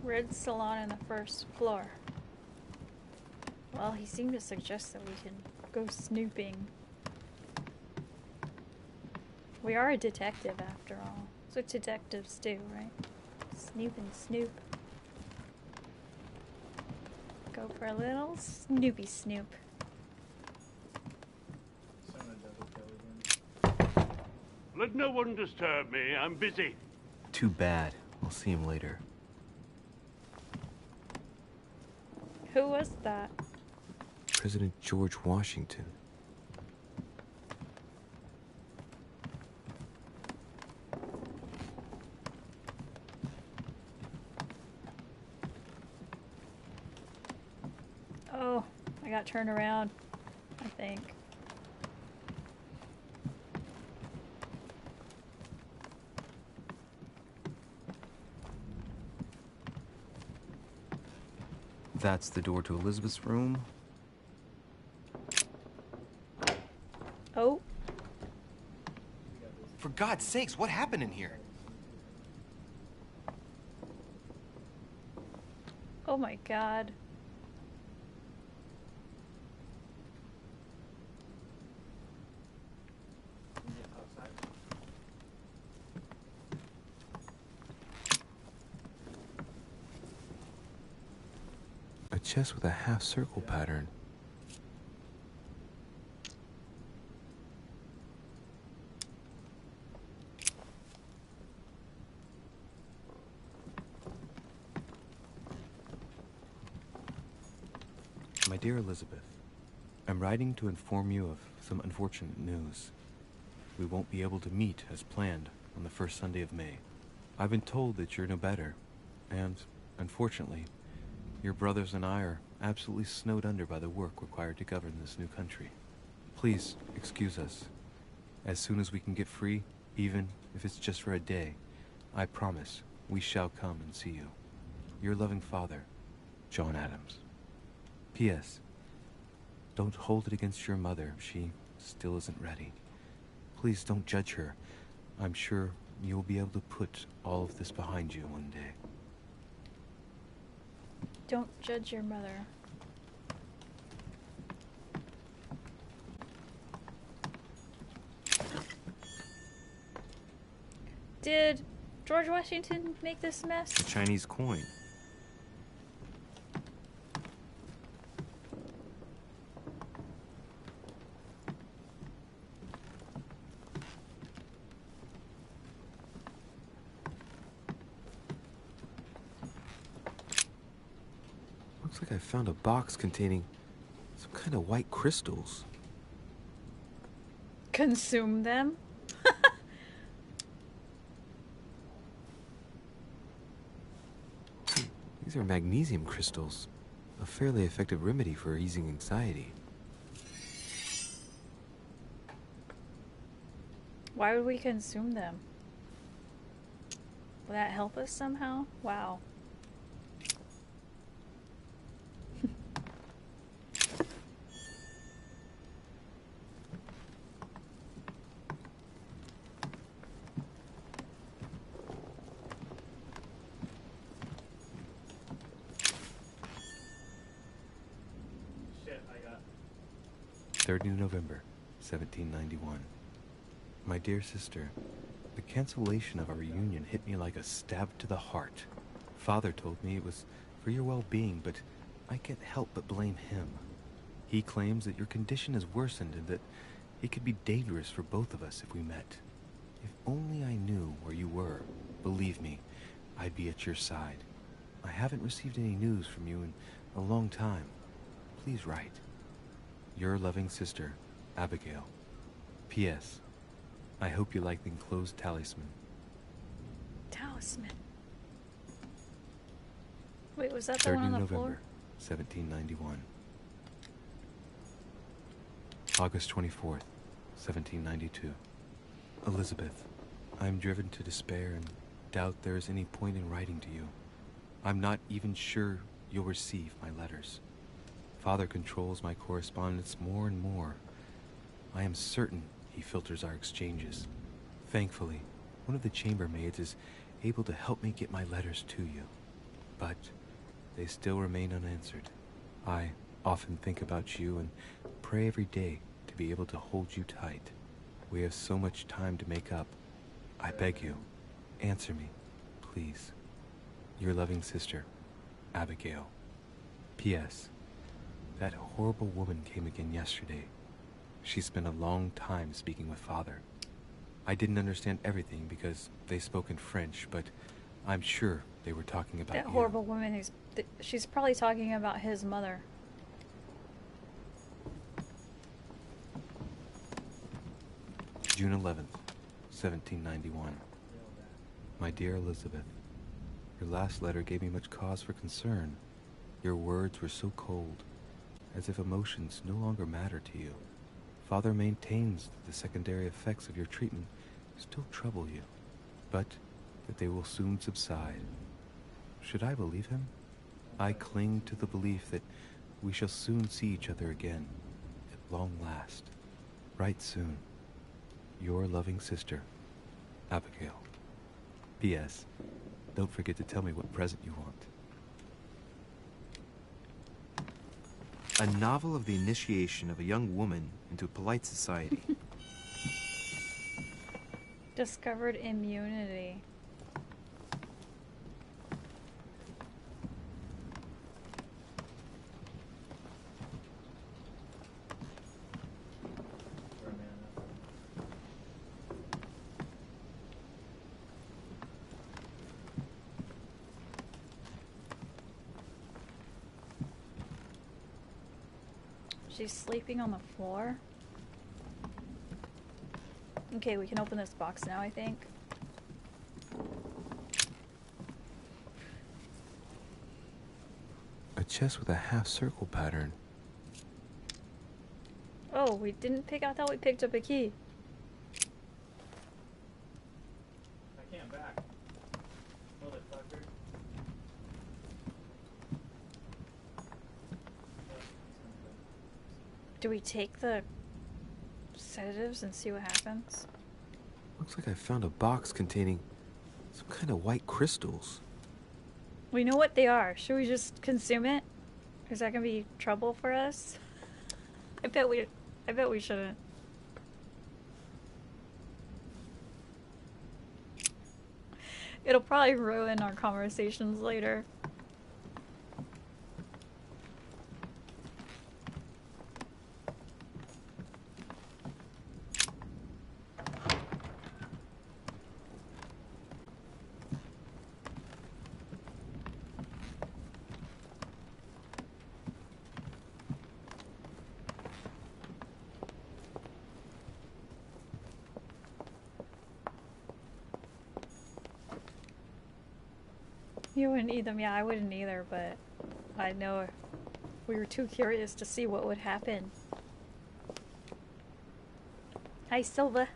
Red salon on the first floor. Well, he seemed to suggest that we can go snooping. We are a detective after all. That's what detectives do, right? Snoop and snoop. Go for a little snoopy snoop. Let no one disturb me. I'm busy. Too bad. I'll see him later. Who was that? President George Washington. Oh, I got turned around, I think. That's the door to Elizabeth's room. Oh. For God's sakes, what happened in here? Oh my God. A chest with a half-circle pattern. My dear Elizabeth, I'm writing to inform you of some unfortunate news. We won't be able to meet as planned on the first Sunday of May. I've been told that you're no better, and, unfortunately, your brothers and I are absolutely snowed under by the work required to govern this new country. Please, excuse us. As soon as we can get free, even if it's just for a day, I promise we shall come and see you. Your loving father, John Adams. P.S. Don't hold it against your mother. She still isn't ready. Please don't judge her. I'm sure you'll be able to put all of this behind you one day. Don't judge your mother. Did George Washington make this mess? A Chinese coin. Looks like I found a box containing some kind of white crystals. Consume them? These are magnesium crystals, a fairly effective remedy for easing anxiety. Why would we consume them? Will that help us somehow? Wow. 30 November, 1791. My dear sister, the cancellation of our reunion hit me like a stab to the heart. Father told me it was for your well-being, but I can't help but blame him. He claims that your condition has worsened and that it could be dangerous for both of us if we met. If only I knew where you were, believe me, I'd be at your side. I haven't received any news from you in a long time. Please write. Your loving sister, Abigail. P.S. I hope you like the enclosed talisman. Talisman. Wait, was that the one on the November, floor? 1791. August 24th, 1792. Elizabeth, I am driven to despair and doubt there is any point in writing to you. I'm not even sure you'll receive my letters. Father controls my correspondence more and more. I am certain he filters our exchanges. Thankfully, one of the chambermaids is able to help me get my letters to you. But they still remain unanswered. I often think about you and pray every day to be able to hold you tight. We have so much time to make up. I beg you, answer me, please. Your loving sister, Abigail. P.S. That horrible woman came again yesterday. She spent a long time speaking with Father. I didn't understand everything because they spoke in French, but I'm sure they were talking about That you. horrible woman she's probably talking about his mother. June 11th, 1791. My dear Elizabeth, your last letter gave me much cause for concern. Your words were so cold, as if emotions no longer matter to you. Father maintains that the secondary effects of your treatment still trouble you, but that they will soon subside. Should I believe him? I cling to the belief that we shall soon see each other again, at long last. Write soon. Your loving sister, Abigail. P.S. Don't forget to tell me what present you want. A novel of the initiation of a young woman into polite society. Discovered immunity. She's sleeping on the floor. Okay, we can open this box now, I think. A chest with a half-circle pattern. Oh, we didn't pick. I thought we picked up a key. I can't back. Motherfucker. Do we take the sedatives and see what happens? Looks like I found a box containing some kind of white crystals. We know what they are. Should we just consume it? Is that gonna be trouble for us? I bet we shouldn't. It'll probably ruin our conversations later. You wouldn't eat them, yeah, I wouldn't either, but I know we were too curious to see what would happen. Hi, Silva.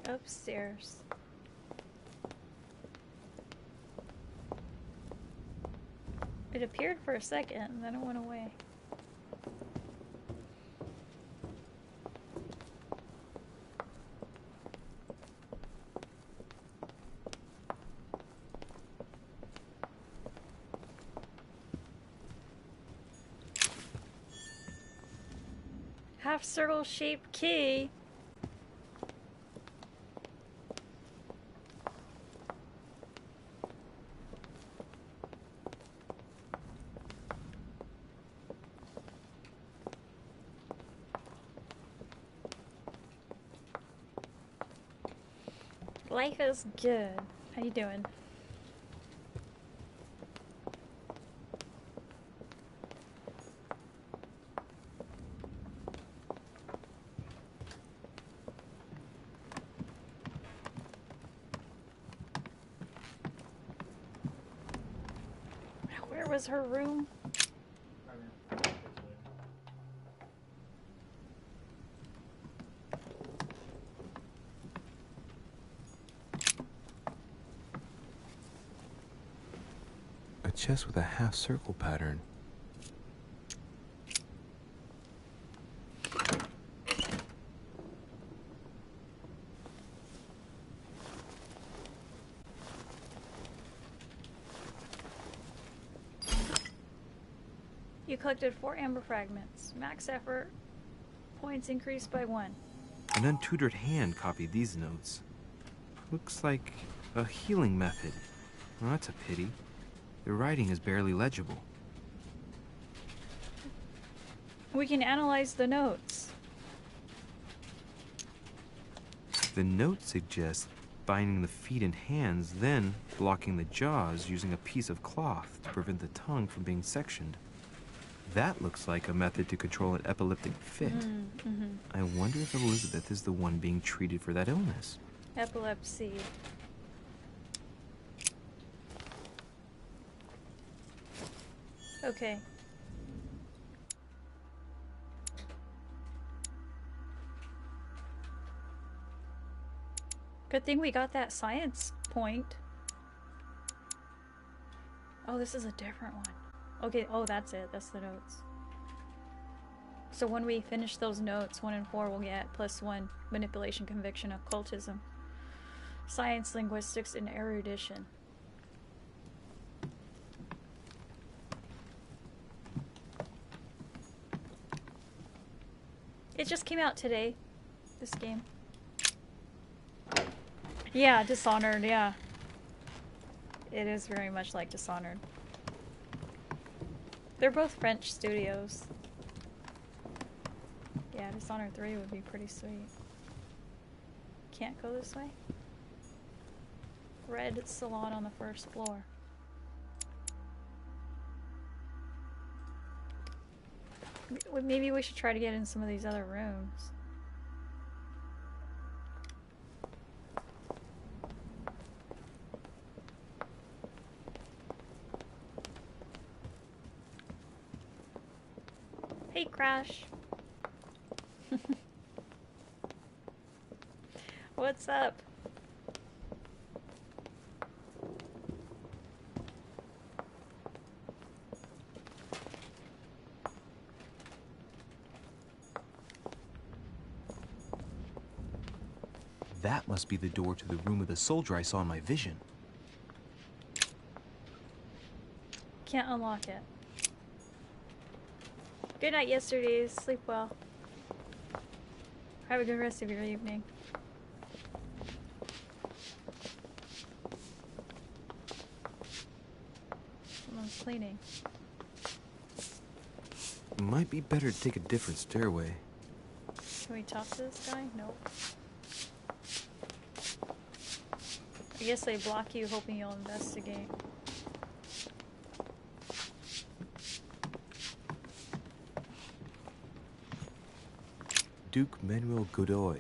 Upstairs. It appeared for a second, and then it went away. Half circle shaped key. Life is good. How you doing? Where was her room? A chest with a half-circle pattern. You collected 4 amber fragments. Max effort. Points increased by 1. An untutored hand copied these notes. Looks like a healing method. Well, that's a pity. The writing is barely legible. We can analyze the notes. The note suggests binding the feet and hands, then blocking the jaws using a piece of cloth to prevent the tongue from being sectioned. That looks like a method to control an epileptic fit. I wonder if Elizabeth is the one being treated for that illness. Epilepsy. Okay. Good thing we got that science point. Oh, this is a different one. Okay, oh, that's it. That's the notes. So when we finish those notes, 1 and 4, we'll get +1 manipulation, conviction, occultism, science, linguistics, and erudition. It just came out today, this game. Yeah, Dishonored, yeah. It is very much like Dishonored. They're both French studios. Yeah, Dishonored 3 would be pretty sweet. Can't go this way? Red salon on the 1st floor. Maybe we should try to get in some of these other rooms. Hey, Crash. What's up? That must be the door to the room of the soldier I saw in my vision. Can't unlock it. Good night, yesterdays. Sleep well. Have a good rest of your evening. Someone's cleaning. It might be better to take a different stairway. Can we talk to this guy? Nope. I guess they block you hoping you'll investigate. Duke Manuel Godoy.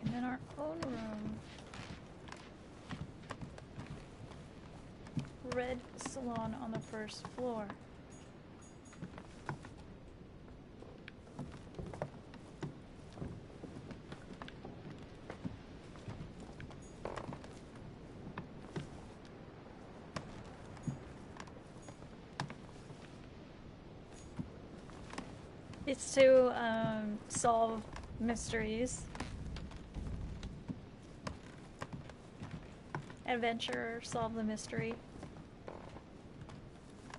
And then our own room. Red salon on the 1st floor. It's to solve mysteries. Adventure, solve the mystery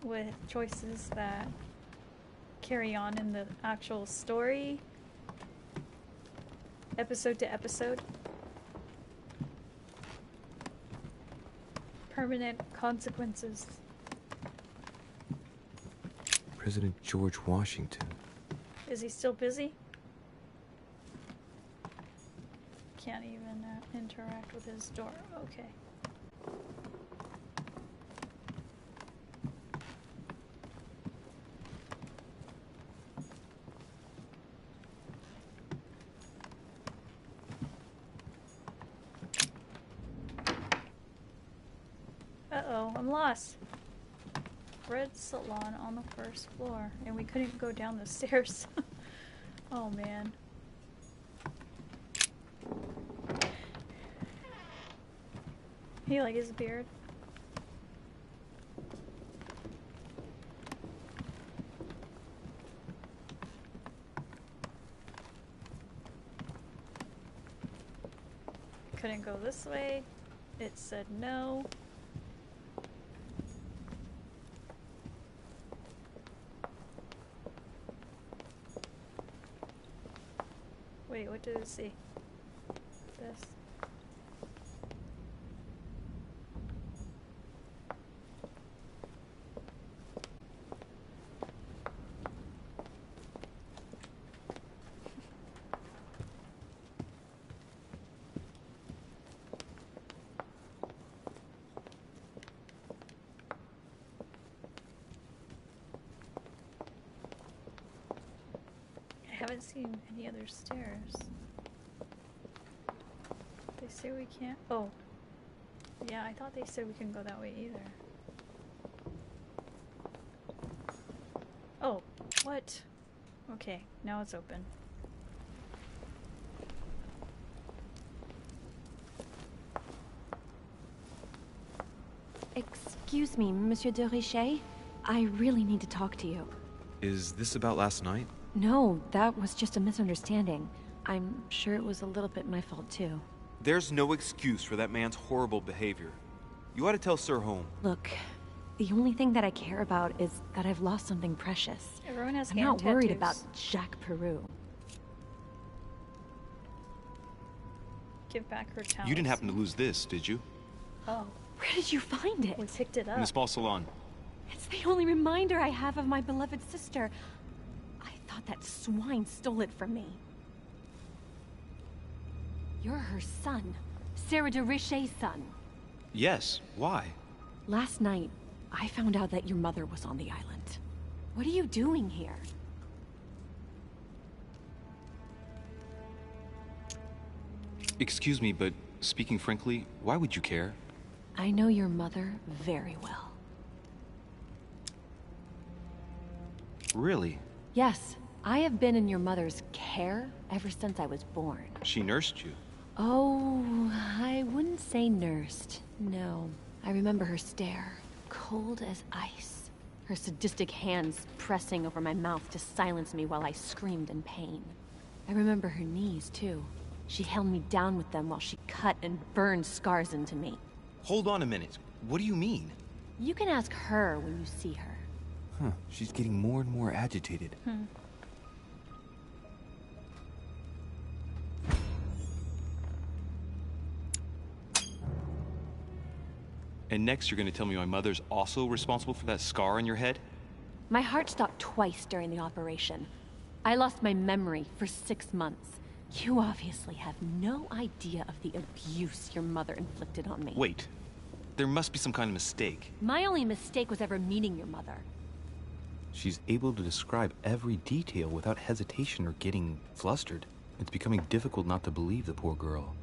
with choices that carry on in the actual story, episode to episode. Permanent consequences. President George Washington. Is he still busy? Can't even interact with his door. Okay. Uh-oh, I'm lost. Red salon on the first floor, and we couldn't go down the stairs. Oh man. He like his beard. Couldn't go this way. It said no. Wait, what did it say? This. I haven't seen any other stairs. They say we can't. Oh. Yeah, I thought they said we couldn't go that way either. Oh, what? Okay, now it's open. Excuse me, Monsieur de Richet. I really need to talk to you. Is this about last night? No, that was just a misunderstanding. I'm sure it was a little bit my fault too. There's no excuse for that man's horrible behavior. You ought to tell Sir Holmes. Look, the only thing that I care about is that I've lost something precious. Everyone has I'm hand not worried tattoos. about Jacques Peru. Give back her towel. You didn't happen to lose this, did you? Oh. Where did you find it? We picked it up. In the small salon. It's the only reminder I have of my beloved sister. I thought that swine stole it from me. You're her son. Sarah de Richet's son. Yes, why? Last night, I found out that your mother was on the island. What are you doing here? Excuse me, but speaking frankly, why would you care? I know your mother very well. Really? Yes, I have been in your mother's care ever since I was born. She nursed you. Oh, I wouldn't say nursed. No. I remember her stare, cold as ice. Her sadistic hands pressing over my mouth to silence me while I screamed in pain. I remember her knees, too. She held me down with them while she cut and burned scars into me. Hold on a minute. What do you mean? You can ask her when you see her. Huh, she's getting more and more agitated. And next you're gonna tell me my mother's also responsible for that scar on your head? My heart stopped twice during the operation. I lost my memory for 6 months. You obviously have no idea of the abuse your mother inflicted on me. Wait. There must be some kind of mistake. My only mistake was ever meeting your mother. She's able to describe every detail without hesitation or getting flustered. It's becoming difficult not to believe the poor girl.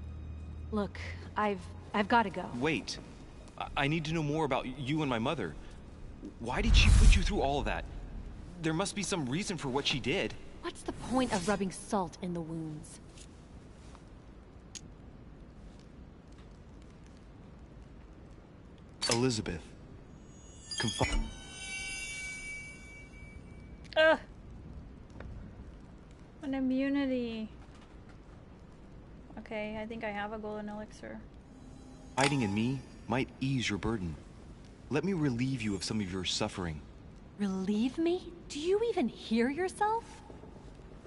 Look, I've got to go. Wait. I need to know more about you and my mother. Why did she put you through all of that? There must be some reason for what she did. What's the point of rubbing salt in the wounds? Elizabeth. Ugh. An immunity. Okay, I think I have a golden elixir. Hiding in me might ease your burden. Let me relieve you of some of your suffering. Relieve me? Do you even hear yourself?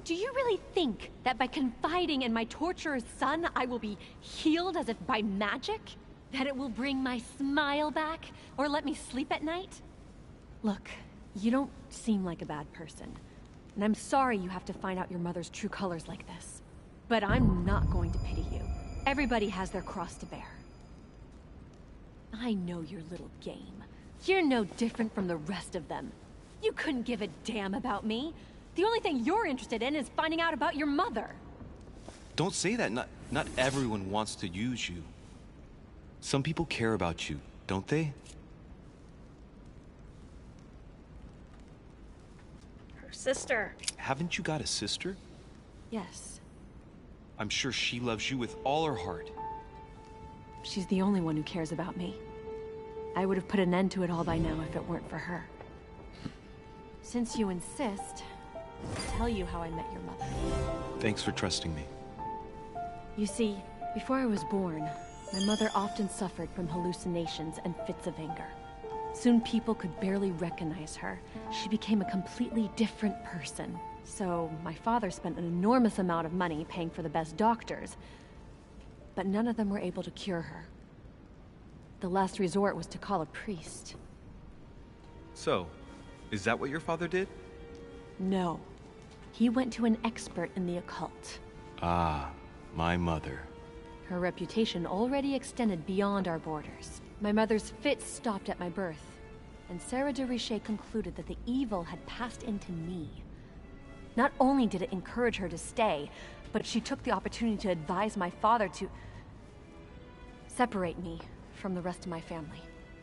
Do you really think that by confiding in my torturer's son, I will be healed as if by magic? That it will bring my smile back, or let me sleep at night? Look, you don't seem like a bad person, and I'm sorry you have to find out your mother's true colors like this. But I'm not going to pity you. Everybody has their cross to bear. I know your little game. You're no different from the rest of them. You couldn't give a damn about me. The only thing you're interested in is finding out about your mother. Don't say that. Not everyone wants to use you. Some people care about you, don't they? Her sister. Haven't you got a sister? Yes. I'm sure she loves you with all her heart. She's the only one who cares about me. I would have put an end to it all by now if it weren't for her. Since you insist, I'll tell you how I met your mother. Thanks for trusting me. You see, before I was born, my mother often suffered from hallucinations and fits of anger. Soon people could barely recognize her. She became a completely different person. So my father spent an enormous amount of money paying for the best doctors, but none of them were able to cure her. The last resort was to call a priest. So, is that what your father did? No. He went to an expert in the occult. Ah, my mother. Her reputation already extended beyond our borders. My mother's fits stopped at my birth, and Sarah de Richet concluded that the evil had passed into me. Not only did it encourage her to stay, but she took the opportunity to advise my father to separate me from the rest of my family.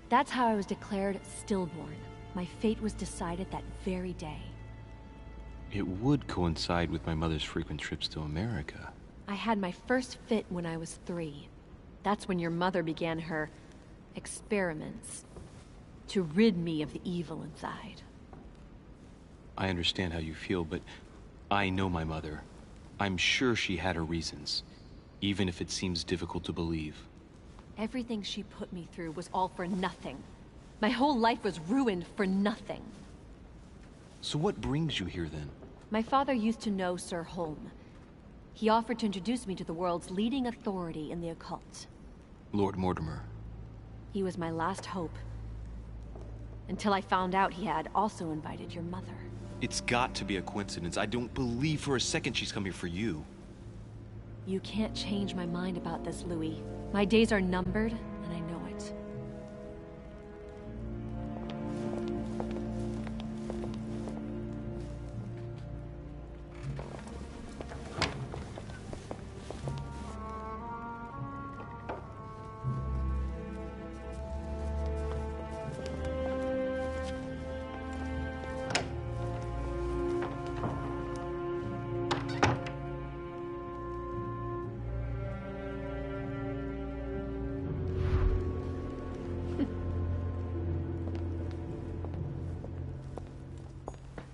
That's how I was declared stillborn. My fate was decided that very day. It would coincide with my mother's frequent trips to America. I had my first fit when I was 3. That's when your mother began her experiments to rid me of the evil inside. I understand how you feel, but I know my mother. I'm sure she had her reasons, even if it seems difficult to believe. Everything she put me through was all for nothing. My whole life was ruined for nothing. So what brings you here then? My father used to know Sir Holm. He offered to introduce me to the world's leading authority in the occult. Lord Mortimer. He was my last hope. Until I found out he had also invited your mother. It's got to be a coincidence. I don't believe for a second she's come here for you. You can't change my mind about this, Louis. My days are numbered, and I know it.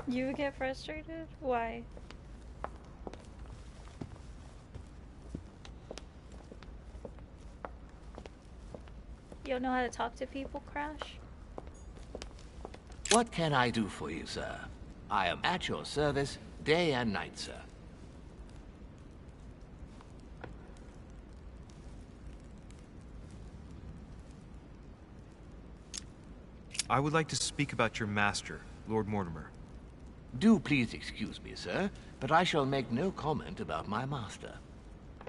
You get frustrated? Why? You don't know how to talk to people, Crash? What can I do for you, sir? I am at your service day and night, sir. I would like to speak about your master, Lord Mortimer. Do please excuse me, sir, but I shall make no comment about my master.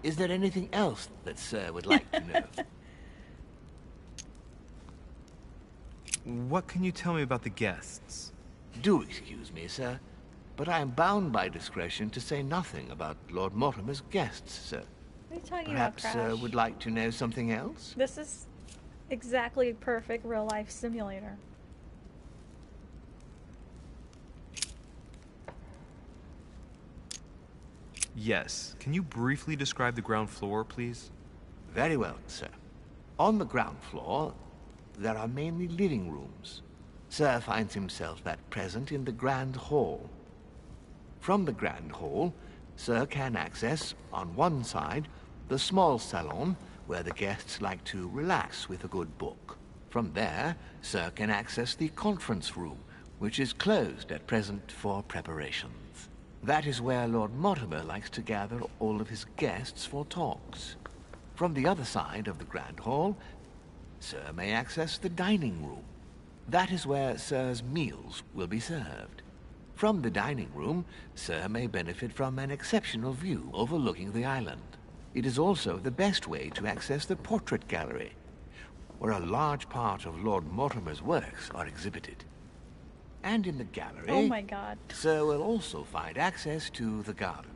Is there anything else that sir would like to know? What can you tell me about the guests? Do excuse me, sir, but I am bound by discretion to say nothing about Lord Mortimer's guests, sir. What are you talking Perhaps about, sir Crash? would like to know something else? This is exactly perfect real-life simulator. Yes. Can you briefly describe the ground floor, please? Very well, sir. On the ground floor, there are mainly living rooms. Sir finds himself at present in the Grand Hall. From the Grand Hall, Sir can access, on one side, the small salon, where the guests like to relax with a good book. From there, Sir can access the conference room, which is closed at present for preparations. That is where Lord Mortimer likes to gather all of his guests for talks. From the other side of the Grand Hall, Sir may access the dining room. That is where Sir's meals will be served. From the dining room, Sir may benefit from an exceptional view overlooking the island. It is also the best way to access the portrait gallery, where a large part of Lord Mortimer's works are exhibited. And in the gallery, oh my God, Sir will also find access to the garden.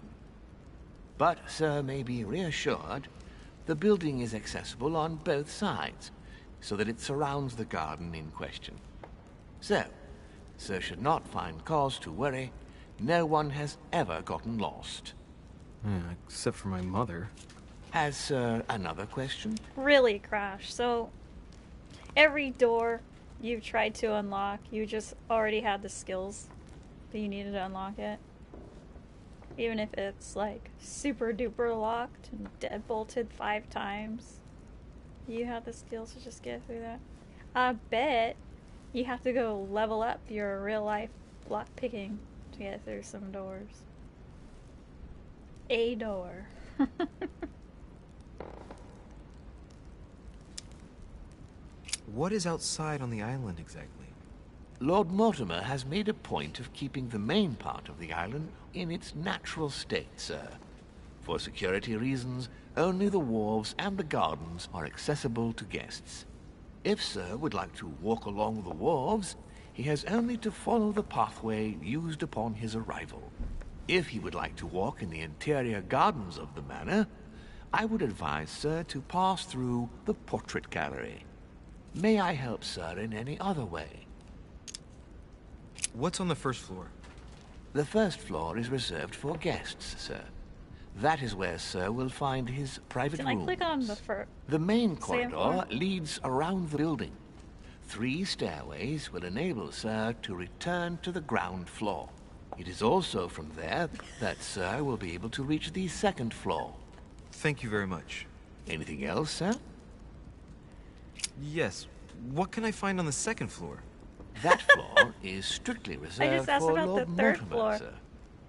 But Sir may be reassured the building is accessible on both sides, so that it surrounds the garden in question. So, Sir should not find cause to worry. No one has ever gotten lost. Except for my mother. Has Sir another question? Really, Crash. So, every door you've tried to unlock, you just already had the skills that you needed to unlock it. Even if it's like super duper locked and deadbolted 5 times, you have the skills to just get through that. I bet you have to go level up your real life lock picking to get through some doors. A door. What is outside on the island exactly? Lord Mortimer has made a point of keeping the main part of the island in its natural state, sir. For security reasons, only the wharves and the gardens are accessible to guests. If Sir would like to walk along the wharves, he has only to follow the pathway used upon his arrival. If he would like to walk in the interior gardens of the manor, I would advise Sir to pass through the portrait gallery. May I help Sir in any other way? What's on the first floor? The first floor is reserved for guests, sir. That is where Sir will find his private Can rooms. I click on the first? The main second corridor floor? leads around the building. 3 stairways will enable Sir to return to the ground floor. It is also from there that Sir will be able to reach the second floor. Thank you very much. Anything else, sir? Yes. What can I find on the second floor? That floor is strictly reserved asked for about Lord the third Mortimer, floor. sir.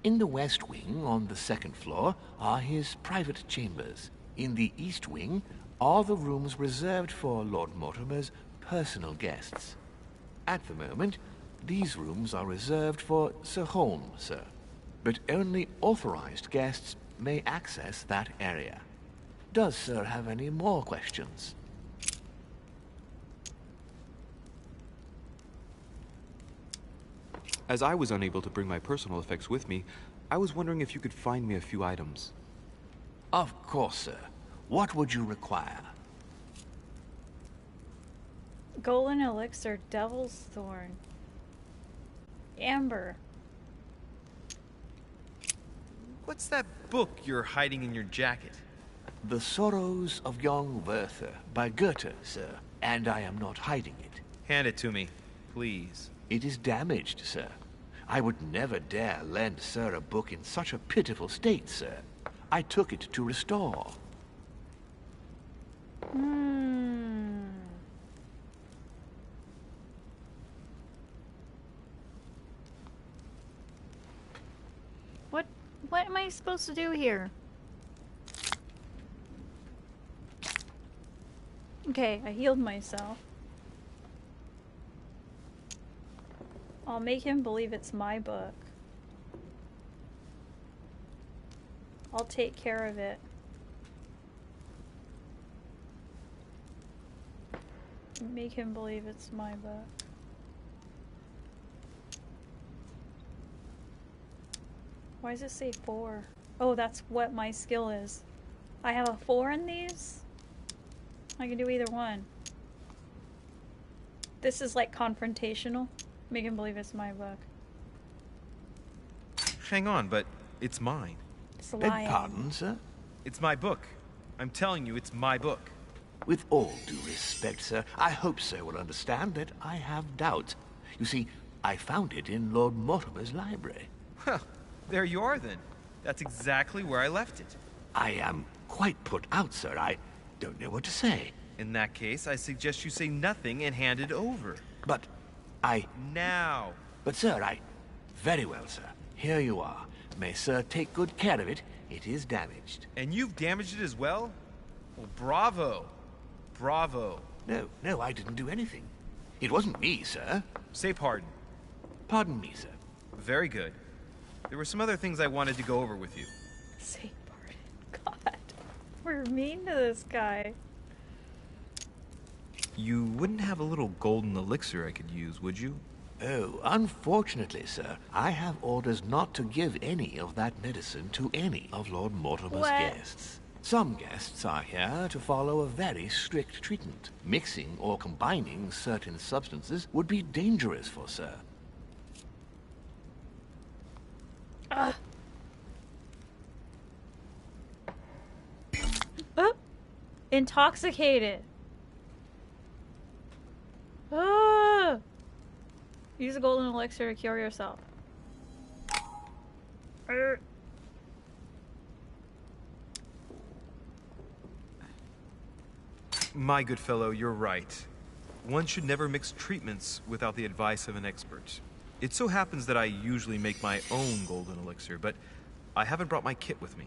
In the west wing, on the second floor, are his private chambers. In the east wing are the rooms reserved for Lord Mortimer's personal guests. At the moment, these rooms are reserved for Sir Holmes, sir. But only authorized guests may access that area. Does Sir have any more questions? As I was unable to bring my personal effects with me, I was wondering if you could find me a few items. Of course, sir. What would you require? Golden elixir, devil's thorn, amber. What's that book you're hiding in your jacket? The Sorrows of Young Werther by Goethe, sir. And I am not hiding it. Hand it to me, please. It is damaged, sir. I would never dare lend Sir a book in such a pitiful state, sir. I took it to restore. What am I supposed to do here? Okay, I healed myself. I'll make him believe it's my book. I'll take care of it. Make him believe it's my book. Why does it say 4? Oh, that's what my skill is. I have a 4 in these? I can do either one. This is like confrontational. Make him believe it's my book. Hang on, but it's mine. It's lying. Pardon, sir? It's my book. I'm telling you, it's my book. With all due respect, sir, I hope Sir will understand that I have doubts. You see, I found it in Lord Mortimer's library. Huh. There you are, then. That's exactly where I left it. I am quite put out, sir. I don't know what to say. In that case, I suggest you say nothing and hand it over. But I... Now. But, sir, Very well, sir. Here you are. May sir take good care of it. It is damaged. And you've damaged it as well? Well, bravo. Bravo. No, I didn't do anything. It wasn't me, sir. Say pardon. Pardon me, sir. Very good. There were some other things I wanted to go over with you. Say pardon. God. We're mean to this guy. You wouldn't have a little golden elixir I could use, would you? Oh, unfortunately, sir, I have orders not to give any of that medicine to any of Lord Mortimer's guests. Some guests are here to follow a very strict treatment. Mixing or combining certain substances would be dangerous for sir. Intoxicated. Use a golden elixir to cure yourself. My good fellow, you're right. One should never mix treatments without the advice of an expert. It so happens that I usually make my own golden elixir, but I haven't brought my kit with me.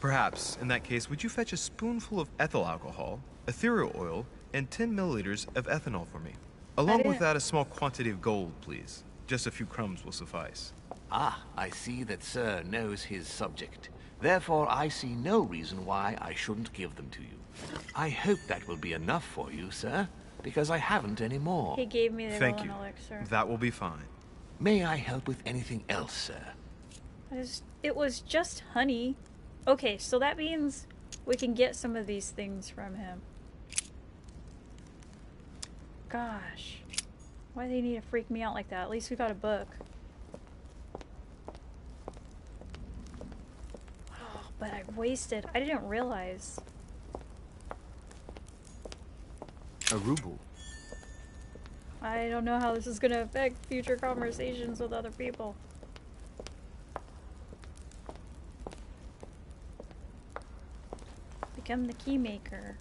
Perhaps, in that case, would you fetch a spoonful of ethyl alcohol, ethereal oil, and 10 milliliters of ethanol for me? Along with that, a small quantity of gold, please. Just a few crumbs will suffice. Ah, I see that sir knows his subject. Therefore, I see no reason why I shouldn't give them to you. I hope that will be enough for you, sir, because I haven't any more. He gave me the Thank golden you. elixir. That will be fine. May I help with anything else, sir? It was just honey. Okay, so that means we can get some of these things from him. Gosh. Why do they need to freak me out like that? At least we got a book. Oh, but I wasted. I didn't realize. A ruble. I don't know how this is going to affect future conversations with other people. Become the key maker.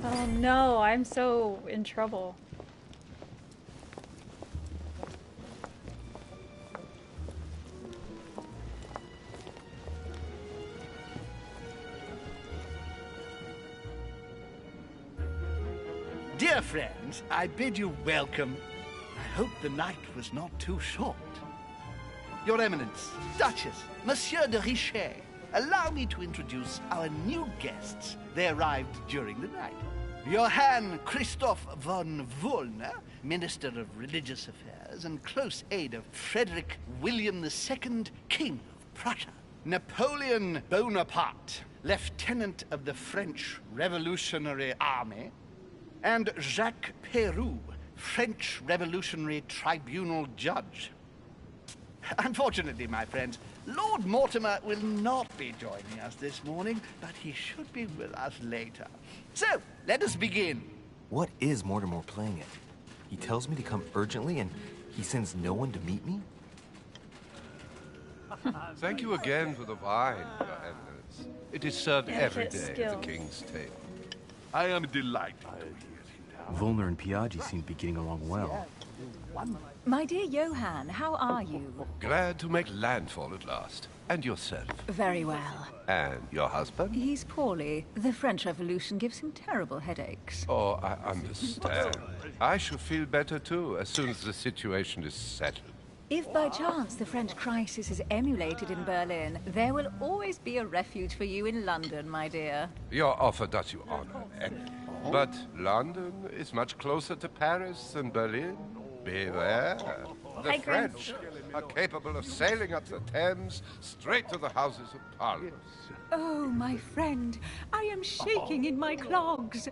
Oh no, I'm so in trouble. Dear friends, I bid you welcome. I hope the night was not too short. Your Eminence, Duchess, Monsieur de Richet, allow me to introduce our new guests. They arrived during the night. Johann Christoph von Wollner, Minister of Religious Affairs and close aide of Frederick William II, King of Prussia. Napoleon Bonaparte, Lieutenant of the French Revolutionary Army. And Jacques Peroux, French Revolutionary Tribunal Judge. Unfortunately, my friends, Lord Mortimer will not be joining us this morning, but he should be with us later. So, let us begin. What is Mortimer playing at? He tells me to come urgently and he sends no one to meet me? Thank you again for the wine, Your Eminence. It is served every day at the King's table. I am delighted to hear. Volner and Piaggi seem to be getting along well. My dear Johann, how are you? Glad to make landfall at last. And yourself? Very well. And your husband? He's poorly. The French Revolution gives him terrible headaches. Oh, I understand. I shall feel better too, as soon as the situation is settled. If by chance the French crisis is emulated in Berlin, there will always be a refuge for you in London, my dear. Your offer does you honor, Emily. But London is much closer to Paris than Berlin. Beware. The French are capable of sailing up the Thames straight to the Houses of Parliament. Oh, my friend, I am shaking in my clogs.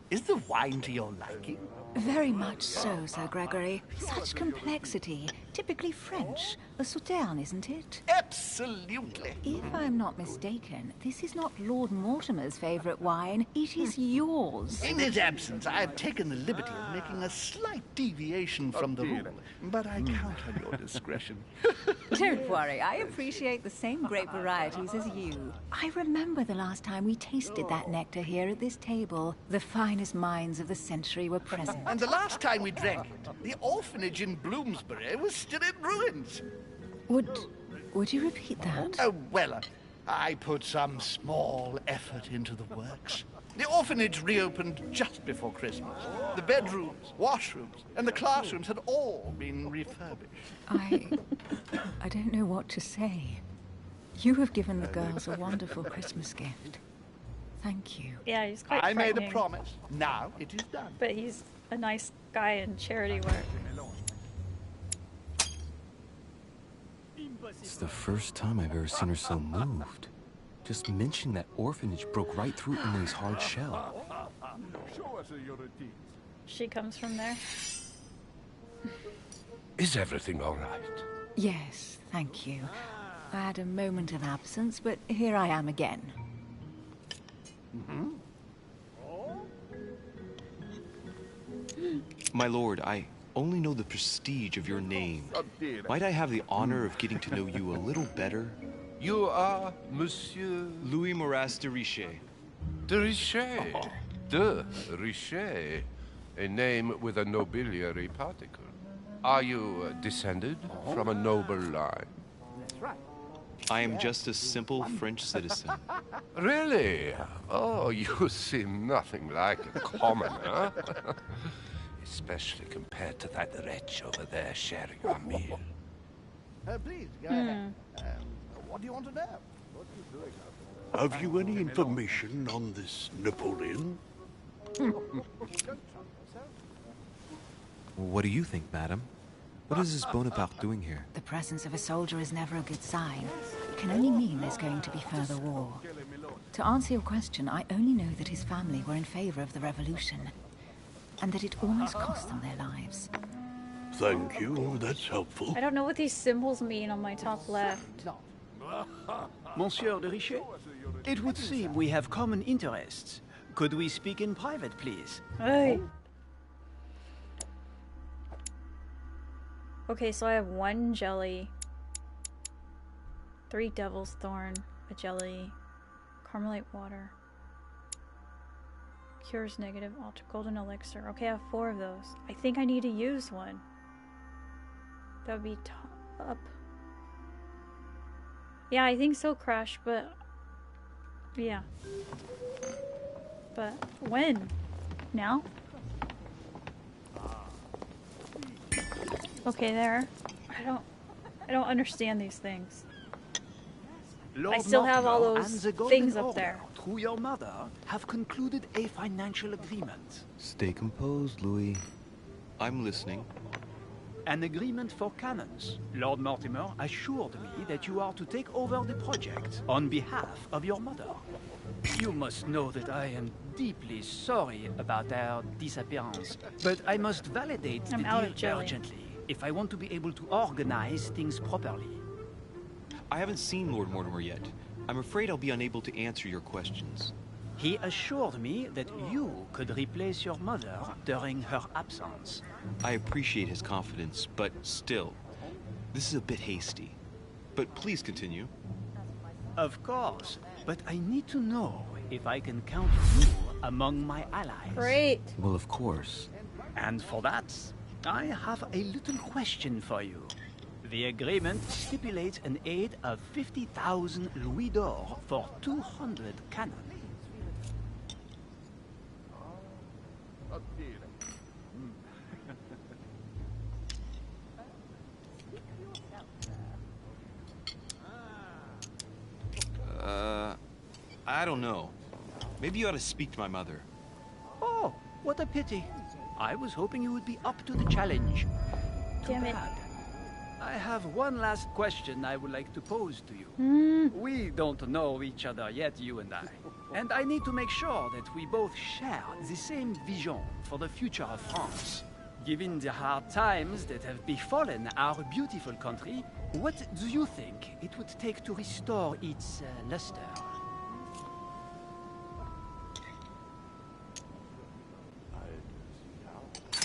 Is the wine to your liking? Very much so, Sir Gregory. Such complexity. Typically French. A Sauterne, isn't it? Absolutely. If I'm not mistaken, this is not Lord Mortimer's favorite wine. It is yours. In his absence, I have taken the liberty of making a slight deviation from the rule, but I count on your discretion. Don't worry, I appreciate the same grape varieties as you. I remember the last time we tasted that nectar here at this table. The finest minds of the century were present. And the last time we drank it, the orphanage in Bloomsbury was still in ruins. Would you repeat that? Oh, well, I put some small effort into the works. The orphanage reopened just before Christmas. The bedrooms, washrooms, and the classrooms had all been refurbished. I don't know what to say. You have given the girls a wonderful Christmas gift. Thank you. Yeah, he's quite I made a frightening. promise. Now it is done. But he's a nice guy in charity work. It's the first time I've ever seen her so moved. Just mentioning that orphanage broke right through Emily's hard shell. She comes from there. Is everything all right? Yes, thank you. I had a moment of absence, but here I am again. My lord, I only know the prestige of your name. Might I have the honor of getting to know you a little better? You are Monsieur... Louis Moras de Richet. De Richet. De Richet. A name with a nobiliary particle. Are you descended from a noble line? That's right. I am just a simple French citizen. Really? Oh, you seem nothing like a commoner. Especially compared to that wretch over there sharing our meal. Please, go ahead. What do you want to know? Have you any information on this Napoleon? What do you think, madam? What is this Bonaparte doing here? The presence of a soldier is never a good sign. It can only mean there's going to be further war. To answer your question, I only know that his family were in favor of the revolution, and that it almost cost them their lives. Thank you, that's helpful. I don't know what these symbols mean on my top left. Monsieur de Richet, it would seem we have common interests. Could we speak in private, please? Hey. Okay, so I have 1 jelly, 3 devil's thorn, a jelly, carmelite water, cures negative, golden elixir. Okay, I have 4 of those. I think I need to use one. That would be top. Yeah, I think so, Crash, but yeah. But when? Now? Okay, there. I don't understand these things. Lord I still have all Mortimer those and the Golden things up Order, there. through your mother, have concluded a financial agreement. Stay composed, Louis. I'm listening. An agreement for cannons. Lord Mortimer assured me that you are to take over the project on behalf of your mother. You must know that I am deeply sorry about their disappearance, but I must validate the out of deal jelly. urgently if I want to be able to organize things properly. I haven't seen Lord Mortimer yet. I'm afraid I'll be unable to answer your questions. He assured me that you could replace your mother during her absence. I appreciate his confidence, but still, this is a bit hasty. But please continue. Of course, but I need to know if I can count you among my allies. Great. Well, of course. And for that, I have a little question for you. The agreement stipulates an aid of 50,000 louis d'or for 200 cannon. I don't know. Maybe you ought to speak to my mother. Oh, what a pity. I was hoping you would be up to the challenge. Damn it. I have one last question I would like to pose to you. We don't know each other yet, you and I. And I need to make sure that we both share the same vision for the future of France. Given the hard times that have befallen our beautiful country, what do you think it would take to restore its luster?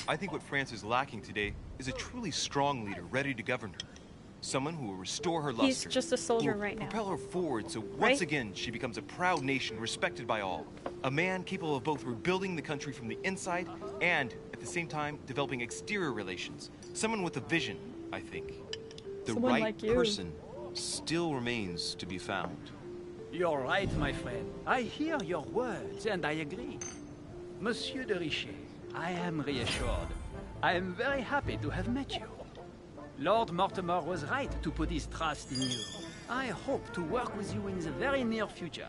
I think what France is lacking today is a truly strong leader ready to govern her. Someone who will restore her luster. He's just a soldier who will right now. propel her forward so once Right? again she becomes a proud nation respected by all. A man capable of both rebuilding the country from the inside and, at the same time, developing exterior relations. Someone with a vision, I think. The Someone right like you. person still remains to be found. You're right, my friend. I hear your words, and I agree. Monsieur de Richet, I am reassured. I am very happy to have met you. Lord Mortimer was right to put his trust in you. I hope to work with you in the very near future.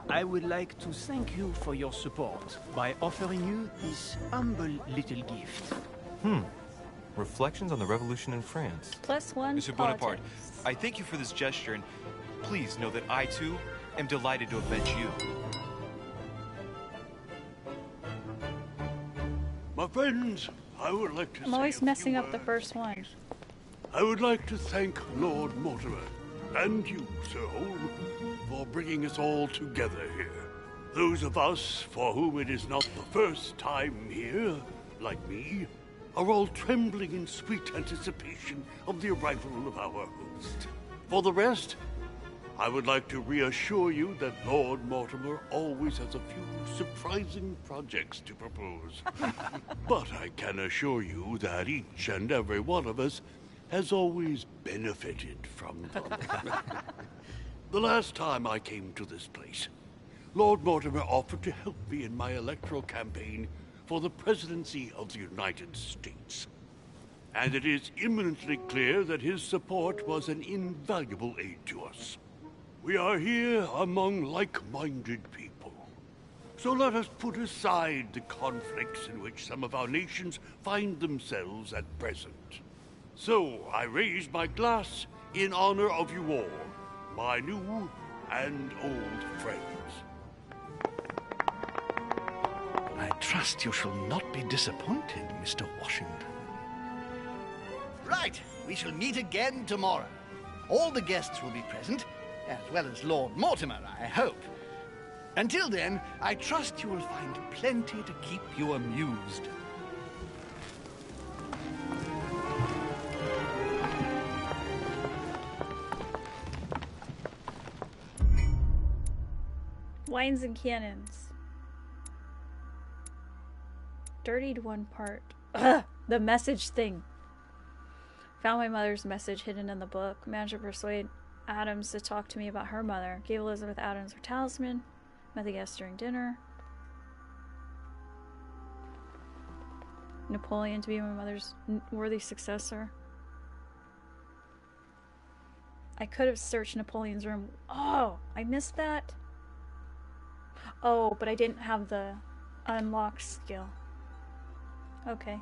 I would like to thank you for your support by offering you this humble little gift. Reflections on the Revolution in France. +1 Monsieur politics. Bonaparte, I thank you for this gesture, and please know that I, too, am delighted to have met you. My friends, I would like to I'm always messing up the first one. I would like to thank Lord Mortimer and you, Sir Holm, for bringing us all together here. Those of us for whom it is not the first time here, like me, are all trembling in sweet anticipation of the arrival of our host. For the rest, I would like to reassure you that Lord Mortimer always has a few surprising projects to propose. But I can assure you that each and every one of us has always benefited from them. The last time I came to this place, Lord Mortimer offered to help me in my electoral campaign for the presidency of the United States. And it is imminently clear that his support was an invaluable aid to us. We are here among like-minded people. So let us put aside the conflicts in which some of our nations find themselves at present. So I raise my glass in honor of you all, my new and old friends. I trust you shall not be disappointed, Mr. Washington. Right, we shall meet again tomorrow. All the guests will be present, as well as Lord Mortimer, I hope. Until then, I trust you will find plenty to keep you amused. Wines and cannons. Dirtied one part. Ugh, the message thing. Found my mother's message hidden in the book. Managed to persuade Adams to talk to me about her mother. Gave Elizabeth Adams her talisman. Met the guests during dinner. Napoleon to be my mother's worthy successor. I could have searched Napoleon's room. Oh, I missed that. Oh, but I didn't have the unlock skill. Okay.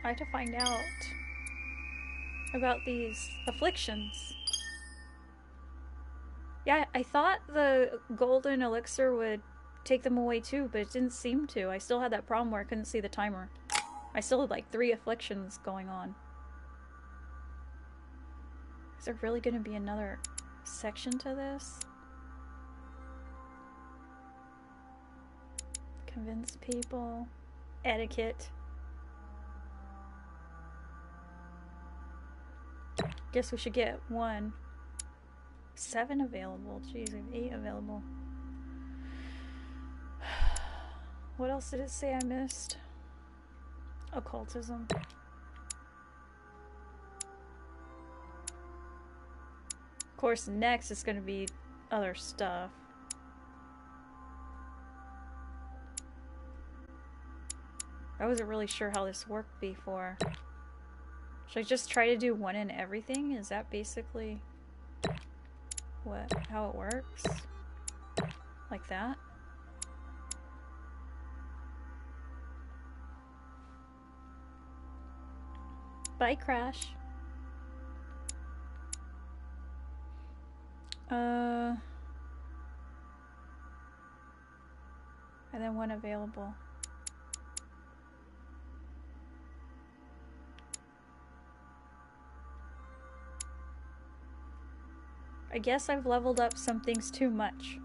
I had to find out about these afflictions. Yeah, I thought the golden elixir would take them away too, but it didn't seem to. I still had that problem where I couldn't see the timer. I still had like 3 afflictions going on. Is there really going to be another section to this? Convince people. Etiquette. Guess we should get 1. 7 available. Jeez, we have 8 available. What else did it say I missed? Occultism. Of course, next is going to be other stuff. I wasn't really sure how this worked before. Should I just try to do 1 in everything? Is that basically how it works? Like that? Bye, Crash. And then 1 available. I guess I've leveled up some things too much.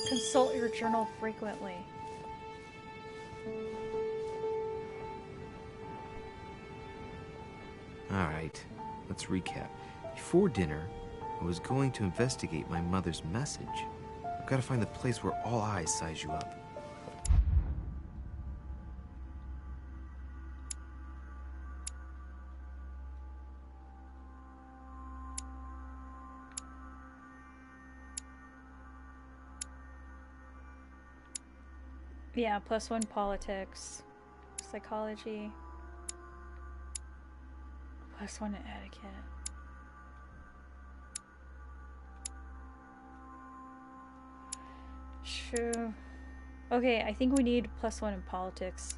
Consult your journal frequently. Alright, let's recap. Before dinner, I was going to investigate my mother's message. I've got to find the place where all eyes size you up. Yeah, +1 politics, psychology, +1 etiquette. Sure. Okay, I think we need +1 in politics.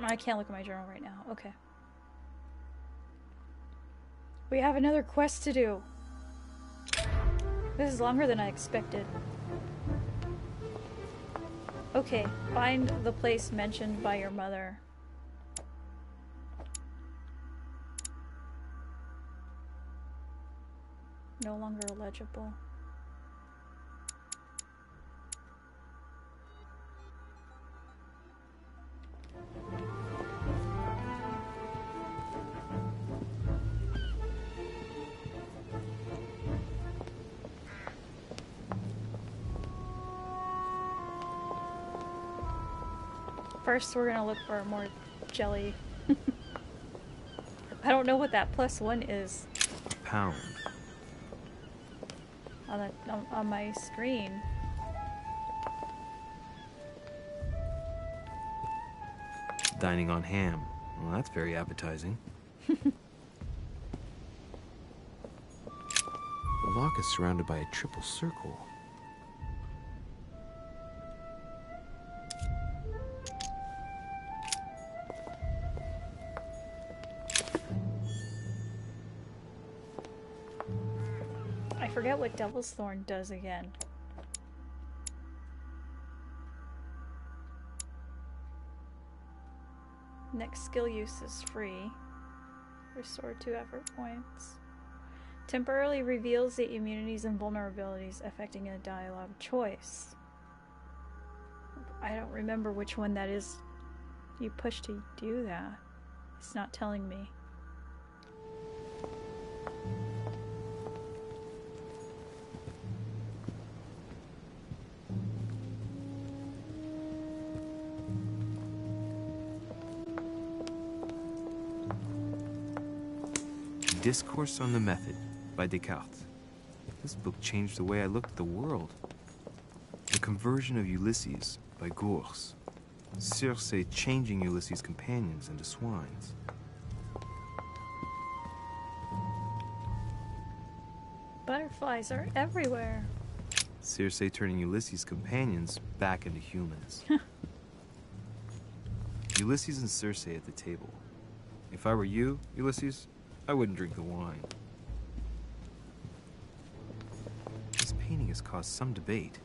I can't look at my journal right now. Okay. We have another quest to do. This is longer than I expected. Okay, find the place mentioned by your mother. No longer illegible. First, we're gonna look for more jelly. I don't know what that +1 is. Pound. On my screen. Dining on ham. Well, that's very appetizing. The lock is surrounded by a triple circle. I forget what Devil's Thorn does again. Next skill use is free. Restore 2 effort points. Temporarily reveals the immunities and vulnerabilities affecting a dialogue choice. I don't remember which one that is you push to do that. It's not telling me. Discourse on the Method by Descartes. This book changed the way I looked at the world. The Conversion of Ulysses by Wharf. Circe changing Ulysses' companions into swines. Butterflies are everywhere. Circe turning Ulysses' companions back into humans. Ulysses and Circe at the table. If I were you, Ulysses, I wouldn't drink the wine. This painting has caused some debate.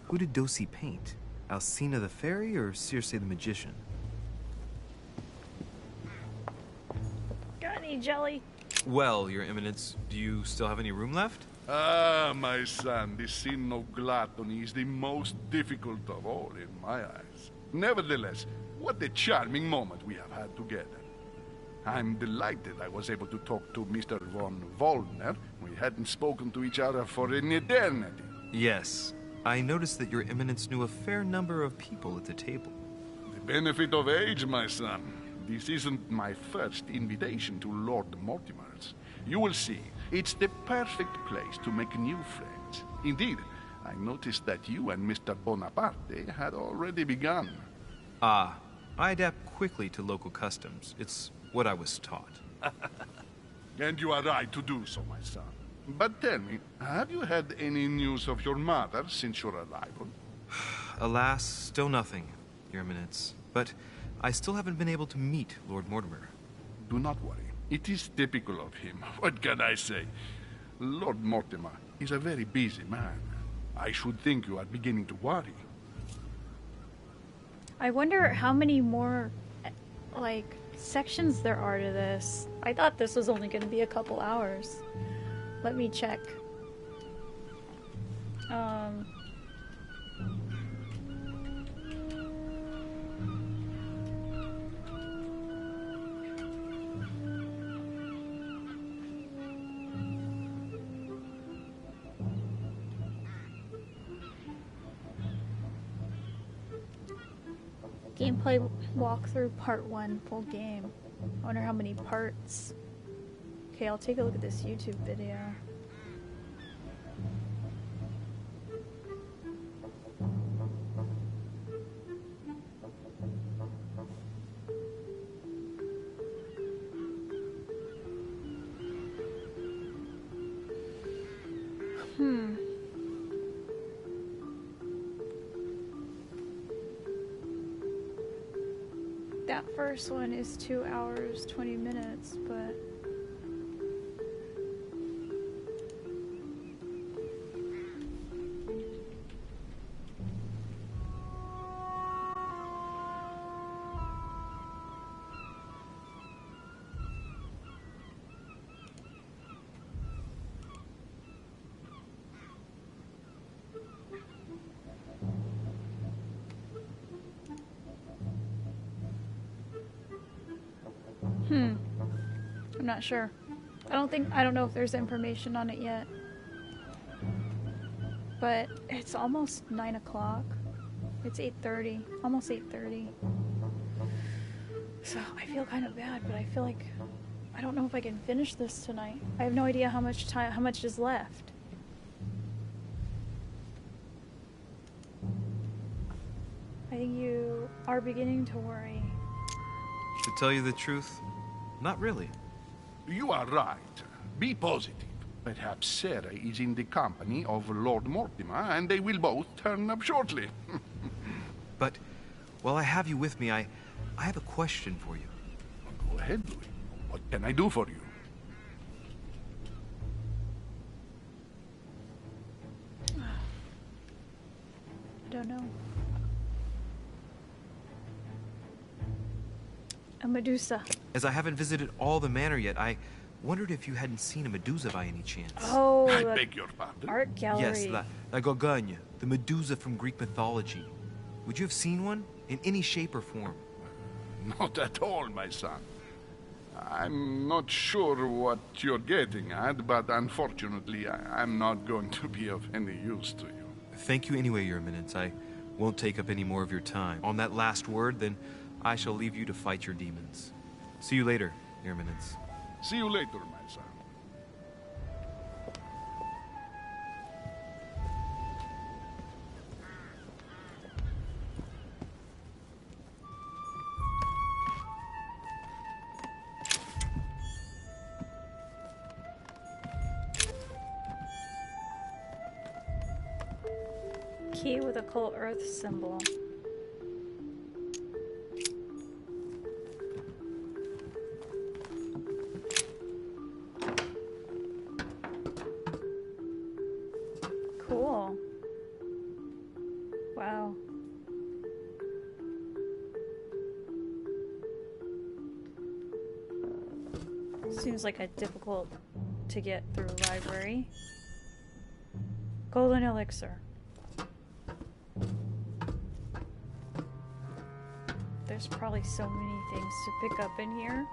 Who did Dosey paint? Alcina the fairy or Circe the magician? Got any jelly? Well, Your Eminence, do you still have any room left? Ah, my son, the sin of gluttony is the most difficult of all in my eyes. Nevertheless, what a charming moment we have had together. I'm delighted I was able to talk to Mr. von Wollner. We hadn't spoken to each other for an eternity. Yes. I noticed that Your Eminence knew a fair number of people at the table. The benefit of age, my son. this isn't my first invitation to Lord Mortimer's. You will see, it's the perfect place to make new friends. Indeed, I noticed that you and Mr. Bonaparte had already begun. I adapt quickly to local customs. It's what I was taught. And you are right to do so, my son. But tell me, have you had any news of your mother since your arrival? Alas, still nothing, Your Eminence. But I still haven't been able to meet Lord Mortimer. Do not worry. It is typical of him. What can I say? Lord Mortimer is a very busy man. I should think you are beginning to worry. I wonder how many more, like, sections there are to this. I thought this was only going to be a couple hours. Let me check. Gameplay walkthrough part 1, full game. I wonder how many parts. Okay, I'll take a look at this YouTube video. That first one is 2 hours, 20 minutes, but... I'm not sure. I don't know if there's information on it yet. But it's almost 9 o'clock. It's 8:30, almost 8:30. So I feel kind of bad, but I feel like I don't know if I can finish this tonight. I have no idea how much is left. I think you are beginning to worry. To tell you the truth, not really. You are right. Be positive. Perhaps Sarah is in the company of Lord Mortimer, and they will both turn up shortly. But while I have you with me, I have a question for you. Go ahead, Louis. What can I do for you? I don't know. A Medusa. As I haven't visited all the manor yet, I wondered if you hadn't seen a Medusa by any chance. Oh, I beg your pardon? Art gallery. Yes, la Gorgogne, the Medusa from Greek mythology. Would you have seen one in any shape or form? Not at all, my son. I'm not sure what you're getting at, but unfortunately, I'm not going to be of any use to you. Thank you anyway, Your Eminence. I won't take up any more of your time. On that last word, then I shall leave you to fight your demons. See you later, Your Eminence. See you later, my son. Key with occult earth symbol. Cool. Wow. Seems like a difficult to get through library. Golden elixir. There's probably so many things to pick up in here.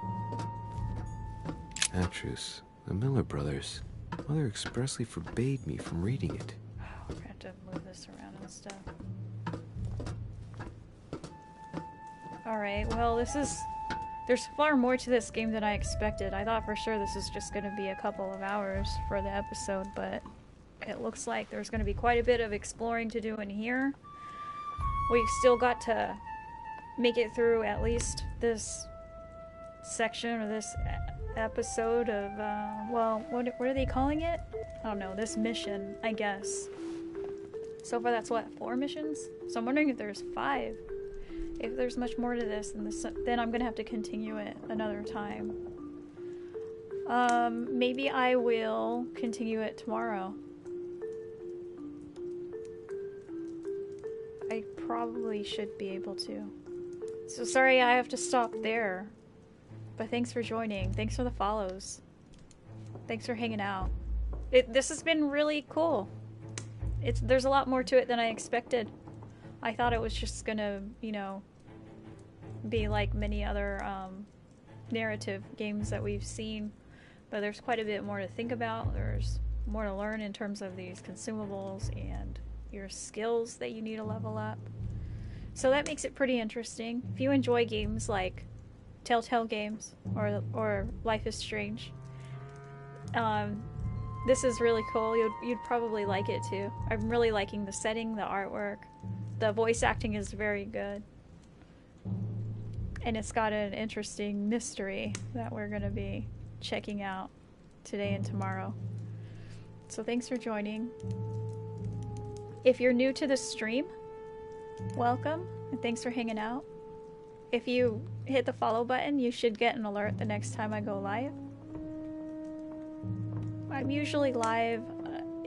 Atrus, the Miller brothers. Mother expressly forbade me from reading it. Oh, we're gonna have to move this around and stuff. Alright, well, this is There's far more to this game than I expected. I thought for sure this was just going to be a couple of hours for the episode, but it looks like there's going to be quite a bit of exploring to do in here. We've still got to make it through at least this section or this episode of, well, what are they calling it? I don't know, this mission, I guess. So far that's what, 4 missions? So I'm wondering if there's 5. If there's much more to this, then I'm gonna have to continue it another time. Maybe I will continue it tomorrow. I probably should be able to. So sorry I have to stop there. But thanks for joining. Thanks for the follows. Thanks for hanging out. This has been really cool. There's a lot more to it than I expected. I thought it was just gonna, you know, be like many other narrative games that we've seen. But there's quite a bit more to think about. There's more to learn in terms of these consumables and your skills that you need to level up. So that makes it pretty interesting. If you enjoy games like Telltale games or Life is Strange, this is really cool. You'd probably like it too. I'm really liking the setting, the artwork. The voice acting is very good. And it's got an interesting mystery that we're going to be checking out today and tomorrow. So thanks for joining. If you're new to the stream, welcome, and thanks for hanging out. If you hit the follow button, you should get an alert the next time I go live. I'm usually live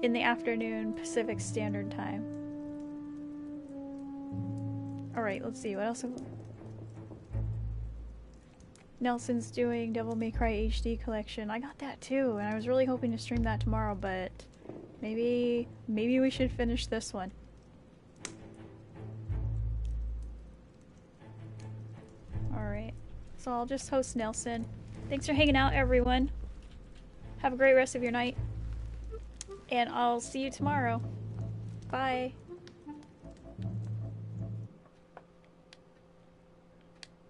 in the afternoon Pacific Standard Time. Alright, let's see, what else have... Nelson's doing Devil May Cry HD collection. I got that too, and I was really hoping to stream that tomorrow, but maybe we should finish this one. Alright, so I'll just host Nelson. Thanks for hanging out, everyone. Have a great rest of your night. And I'll see you tomorrow. Bye.